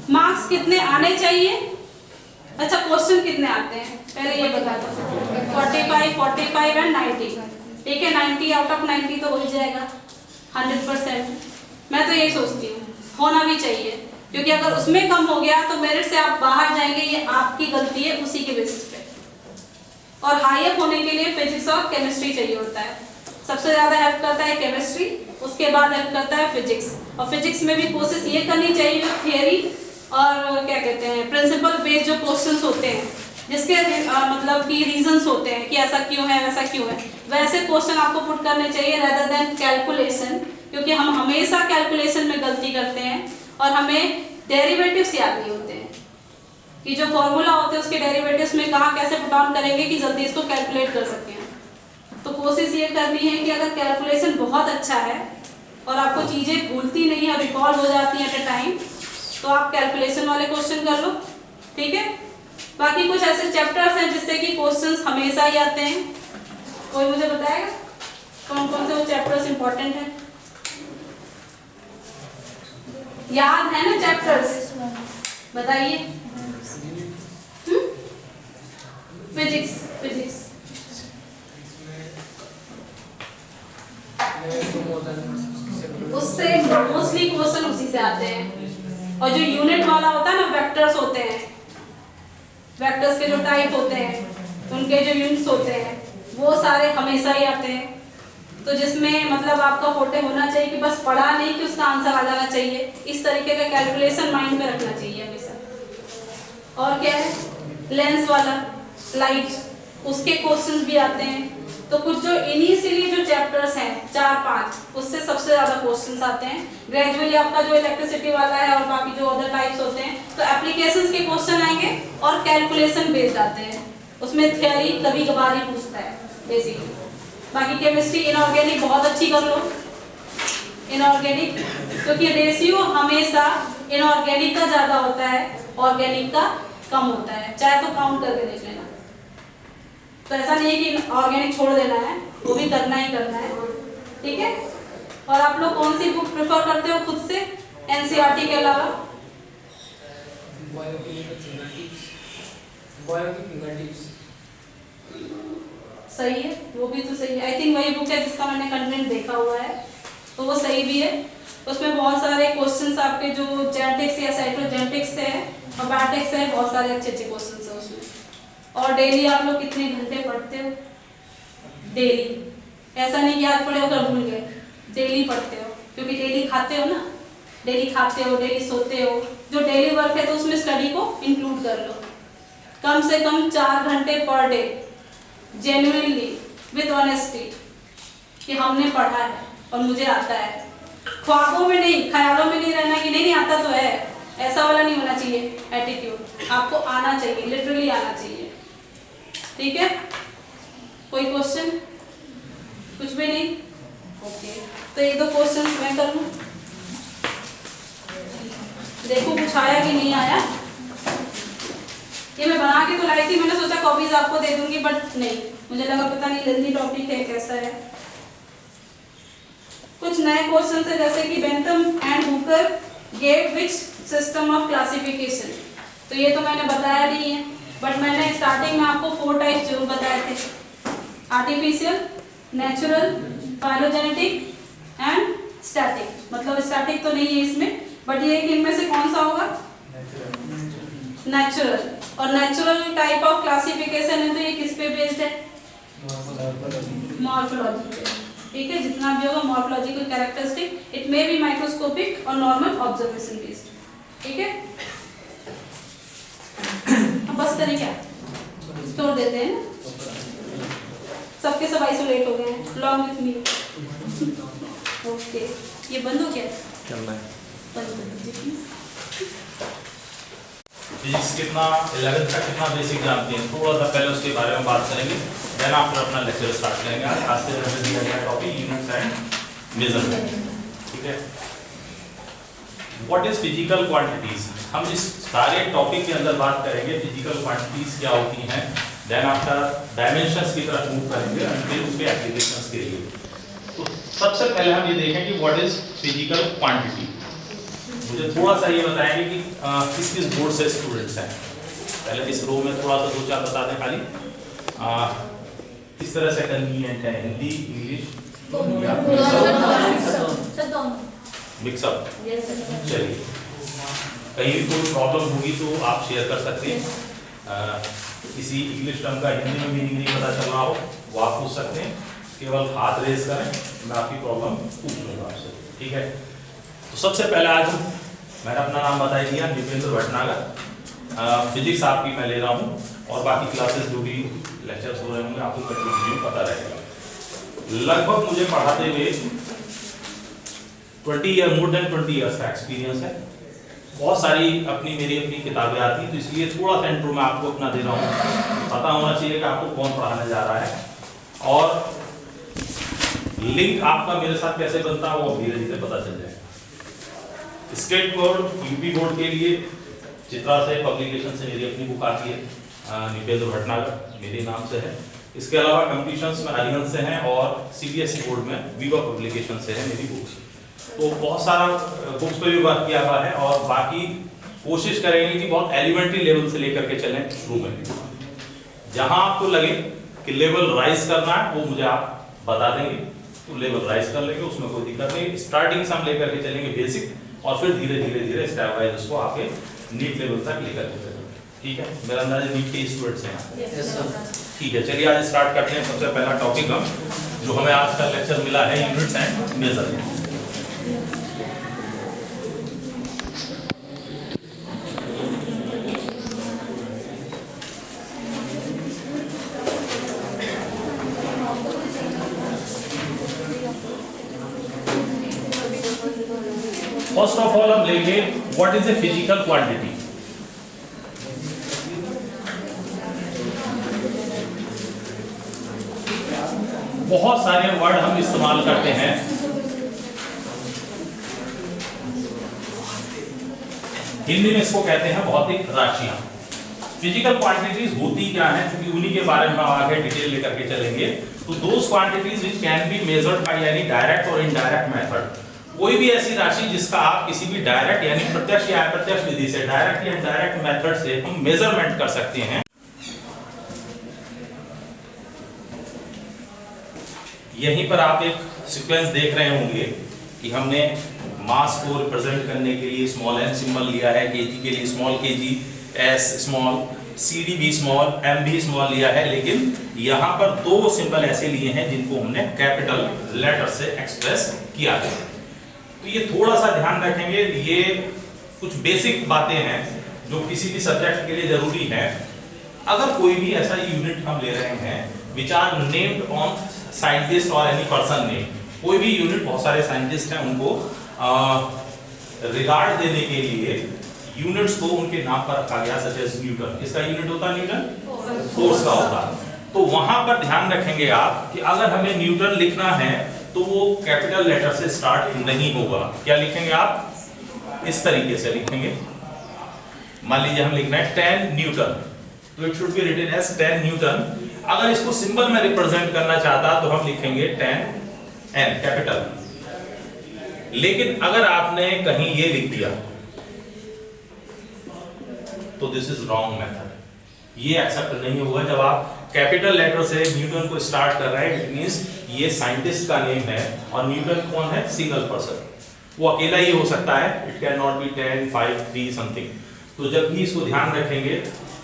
मार्क्स कितने आने चाहिए, अच्छा क्वेश्चन कितने आते हैं पहले ये बता दो। 45, 45 एंड 90, ठीक है। 90 आउट ऑफ 90 तो हो ही जाएगा 100%। मैं तो यही सोचती हूँ, होना भी चाहिए, क्योंकि अगर उसमें कम हो गया तो मेरिट से आप बाहर जाएंगे, ये आपकी गलती है उसी के बेसिस पे। और हाई अप होने के लिए फिजिक्स और केमिस्ट्री चाहिए होता है। सबसे ज़्यादा हेल्प करता है केमिस्ट्री, उसके बाद हेल्प करता है फिजिक्स। और फिजिक्स में भी कोशिश ये करनी चाहिए जो थियरी और क्या कहते हैं प्रिंसिपल बेस्ड जो क्वेश्चंस होते हैं, जिसके मतलब कि रीजंस होते हैं कि ऐसा क्यों है वैसा क्यों है, वैसे क्वेश्चन आपको पुट करने चाहिए रेदर देन कैलकुलेशन। क्योंकि हम हमेशा कैलकुलेशन में गलती करते हैं और हमें डेरिवेटिव्स याद नहीं होते हैं कि जो फॉर्मूला होते हैं उसके डेरिवेटिव्स में कहाँ कैसे पुट ऑन करेंगे कि जल्दी इसको कैलकुलेट कर सकें। तो कोशिश ये करनी है कि अगर कैलकुलेशन बहुत अच्छा है और आपको चीज़ें भूलती नहीं है, रिकॉल हो जाती हैं एट ए टाइम, तो आप कैलकुलेशन वाले क्वेश्चन कर लो, ठीक है। बाकी कुछ ऐसे चैप्टर्स हैं जिससे कि क्वेश्चंस हमेशा ही आते हैं। कोई मुझे बताएगा कौन कौन से वो चैप्टर्स इंपॉर्टेंट हैं? याद है ना चैप्टर्स, बताइए। फिजिक्स उससे मोस्टली क्वेश्चन उसी से आते हैं। और जो यूनिट वाला होता है ना, वेक्टर्स होते हैं, वेक्टर्स के जो टाइप होते हैं, उनके जो यूनिट्स होते हैं, वो सारे हमेशा ही आते हैं। तो जिसमें मतलब आपका फोटे होना चाहिए कि बस पढ़ा नहीं कि उसका आंसर आ जाना चाहिए, इस तरीके का कैलकुलेशन माइंड में रखना चाहिए हमेशा। और क्या है, लेंस वाला, लाइट, उसके क्वेश्चंस भी आते हैं। तो कुछ जो इनिशियली जो चैप्टर्स हैं 4-5, उससे सबसे ज़्यादा क्वेश्चंस आते हैं। ग्रेजुअली आपका जो इलेक्ट्रिसिटी वाला है और बाकी जो अदर टाइप्स होते हैं, तो एप्लीकेशंस के क्वेश्चन आएंगे और कैलकुलेशन बेस्ड आते हैं। उसमें थियरी कभी कभार ही पूछता है बेसिकली। बाकी केमिस्ट्री इनऑर्गेनिक बहुत अच्छी कर लो, इनऑर्गेनिक, क्योंकि रेशियो हमेशा इनऑर्गेनिक का ज़्यादा होता है, ऑर्गेनिक का कम होता है, चाहे तो काउंट करके देख लेना। तो ऐसा नहीं है कि ऑर्गेनिक छोड़ देना है, वो भी करना ही करना है, ठीक है। और आप लोग कौन सी बुक प्रेफर करते हो खुद से एनसीईआरटी के अलावा? सही है, वो भी तो सही है। आई थिंक वही बुक है जिसका मैंने कंटेंट देखा हुआ है, तो वो सही भी है। उसमें बहुत सारे क्वेश्चंस आपके जो जेनेटिक्स या साइटोजेनेटिक्स से है और बायोटिक्स से है, बहुत सारे अच्छे अच्छे क्वेश्चंस है उसमें। और डेली आप लोग कितने घंटे पढ़ते हो? डेली, ऐसा नहीं कि याद पढ़े होकर भूल गए, डेली पढ़ते हो, क्योंकि डेली खाते हो ना, डेली खाते हो, डेली सोते हो। जो डेली वर्क है तो उसमें स्टडी को इंक्लूड कर लो। कम से कम 4 घंटे per day, genuinely with honesty, कि हमने पढ़ा है और मुझे आता है। ख्वाबों में नहीं, ख्यालों में नहीं रहना कि नहीं आता तो है, ऐसा वाला नहीं होना चाहिए एटीट्यूड। आपको आना चाहिए, लिटरली आना चाहिए, ठीक है। कोई क्वेश्चन? कुछ भी नहीं? ओके, तो 1-2 क्वेश्चन मैं कर लूँ, देखो कुछ आया कि नहीं आया। ये मैं बना के तो लाई थी, मैंने सोचा कॉपीज आपको दे दूंगी, बट नहीं, मुझे लगा पता नहीं लेंथी टॉपिक है कैसा है। कुछ नए क्वेश्चन है, जैसे कि Bentham and Hooker gave which system of classification. तो ये तो मैंने बताया नहीं है, बट मैंने स्टार्टिंग में आपको 4 टाइप्स जरूर बताए थे, artificial, natural, phylogenetic and static. मतलब स्टैटिक तो नहीं है इसमें, बट ये कि इनमें से कौन सा होगा? नेचुरल। और नेचुरल टाइप ऑफ क्लासिफिकेशन है तो ये किस पे बेस्ड है? मॉर्फोलॉजी पे। ठीक है, जितना भी होगा morphological characteristic, it may B microscopic और नॉर्मल ऑब्जर्वेशन बेस्ड। ठीक है, अब बस करें क्या, छोड़ देते हैं, सबके सब आइसोलेट हो गए हैं, लॉन्ग विथ मी। ओके, ये बंद हो गया? करना है। बंद कर दीजिए प्लीज। फिजिक्स कितना 11th का कितना बेसिक जानती हैं, थोड़ा सा पहले उसके बारे में बात करेंगे, देन आफ्टर अपना लेक्चर स्टार्ट करेंगे। आज से हमें दिया गया टॉपिक यूनिट्स एंड मेजरमेंट। ठीक है, व्हाट इज फिजिकल क्वांटिटीज। हम इस सारे टॉपिक के अंदर बात करेंगे फिजिकल क्वांटिटीज क्या होती हैं, देन आफ्टर डायमेंशंस की तरफ मूव करेंगे और फिर उसके एप्लीकेशंस के लिए। तो सबसे पहले हम ये देखें कि व्हाट इज फिजिकल क्वांटिटी। मुझे थोड़ा सा ये बताएंगे कि किस किस बोर्ड से स्टूडेंट्स हैं। पहले इस रो में थोड़ा सा 2-4 बता दें खाली, किस तरह से कन्वीनियंट है, हिंदी इंग्लिश मिक्सअप। चलिए, कहीं भी कोई प्रॉब्लम होगी तो आप शेयर कर सकते हैं। किसी इंग्लिश टर्म का हिंदी में मीनिंग नहीं पता चल रहा हो वो आप पूछ सकते हैं, केवल हाथ रेज करें, मैं आपकी प्रॉब्लम पूछ लूँगा आपसे। ठीक है, तो सबसे पहले आज मैंने अपना नाम बता दिया, दीपेंद्र भटनागर। फिजिक्स आपकी मैं ले रहा हूँ और बाकी क्लासेस जो भी लेक्चर्स हो रहे होंगे आपको कंटिन्यू पता रहेगा। लगभग मुझे पढ़ाते हुए 20 ईयर, मोर देन 20 ईयर्स का एक्सपीरियंस है। बहुत सारी मेरी अपनी किताबें आती हैं, तो इसलिए थोड़ा सा इंट्रो मैं आपको अपना दे रहा हूँ। पता होना चाहिए कि आपको कौन पढ़ाने जा रहा है और लिंक आपका मेरे साथ कैसे बनता है वो धीरे धीरे पता चल जाएगा। स्टेट बोर्ड, यूपी बोर्ड के लिए चित्रा से पब्लिकेशन से मेरी अपनी बुक आती है, दीपेंद्र भटनागर मेरे नाम से है। इसके अलावा कंपटीशंस में अरिहंत से हैं और सीबीएसई बोर्ड में विवा पब्लिकेशन से है मेरी बुक्स। तो बहुत सारा बुक्स पे भी वर्क किया हुआ है और बाकी कोशिश करेंगे कि बहुत एलिमेंट्री लेवल से लेकर के चलें शुरू में। जहां आपको लगे कि लेवल राइज करना है वो मुझे आप बता देंगे, तो लेवल राइज कर लेंगे, उसमें कोई दिक्कत नहीं। स्टार्टिंग से हम लेकर के चलेंगे बेसिक और फिर धीरे धीरे स्टेप वाइज उसको आके नीट लेवल तक लेकर के चलेंगे। ठीक है, मेरा अंदाजा नीट के स्टूडेंट्स हैं। ठीक है, चलिए आज स्टार्ट करते हैं। सबसे पहला टॉपिक हम जो हमें आज का लेक्चर मिला है units and measurement. First of all हम लेंगे what is a physical quantity. बहुत सारे वर्ड हम इस्तेमाल करते हैं, हिंदी में इसको कहते हैं भौतिक राशियां। फिजिकल क्वांटिटीज होती क्या है, क्योंकि उन्हीं के बारे में हम आगे डिटेल लेकर के चलेंगे। तो those quantities which can be measured by यानी डायरेक्ट और इनडायरेक्ट मेथड। कोई भी ऐसी राशि जिसका आप किसी भी डायरेक्ट यानी प्रत्यक्ष या अप्रत्यक्ष विधि से, डायरेक्ट या इनडायरेक्ट मेथड से हम मेजरमेंट कर सकते हैं। यहीं पर आप एक सीक्वेंस देख रहे होंगे कि हमने मास को रिप्रेजेंट करने के लिए स्मॉल n सिंबल लिया है, केजी के लिए small KG, s small, cd भी स्मॉल, m भी स्मॉल लिया है, लेकिन यहाँ पर दो सिंबल ऐसे लिए हैं जिनको हमने कैपिटल लेटर से एक्सप्रेस किया है। तो ये थोड़ा सा ध्यान रखेंगे, ये कुछ बेसिक बातें हैं जो किसी भी सब्जेक्ट के लिए जरूरी है। अगर कोई भी ऐसा यूनिट हम ले रहे हैं which are named on scientist और एनी पर्सन नेम, कोई भी यूनिट, बहुत सारे साइंटिस्ट हैं, उनको रिगार्ड देने के लिए यूनिट्स को उनके नाम पर रखा गया, सच एज न्यूटन। इसका यूनिट होता है न्यूटन, फोर्स का होता है। तो वहां पर ध्यान रखेंगे आप कि अगर हमें न्यूटन लिखना है तो वो कैपिटल लेटर से स्टार्ट नहीं होगा। क्या लिखेंगे आप? इस तरीके से लिखेंगे। मान लीजिए हम लिखना है 10 न्यूटन, तो it should be written as 10 newton. अगर इसको सिंबल में रिप्रेजेंट करना चाहता तो हम लिखेंगे 10 n कैपिटल। लेकिन अगर आपने कहीं ये लिख दिया तो दिस इज रॉन्ग मेथड, ये एक्सेप्ट नहीं होगा। जब आप कैपिटल लेटर से न्यूटन को स्टार्ट कर रहा है, इट मींस ये साइंटिस्ट का नेम है। और न्यूटन कौन है? सिंगल पर्सन, वो अकेला ही हो सकता है, it can not be 10, 5, 3 something. तो जब भी इसको ध्यान रखेंगे,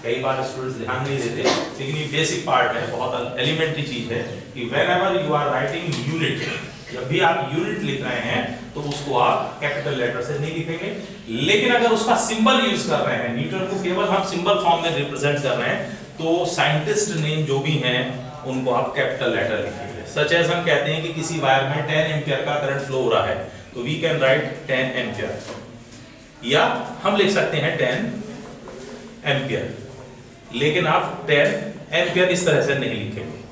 कई बार स्टूडेंट्स ध्यान नहीं देते, लेकिन ये बेसिक पार्ट है, बहुत एलिमेंट्री चीज है कि whenever you are writing unit, जब भी आप यूनिट लिख रहे हैं तो उसको आप कैपिटल लेटर से नहीं लिखेंगे। लेकिन अगर उसका सिंबल यूज कर रहे हैं, न्यूटन को केवल हम सिंबल फॉर्म में रिप्रेजेंट कर रहे हैं, तो साइंटिस्ट नेम जो भी हैं उनको आप कैपिटल लेटर लिखेंगे। सच एज हम कहते हैं कि किसी वायर में 10 एम्पियर का करंट फ्लो हो रहा है, तो वी कैन राइट 10 एम्पियर, या हम लिख सकते हैं 10 एम्पियर, लेकिन आप 10 एम्पियर इस तरह से नहीं लिखेंगे,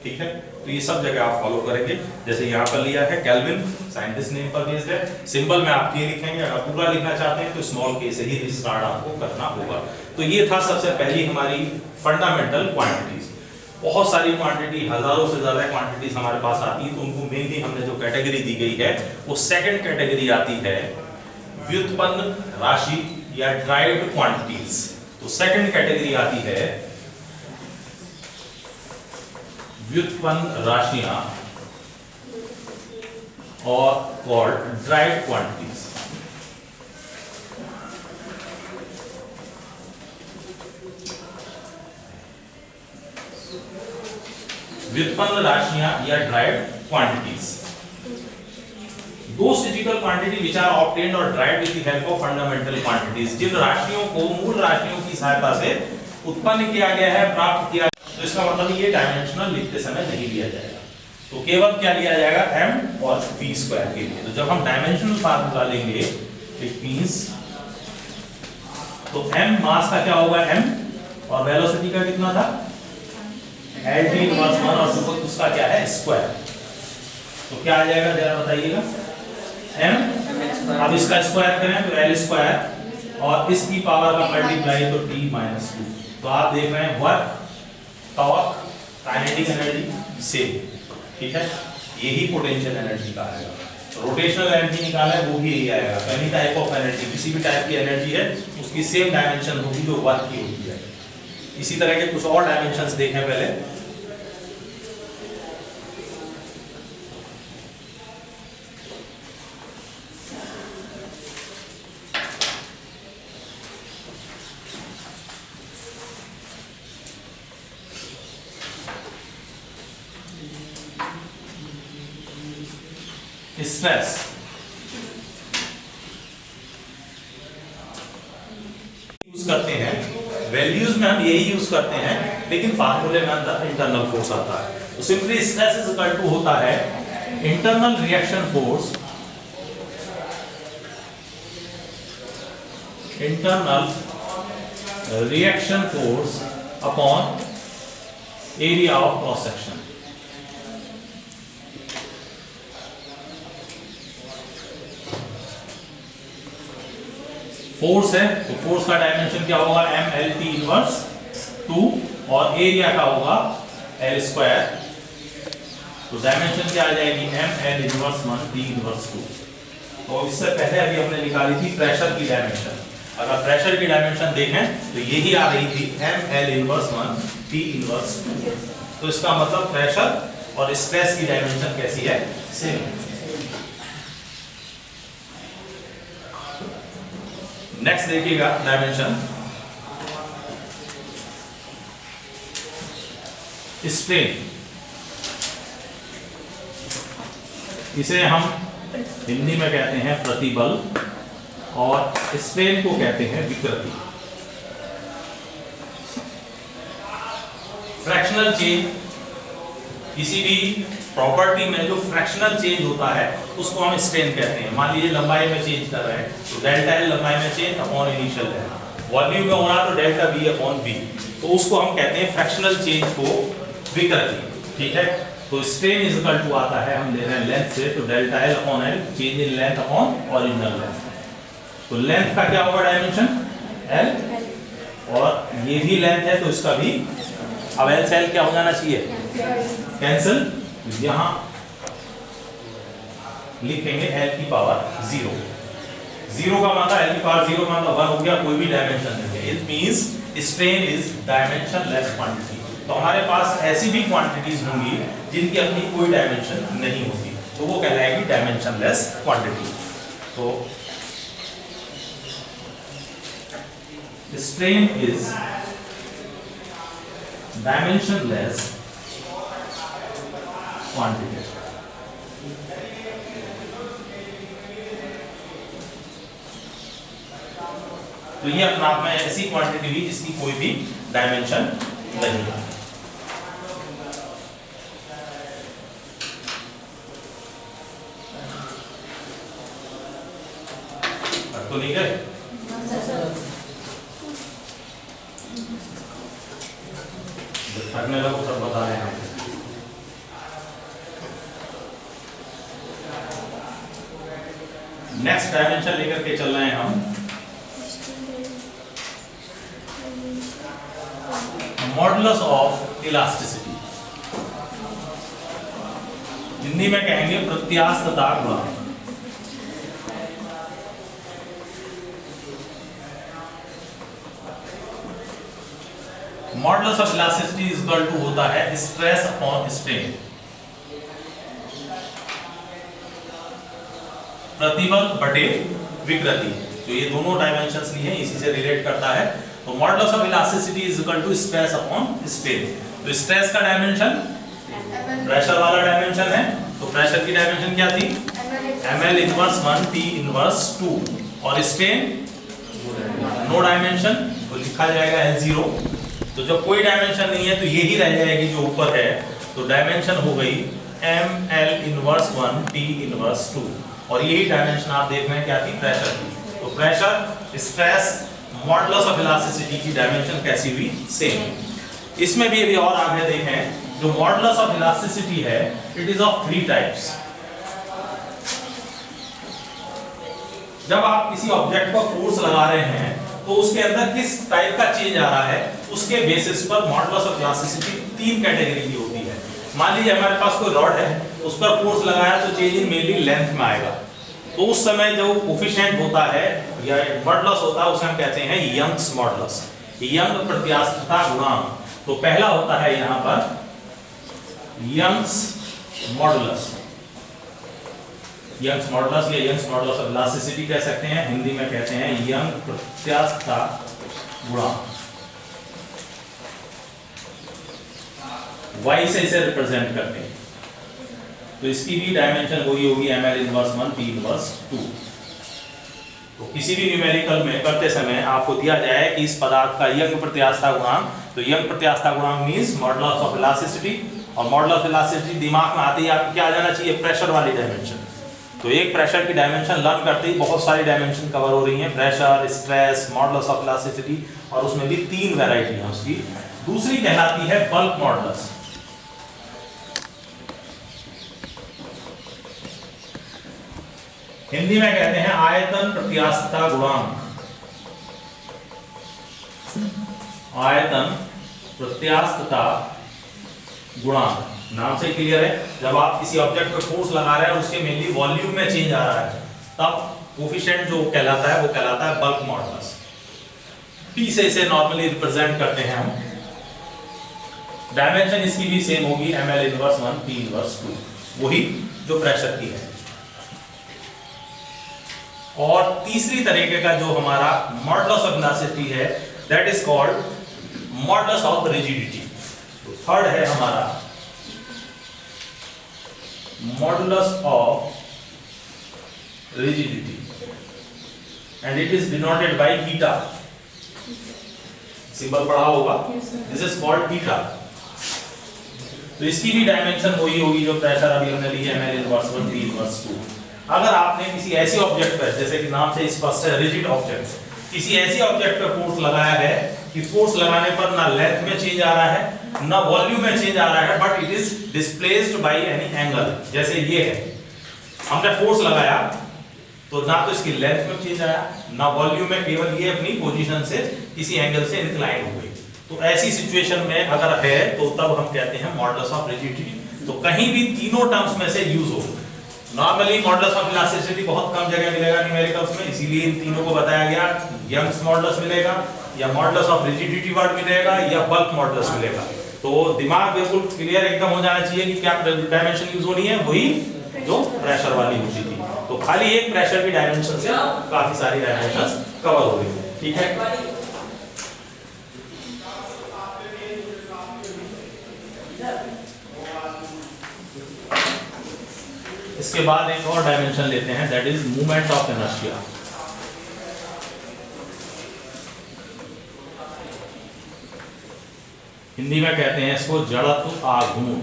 ठीक है? तो ये सब जगह आप फॉलो करेंगे। जैसे यहाँ पर लिया है केल्विन, साइंटिस्ट नेम पर बेस्ड है, सिंबल में आप के लिखेंगे, अगर पूरा लिखना चाहते हैं तो स्मॉल के से ही स्टार्ट आपको करना होगा। तो ये था सबसे पहली हमारी फंडामेंटल क्वांटिटीज। बहुत सारी क्वांटिटी, हजारों से ज्यादा क्वांटिटीज हमारे पास आती है, तो उनको मेनली हमने जो कैटेगरी दी गई है वो सेकंड कैटेगरी आती है व्युत्पन्न राशि या ड्राइव्ड क्वांटिटीज। तो सेकंड कैटेगरी आती है व्युत्पन्न राशियां और कॉल्ड ड्राइव्ड क्वांटिटीज। व्युत्पन्न राशियां या ड्राइव्ड क्वांटिटीज, दो physical quantity which are obtained और derived with the help of fundamental quantities, जिन राशियों को मूल राशियों की सहायता से उत्पन्न किया गया है, प्राप्त किया। तो इसका मतलब ये डायमेंशनल लिखते समय नहीं लिया जाएगा, तो केवल क्या लिया जाएगा? m और v स्क्वायर के लिए। तो जब हम डायमेंशनल फार्मूला लेंगे, इट मींस तो m मास का क्या होगा m, और वेलोसिटी का कितना था L t इनवर्स 1, और सुपर उसका क्या है स्क्वायर। तो क्या आ जाएगा जरा बताइएगा? m, अब इसका स्क्वायर करें तो L स्क्वायर, और इसकी पावर का मल्टीप्लाई तो t माइनस 2। तो आप देख रहे हैं work, torque, kinetic energy same, ठीक है? यही पोटेंशियल एनर्जी का आएगा। रोटेशनल एनर्जी निकाला है वो भी यही आएगा। एनी टाइप ऑफ एनर्जी, किसी भी टाइप की एनर्जी है उसकी सेम डायमेंशन होगी जो वर्क की होती है। इसी तरह के कुछ और डायमेंशंस देखें पहले। स्ट्रेस, यूज करते हैं, वैल्यूज में हम यही यूज करते हैं, लेकिन फार्मूले में अंदर इंटरनल फोर्स आता है। तो simply stress is equal to होता है internal reaction force, internal reaction force upon area of cross section. Force है तो फोर्स का डायमेंशन क्या होगा? m l t इनवर्स 2, और एरिया का होगा l स्क्वायर। तो डायमेंशन क्या आ जाएगी? m l inverse 1 t inverse 2। तो इससे पहले अभी हमने निकाली थी प्रेशर की डायमेंशन। अगर प्रेशर की डायमेंशन देखें तो यही आ रही थी m l inverse 1 t inverse 2। तो इसका मतलब प्रेशर और स्ट्रेस की डायमेंशन कैसी है? सेम। नेक्स्ट देखिएगा डायमेंशन स्ट्रेन। इसे हम हिंदी में कहते हैं प्रतिबल, और स्ट्रेन को कहते हैं विकृति। फ्रैक्शनल चेंज, किसी भी प्रॉपर्टी में जो फ्रैक्शनल चेंज होता है उसको हम स्ट्रेन कहते हैं। मान लीजिए लंबाई में चेंज कर रहे हैं तो डेल्टा एल लंबाई में change upon initial length, volume में होना तो डेल्टा बी अपॉन बी, तो उसको हम कहते हैं फ्रैक्शनल चेंज को विकृति, ठीक है? तो स्ट्रेन इज इक्वल टू आता है, हम ले रहे हैं लेंथ से, तो delta L upon L, change in length upon original length. तो लेंथ का क्या होगा डायमेंशन? एल, और ये भी लेंथ है तो इसका भी, अब एल से एल क्या हो जाना चाहिए? कैंसिल। यहां लिखेंगे l की पावर 0, जीरो का मतलब L की पावर जीरो का मतलब 1 हो गया, कोई भी डायमेंशन नहीं है। It means strain is dimensionless quantity. तो हमारे पास ऐसी भी क्वांटिटीज होंगी जिनकी अपनी कोई डायमेंशन नहीं होती, तो वो कहलाएगी डायमेंशनलेस क्वांटिटी। तो स्ट्रेन इज डायमेंशनलेस क्वांटिटी। तो ये अपना आप में ऐसी क्वांटिटी हुई जिसकी कोई भी डायमेंशन नहीं है। तो नहीं गए? थकने लगो सब बता रहे हैं। नेक्स्ट डायमेंशन लेकर के चल रहे हैं हम, मॉडुलस ऑफ इलास्टिसिटी। हिंदी में कहेंगे प्रत्यास्थता गुणांक। Modulus of elasticity is equal to होता है स्ट्रेस अपॉन स्ट्रेन, प्रतिबल बटे विकृति। तो ये दोनों डायमेंशंस लिए हैं, इसी से रिलेट करता है। तो modulus of elasticity is equal to stress upon strain. तो स्ट्रेस का डायमेंशन प्रेशर वाला डायमेंशन है, तो प्रेशर की डायमेंशन क्या थी? ml इनवर्स 1 t इनवर्स 2, और स्ट्रेन नो डायमेंशन, तो लिखा जाएगा L0। तो जब कोई डायमेंशन नहीं है तो यही रह जाएगी जो ऊपर है, तो डायमेंशन हो गई ml इनवर्स 1 t इनवर्स 2, और यही डायमेंशन आप देख रहे हैं क्या थी? प्रेशर की। तो pressure, stress, modulus of elasticity की डायमेंशन कैसी हुई? सेम। इसमें भी अभी और आगे देखें, जो मॉडुलस ऑफ इलास्टिसिटी है इट इज ऑफ 3 टाइप्स। जब आप किसी ऑब्जेक्ट पर फोर्स लगा रहे हैं तो उसके अंदर किस टाइप का चेंज आ रहा है, उसके बेसिस पर मॉडुलस ऑफ इलास्टिसिटी 3 कैटेगरी की होती है। मान लीजिए हमारे पास कोई रॉड है, उस पर फोर्स लगाया तो चेंज इन मेनली लेंथ में आएगा। तो उस समय जो कोफिशिएंट होता है या मॉडुलस होता है उसे हम कहते हैं यंग्स मॉडुलस, यंग प्रत्यास्थता गुणांक। तो पहला होता है यहां पर यंग्स मॉडुलस, यंग्स मॉडुलस या यंग्स मॉडुलस ऑफ इलास्टिसिटी कह सकते हैं, हिंदी में कहते हैं यंग प्रत्यास्थता गुणांक। y से इसे रिप्रेजेंट करते हैं, तो इसकी भी डायमेंशन वही होगी ml इनवर्स 1 t इनवर्स 2। तो किसी भी न्यूमेरिकल में करते समय आपको दिया जाए कि इस पदार्थ का यंग प्रत्यास्थता गुणांक, तो यंग प्रत्यास्थता गुणांक मींस मॉडुलस ऑफ इलास्टिसिटी, और मॉडुलस ऑफ इलास्टिसिटी दिमाग में आते ही आपको क्या आ जाना चाहिए? प्रेशर वाली डायमेंशन। तो एक प्रेशर की डायमेंशन लर्न करते ही बहुत सारी डायमेंशन कवर हो रही हैं, pressure, stress, modulus of elasticity, और उसमें भी 3 वैरायटी है उसकी। दूसरी कहलाती है बल्क मॉडुलस। हिंदी में कहते हैं आयतन प्रत्यास्थता गुणांक। आयतन प्रत्यास्थता गुणांक नाम से क्लियर है, जब आप किसी ऑब्जेक्ट पर फोर्स लगा रहे हैं और उसके मेनली वॉल्यूम में चेंज आ रहा है, तब कोफिशिएंट जो कहलाता है वो कहलाता है बल्क मॉडुलस। P से इसे नॉर्मली रिप्रेजेंट करते हैं हम। डायमेंशन इसकी भी सेम होगी ml इनवर्स 1 t इनवर्स 2, वही जो प्रेशर की है। और तीसरी तरीके का जो हमारा मॉडुलस ऑफ इलास्टिसिटी है that is called modulus of rigidity. तो थर्ड है हमारा modulus of rigidity and it is denoted by theta. Symbol पढ़ा होगा, दिस इज कॉल्ड थीटा। तो इसकी भी डायमेंशन वही होगी जो प्रेशर अभी हमने ली है ml इनवर्स 1 t इनवर्स 2। अगर आपने किसी ऐसी ऑब्जेक्ट पर, जैसे कि नाम से स्पष्ट है रिजिड ऑब्जेक्ट, किसी ऐसी ऑब्जेक्ट पर फोर्स लगाया है कि फोर्स लगाने पर ना लेंथ में चेंज आ रहा है ना वॉल्यूम में चेंज आ रहा है, but it is displaced by any angle. जैसे ये है, हमने फोर्स लगाया तो ना तो इसकी लेंथ में चेंज आया ना वॉल्यूम में, केवल ये अपनी पोजीशन से किसी एंगल से इंक्लाइन हो गई। तो ऐसी सिचुएशन में अगर है तो तब हम कहते हैं मॉडुलस ऑफ रिजिडिटी। तो कहीं भी तीनों टर्म्स में से यूज हो, नॉर्मली मॉडुलस ऑफ इलास्टिसिटी बहुत कम जगह मिलेगा न्यूमेरिकल्स में, इसीलिए इन तीनों को बताया गया। यंग्स मॉडुलस मिलेगा, या मॉडुलस ऑफ रिजिडिटी वर्ड मिलेगा, या बल्क मॉडुलस मिलेगा। तो दिमाग बिल्कुल क्लियर एकदम हो जाना चाहिए कि क्या डायमेंशन यूज होनी है, वही जो प्रेशर वाली होती थी। तो खाली एक प्रेशर की डायमेंशन से काफी सारी डायमेंशंस कवर हो गई। ठीक है, इसके बाद एक और डायमेंशन लेते हैं, that is movement of inertia. Hindi में कहते हैं इसको जड़त्व आघूर्ण।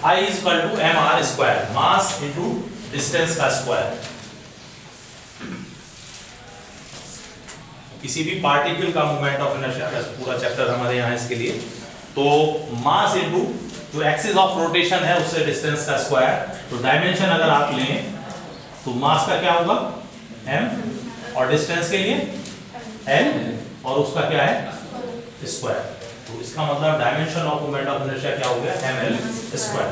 I is equal to mr square, mass into distance का स्क्वायर। किसी भी पार्टिकल का मूवमेंट ऑफ इनर्शिया का पूरा चैप्टर हमारे यहाँ इसके लिए। तो मास इनटू जो एक्सिस ऑफ रोटेशन है उससे डिस्टेंस का स्क्वायर। तो डायमेंशन अगर आप लें तो मास का क्या होगा m, और डिस्टेंस के लिए l, और उसका क्या है स्क्वायर। तो इसका मतलब dimension of movement of inertia क्या हो गया ml स्क्वायर।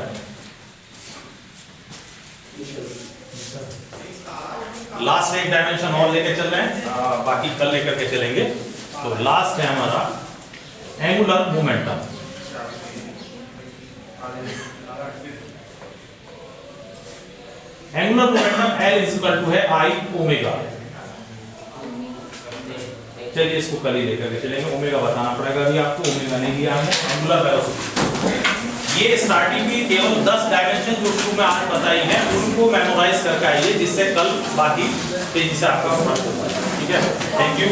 लास्ट एक डायमेंशन और लेके चल रहे हैं, बाकी कल लेकर के चलेंगे। तो लास्ट है हमारा angular momentum. Angular momentum L is equal to है I ओमेगा। चलिए इसको कल ही लेकर के चलेंगे, ओमेगा बताना पड़ेगा अभी आपको, ओमेगा नहीं लिया हमने। एंगुलर वेलोसिटी, ये स्टार्टिंग की केवल 10 डायमेंशन जो शुरू में आज बताई है उनको मेमोराइज करके आइए, जिससे कल बाकी तेजी से आपका समझ होगा। ठीक है, थैंक यू।